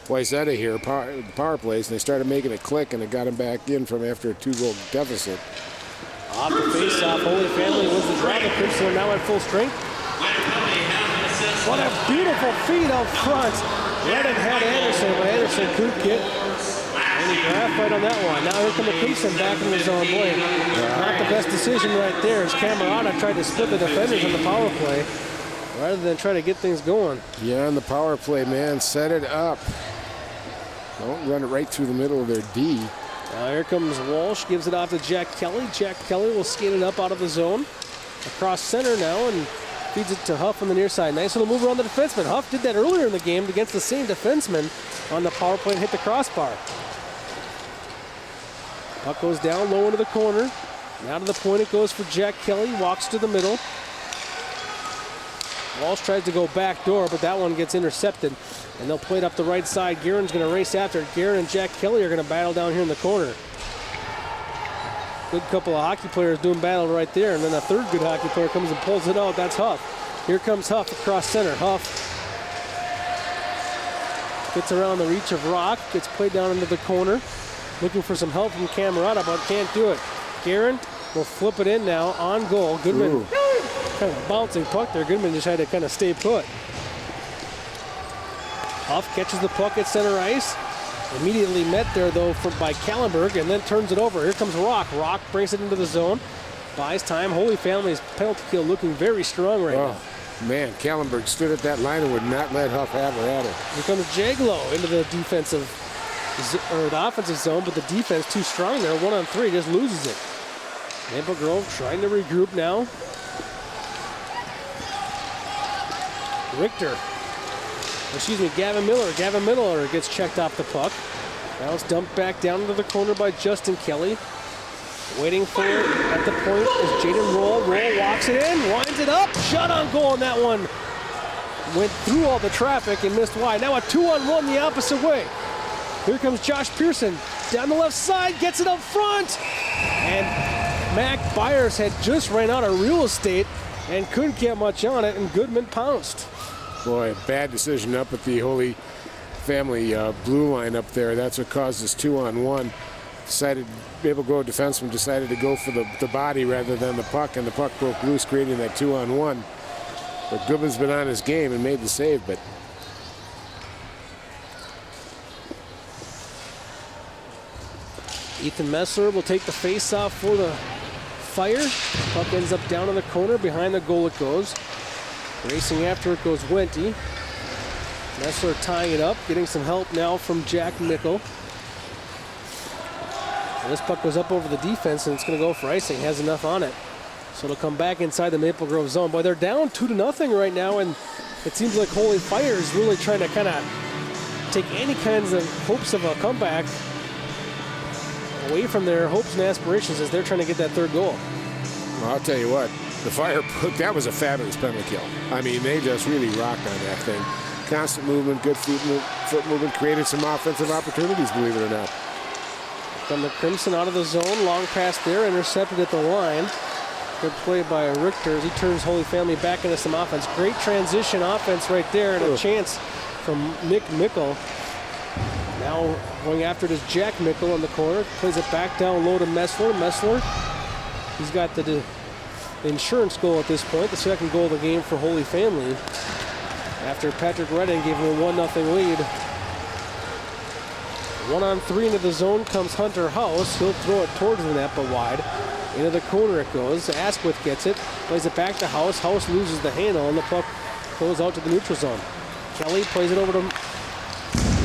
Wayzata here, power plays, and they started making it click, and it got him back in from after a 2-goal deficit. Off the face-off, Holy Family wins the draw. The Crimson are now at full strength. What a beautiful feed out front. Redden had Anderson, but Anderson couldn't get any draft right on that one. Now here come the Crimson back in the zone. Boy, not the best decision right there, as Camerata tried to split the defenders on the power play rather than try to get things going. Yeah, on the power play, man, set it up. Don't run it right through the middle of their D. Now here comes Walsh, gives it off to Jack Kelly. Jack Kelly will skate it up out of the zone. Across center now, and feeds it to Huff on the near side. Nice little move around the defenseman. Huff did that earlier in the game against the same defenseman on the power play and hit the crossbar. Puck goes down low into the corner. Now to the point it goes for Jack Kelly. Walks to the middle. Walsh tries to go back door, but that one gets intercepted. And they'll play it up the right side. Guerin's going to race after it. Guerin and Jack Kelly are going to battle down here in the corner. Good couple of hockey players doing battle right there. And then a third good hockey player comes and pulls it out. That's Huff. Here comes Huff across center. Huff gets around the reach of Rock. Gets played down into the corner. Looking for some help from Camerata, but can't do it. Guerin will flip it in now on goal. Goodman kind of bouncing puck there. Goodman just had to kind of stay put. Huff catches the puck at center ice. Immediately met there, though, by Kallenberg, and then turns it over. Here comes Rock. Rock brings it into the zone. Buys time. Holy Family's penalty kill looking very strong right now. Man, Kallenberg stood at that line and would not let Huff have her at it. Here comes Jaglow into the defensive, or the offensive zone, but the defense too strong there. 1-on-3, just loses it. Maple Grove trying to regroup now. Gavin Miller. Gavin Miller gets checked off the puck. Now it's dumped back down into the corner by Justin Kelly. Waiting for it at the point is Jaden Roll. Roll walks it in, winds it up, shot on goal on that one. Went through all the traffic and missed wide. Now a 2-on-1 the opposite way. Here comes Josh Pearson down the left side, gets it up front. And Mac Byers had just ran out of real estate and couldn't get much on it, and Goodman pounced. Boy, bad decision up at the Holy Family blue line up there. That's what caused this 2-on-1. Maple Grove defenseman decided to go for the body rather than the puck, and the puck broke loose, creating that 2-on-1. But Goodman's been on his game and made the save, but Ethan Messler will take the face-off for the Fire. Puck ends up down in the corner. Behind the goal it goes. Racing after it goes Wente. Messler tying it up, getting some help now from Jack Mickle. And this puck goes up over the defense, and it's going to go for icing. Has enough on it. So it'll come back inside the Maple Grove zone. Boy, they're down 2-0 right now, and it seems like Holy Fire is really trying to kind of take any kinds of hopes of a comeback away from their hopes and aspirations as they're trying to get that third goal. Well, I'll tell you what, the Fire, that was a fabulous penalty kill. I mean, they just really rocked on that thing. Constant movement, good foot movement, created some offensive opportunities, believe it or not. From the Crimson out of the zone, long pass there, intercepted at the line. Good play by Richter as he turns Holy Family back into some offense. Great transition offense right there, and a chance from Nick Mickle. Now going after it is Jack Mickle in the corner. Plays it back down low to Messler. Messler, he's got the insurance goal at this point, the second goal of the game for Holy Family. After Patrick Redding gave him a 1-0 lead. 1-on-3 into the zone comes Hunter House. He'll throw it towards the net, but wide. Into the corner it goes. Asquith gets it. Plays it back to House. House loses the handle, and the puck goes out to the neutral zone. Kelly plays it over to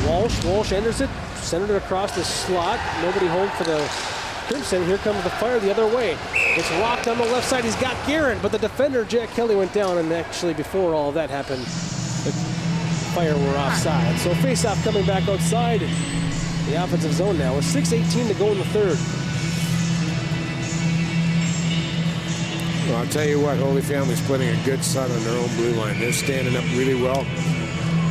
Walsh. Walsh enters it. Centered it across the slot. Nobody home for the Crimson. Here comes the fire the other way. It's rocked on the left side. He's got Guerin, but the defender, Jack Kelly, went down, and actually before all of that happened, the Fire were offside. So face-off coming back outside the offensive zone now with 6:18 to go in the third. Well, I'll tell you what, Holy Family's putting a good sun on their own blue line. They're standing up really well.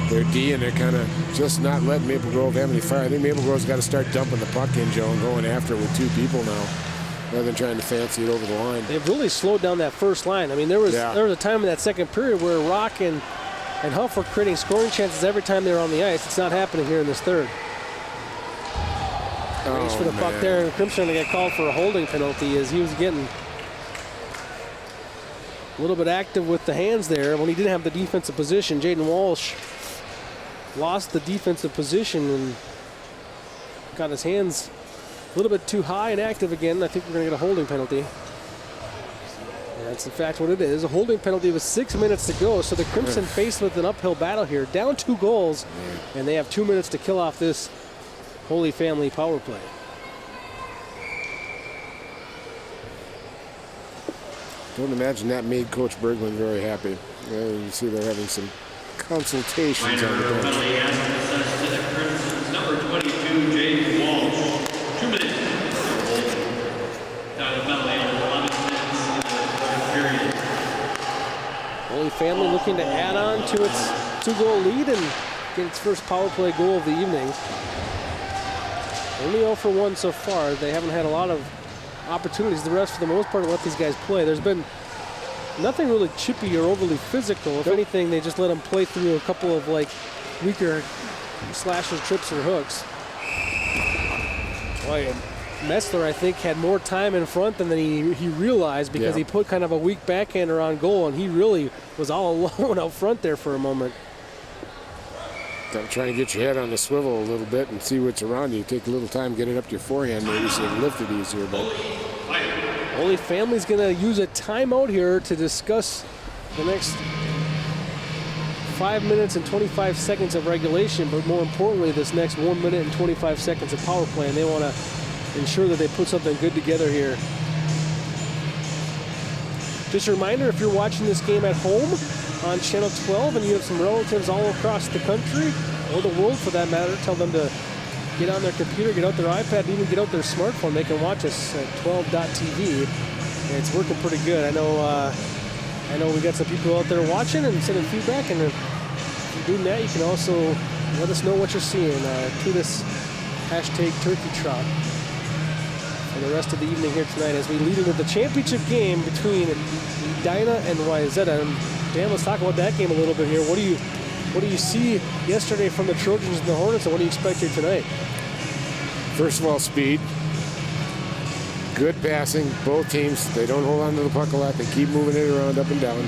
They're D, and they're kind of just not letting Maple Grove have any fire. I think Maple Grove's got to start dumping the puck in, Joe, and going after it with two people now, rather than trying to fancy it over the line. They've really slowed down that first line. I mean, there was a time in that second period where Rock and Huff were creating scoring chances every time they were on the ice. It's not happening here in this third. Race for the puck there, and Crimson to get called for a holding penalty as he was getting a little bit active with the hands there when he didn't have the defensive position. Jaden Walsh lost the defensive position and got his hands a little bit too high and active again. I think we're going to get a holding penalty. And that's in fact what it is. A holding penalty with 6 minutes to go. So the Crimson faced with an uphill battle here. Down 2 goals, and they have 2 minutes to kill off this Holy Family power play. Don't imagine that made Coach Berglund very happy. You see they're having some consultations on the bench. Number 22, James Walsh. 2 minutes. Down the penalty on 11 minutes in the third period. Holy Family looking to add on to its 2-goal lead and get its first power play goal of the evening. Only 0 for 1 so far. They haven't had a lot of opportunities. The rest, for the most part, let these guys play. There's been nothing really chippy or overly physical. If anything, they just let them play through a couple of weaker slashes, trips, or hooks. Boy, Messler, I think, had more time in front than he realized because he put kind of a weak backhander on goal, and he really was all alone out front there for a moment. Got to try and get your head on the swivel a little bit and see what's around you. Take a little time, get it up to your forehand, maybe so you can lift it easier. But Holy Family's going to use a timeout here to discuss the next 5 minutes and 25 seconds of regulation, but more importantly, this next 1 minute and 25 seconds of power play, and they want to ensure that they put something good together here. Just a reminder, if you're watching this game at home on Channel 12 and you have some relatives all across the country, or the world for that matter, tell them to get on their computer, get out their iPad, even get out their smartphone. They can watch us at 12.tv. And it's working pretty good. I know we got some people out there watching and sending feedback, and if you're doing that, you can also let us know what you're seeing. Tweet us #TurkeyTrot for the rest of the evening here tonight as we lead into the championship game between Edina and Wayzata. Dan, let's talk about that game a little bit here. What do you see yesterday from the Trojans and the Hornets, and what do you expect here tonight? First of all, speed. Good passing. Both teams, they don't hold on to the puck a lot. They keep moving it around up and down.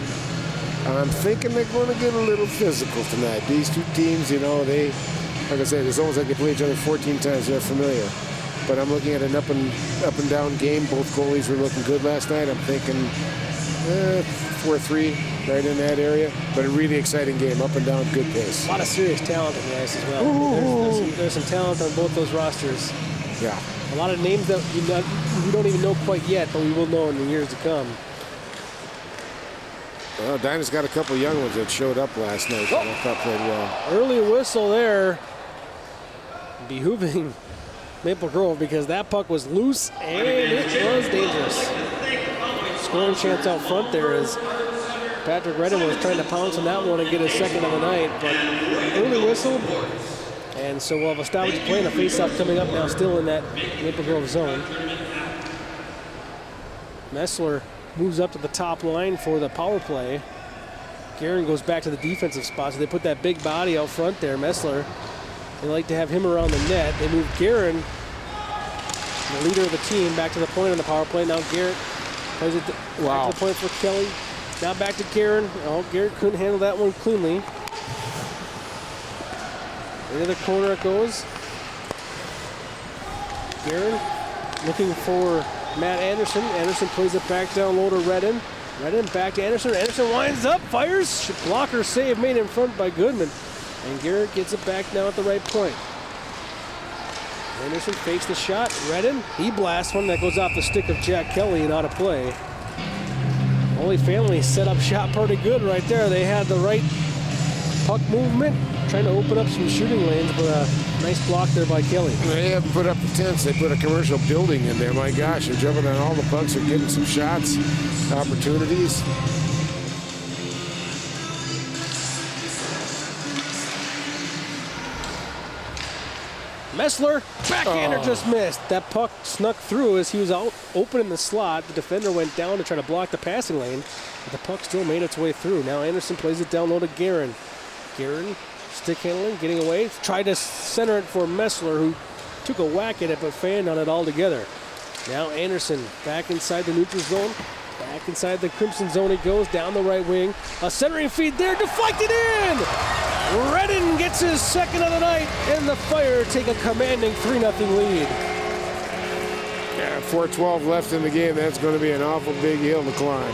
I'm thinking they're going to get a little physical tonight. These two teams, they, like I said, it's almost like they play each other 14 times. They're familiar. But I'm looking at an up and down game. Both goalies were looking good last night. I'm thinking 4-3 right in that area. But a really exciting game, up and down, good pace. A lot of serious talent on the ice as well. There's some talent on both those rosters. Yeah. A lot of names that we don't even know quite yet, but we will know in the years to come. Well, Dinah's got a couple young ones that showed up last night. I thought played well. Early whistle there, behooving Maple Grove because that puck was loose and it was dangerous. Scoring chance out front there as Patrick Redden was trying to pounce on that one and get his second of the night, but early whistle, And so we'll have a stoppage play and a face-off coming up now, still in that Maple Grove zone. Messler moves up to the top line for the power play. Guerin goes back to the defensive spot, so they put that big body out front there. Messler, they like to have him around the net. They move Guerin, the leader of the team, back to the point on the power play. Now Garrett plays it back to the point for Kelly. Now back to Guerin. Oh, Garrett couldn't handle that one cleanly. Into the corner it goes. Guerin looking for Matt Anderson. Anderson plays it back down low to Redden. Redden back to Anderson. Anderson winds up, fires. Blocker save made in front by Goodman. And Garrett gets it back now at the right point. Anderson fakes the shot. Redden, he blasts one that goes off the stick of Jack Kelly and out of play. Holy Family set up shot pretty good right there. They had the right puck movement, trying to open up some shooting lanes, but a nice block there by Kelly. They haven't put up the tents. They put a commercial building in there. My gosh, they're jumping on all the pucks. They're getting some shots, opportunities. Messler, backhander just missed. That puck snuck through as he was out open in the slot. The defender went down to try to block the passing lane, but the puck still made its way through. Now Anderson plays it down low to Guerin. Guerin, stick handling, getting away. Tried to center it for Messler, who took a whack at it but fanned on it altogether. Now Anderson back inside the neutral zone. Back inside the Crimson zone he goes, down the right wing. A centering feed there, deflected in! Redden gets his second of the night, and the Fire take a commanding 3-0 lead. Yeah, 4:12 left in the game. That's going to be an awful big hill to climb.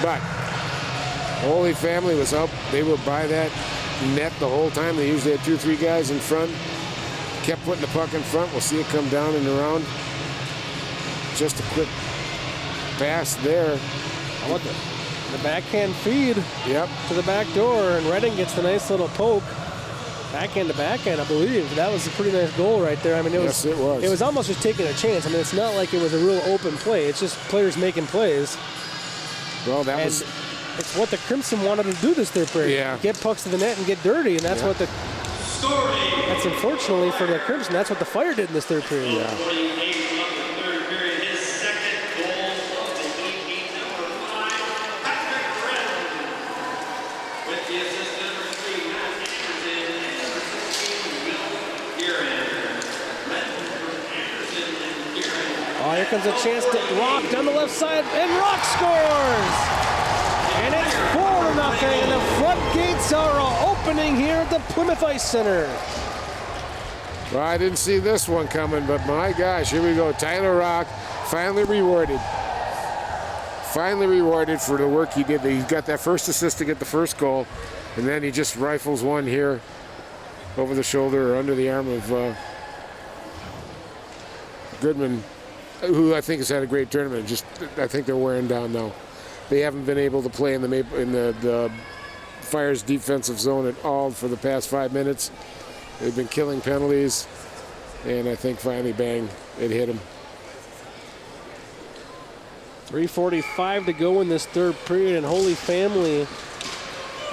But Holy Family was up. They were by that net the whole time. They usually had 2 or 3 guys in front. Kept putting the puck in front. We'll see it come down and around. Just a quick pass there. I want the backhand feed to the back door, and Redding gets the nice little poke. Backhand to backhand, I believe. That was a pretty nice goal right there. I mean, it was almost just taking a chance. I mean, it's not like it was a real open play. It's just players making plays. Well, it's what the Crimson wanted to do this third period. Yeah. Get pucks to the net and get dirty, and that's what that's unfortunately for the Crimson, that's what the Fire did in this third period. Yeah. Oh, here comes a chance to Rock down the left side, and Rock scores! And it's 4-0, and the floodgates are opening here at the Plymouth Ice Center. Well, I didn't see this one coming, but my gosh, here we go. Tyler Rock finally rewarded. Finally rewarded for the work he did. He got that first assist to get the first goal, and then he just rifles one here over the shoulder or under the arm of Goodman, who I think has had a great tournament. I think they're wearing down now. They haven't been able to play in the Fire's defensive zone at all for the past 5 minutes. They've been killing penalties, and I think finally, bang, it hit them. 3:45 to go in this third period, and Holy Family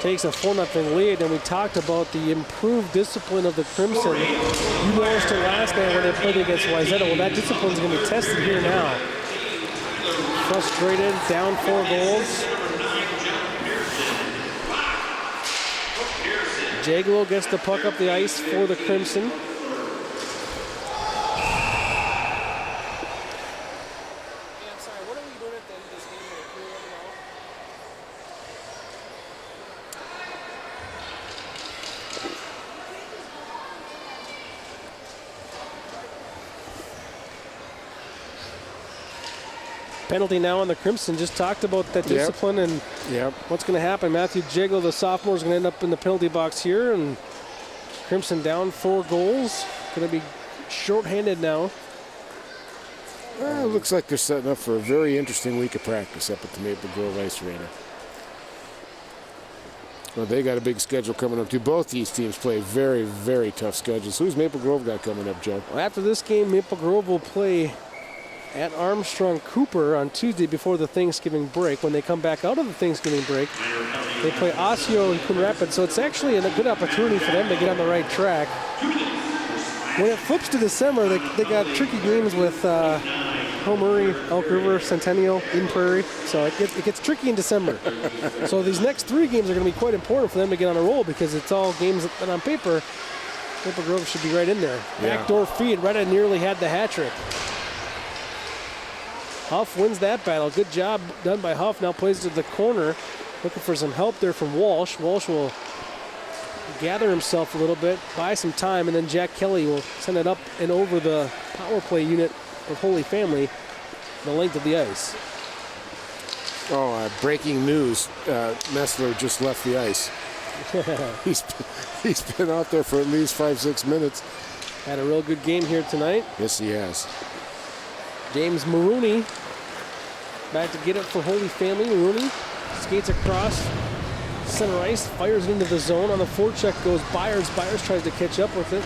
takes a 4-0 lead. And we talked about the improved discipline of the Crimson. You noticed it last night when they played against Wayzata. Well, that discipline is going to be tested here now. Frustrated, down 4 goals. Jaglow gets the puck up the ice for the Crimson. Penalty now on the Crimson. Just talked about that discipline and what's going to happen. Matthew Jaglow, the sophomore, is going to end up in the penalty box here, and Crimson down 4 goals. Going to be shorthanded now. Well, it looks like they're setting up for a very interesting week of practice up at the Maple Grove Ice Arena. Well, they got a big schedule coming up too. Both these teams play very, very tough schedules. Who's Maple Grove got coming up, Joe? Well, after this game, Maple Grove will play at Armstrong Cooper on Tuesday before the Thanksgiving break. When they come back out of the Thanksgiving break, they play Osseo and Coon Rapids, so it's actually a good opportunity for them to get on the right track. When it flips to December, they got tricky games with Hill Murray, Elk River, Centennial, Eden Prairie, so it gets tricky in December. So these next 3 games are going to be quite important for them to get on a roll because it's all games that on paper, Maple Grove should be right in there. Yeah. Backdoor feed, Retta nearly had the hat trick. Huff wins that battle. Good job done by Huff. Now plays to the corner, looking for some help there from Walsh. Walsh will gather himself a little bit, buy some time, and then Jack Kelly will send it up and over the power play unit of Holy Family the length of the ice. Oh, breaking news. Messler just left the ice. He's been out there for at least 5-6 minutes. Had a real good game here tonight. Yes, he has. James Maroney back to get it for Holy Family. Maroney skates across center ice, fires it into the zone. On the forecheck goes Byers. Byers tries to catch up with it.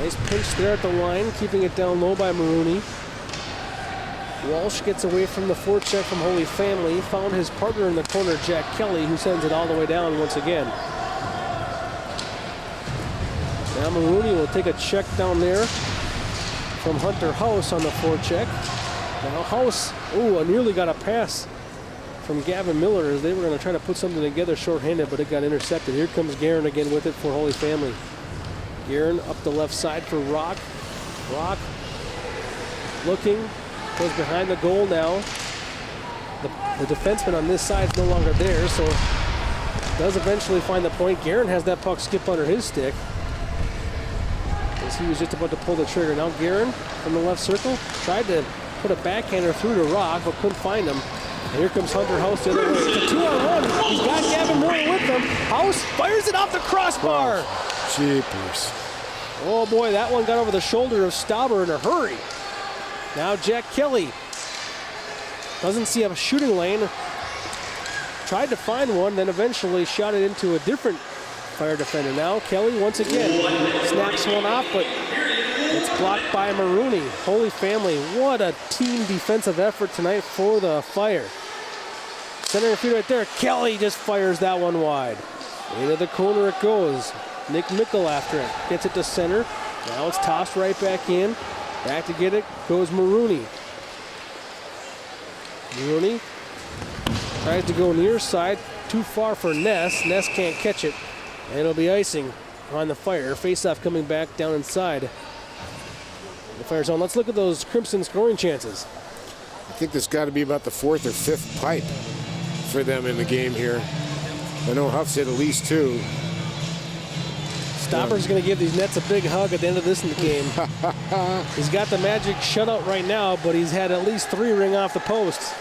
Nice pinch there at the line, keeping it down low by Maroney. Walsh gets away from the forecheck from Holy Family. Found his partner in the corner, Jack Kelly, who sends it all the way down once again. Now Maroney will take a check down there from Hunter House on the forecheck. Now House, nearly got a pass from Gavin Miller as they were going to try to put something together shorthanded, but it got intercepted. Here comes Guerin again with it for Holy Family. Guerin up the left side for Rock. Rock looking, goes behind the goal now. The defenseman on this side is no longer there, so does eventually find the point. Guerin has that puck skip under his stick as he was just about to pull the trigger. Now Guerin from the left circle tried to put a backhander through to Rock, but couldn't find him. And here comes Hunter House the other way. It's a 2-on-1. He's got Gavin Miller with him. House fires it off the crossbar. Jeepers. Oh boy, that one got over the shoulder of Stauber in a hurry. Now Jack Kelly doesn't see a shooting lane. Tried to find one, then eventually shot it into a different Fire defender. Now Kelly once again snaps one off, but it's blocked by Maroney. Holy Family, what a team defensive effort tonight for the Fire. Center field right there. Kelly just fires that one wide. Into the corner it goes. Nick Mickle after it. Gets it to center. Now it's tossed right back in. Back to get it goes Maroney. Maroney tries to go near side. Too far for Ness. Ness can't catch it. And it'll be icing on the Fire. Face-off coming back down inside the Fire zone. Let's look at those Crimson scoring chances. I think there's got to be about the fourth or fifth pipe for them in the game here. I know Huff's hit at least two. Stopper's going to give these Nets a big hug at the end of this game. He's got the Magic shutout right now, but he's had at least 3 ring off the post.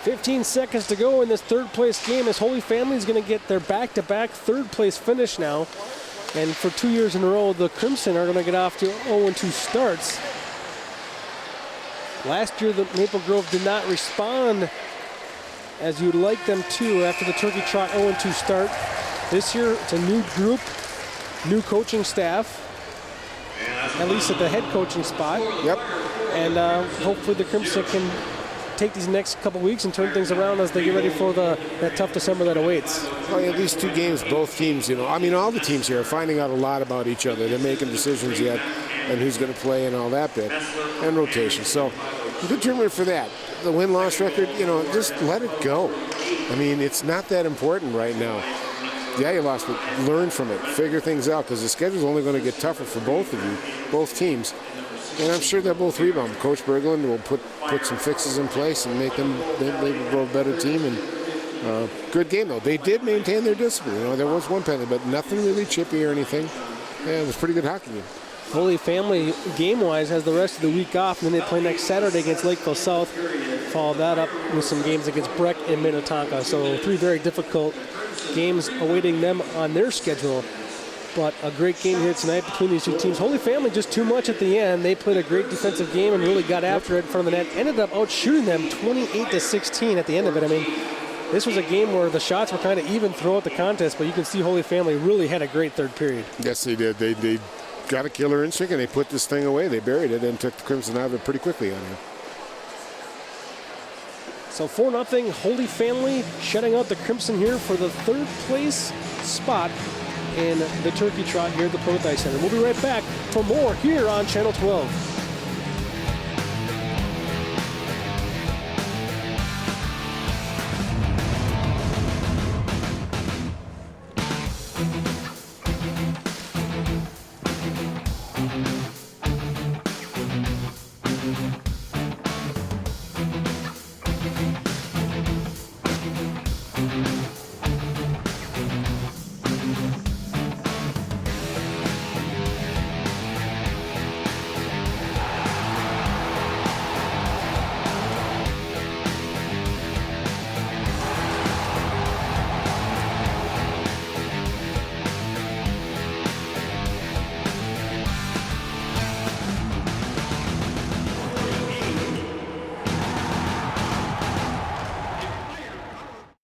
"15 seconds to go in this third place game as Holy Family is going to get their back-to-back third place finish now. And for 2 years in a row, the Crimson are going to get off to 0-2 starts. Last year, the Maple Grove did not respond as you'd like them to after the Turkey Trot 0-2 start. This year, it's a new group, new coaching staff, at least at the head coaching spot. Yep. And hopefully the Crimson can take these next couple weeks and turn things around as they get ready for that tough December that awaits. Well, at least 2 games, both teams, I mean, all the teams here are finding out a lot about each other. They're making decisions yet and who's going to play and all that bit, and rotation. So, good tournament for that. The win-loss record, just let it go. I mean, it's not that important right now. Yeah, you lost, but learn from it. Figure things out, because the schedule's only going to get tougher for both of you, both teams. And I'm sure they'll both rebound. Coach Berglund will put some fixes in place and make them grow a better team. And good game, though. They did maintain their discipline. There was one penalty, but nothing really chippy or anything. Yeah, it was a pretty good hockey game. Holy Family, game-wise, has the rest of the week off, and then they play next Saturday against Lakeville South. Follow that up with some games against Breck and Minnetonka. So 3 very difficult games awaiting them on their schedule. But a great game here tonight between these 2 teams. Holy Family just too much at the end. They played a great defensive game and really got after it in front of the net. Ended up outshooting them 28-16 at the end of it. I mean, this was a game where the shots were kind of even throughout the contest, but you can see Holy Family really had a great third period. Yes, they did. They got a killer instinct, and they put this thing away. They buried it and took the Crimson out of it pretty quickly on here. So 4-0, Holy Family shutting out the Crimson here for the third place spot in the Turkey Trot here at the Plymouth Ice Center. We'll be right back for more here on Channel 12.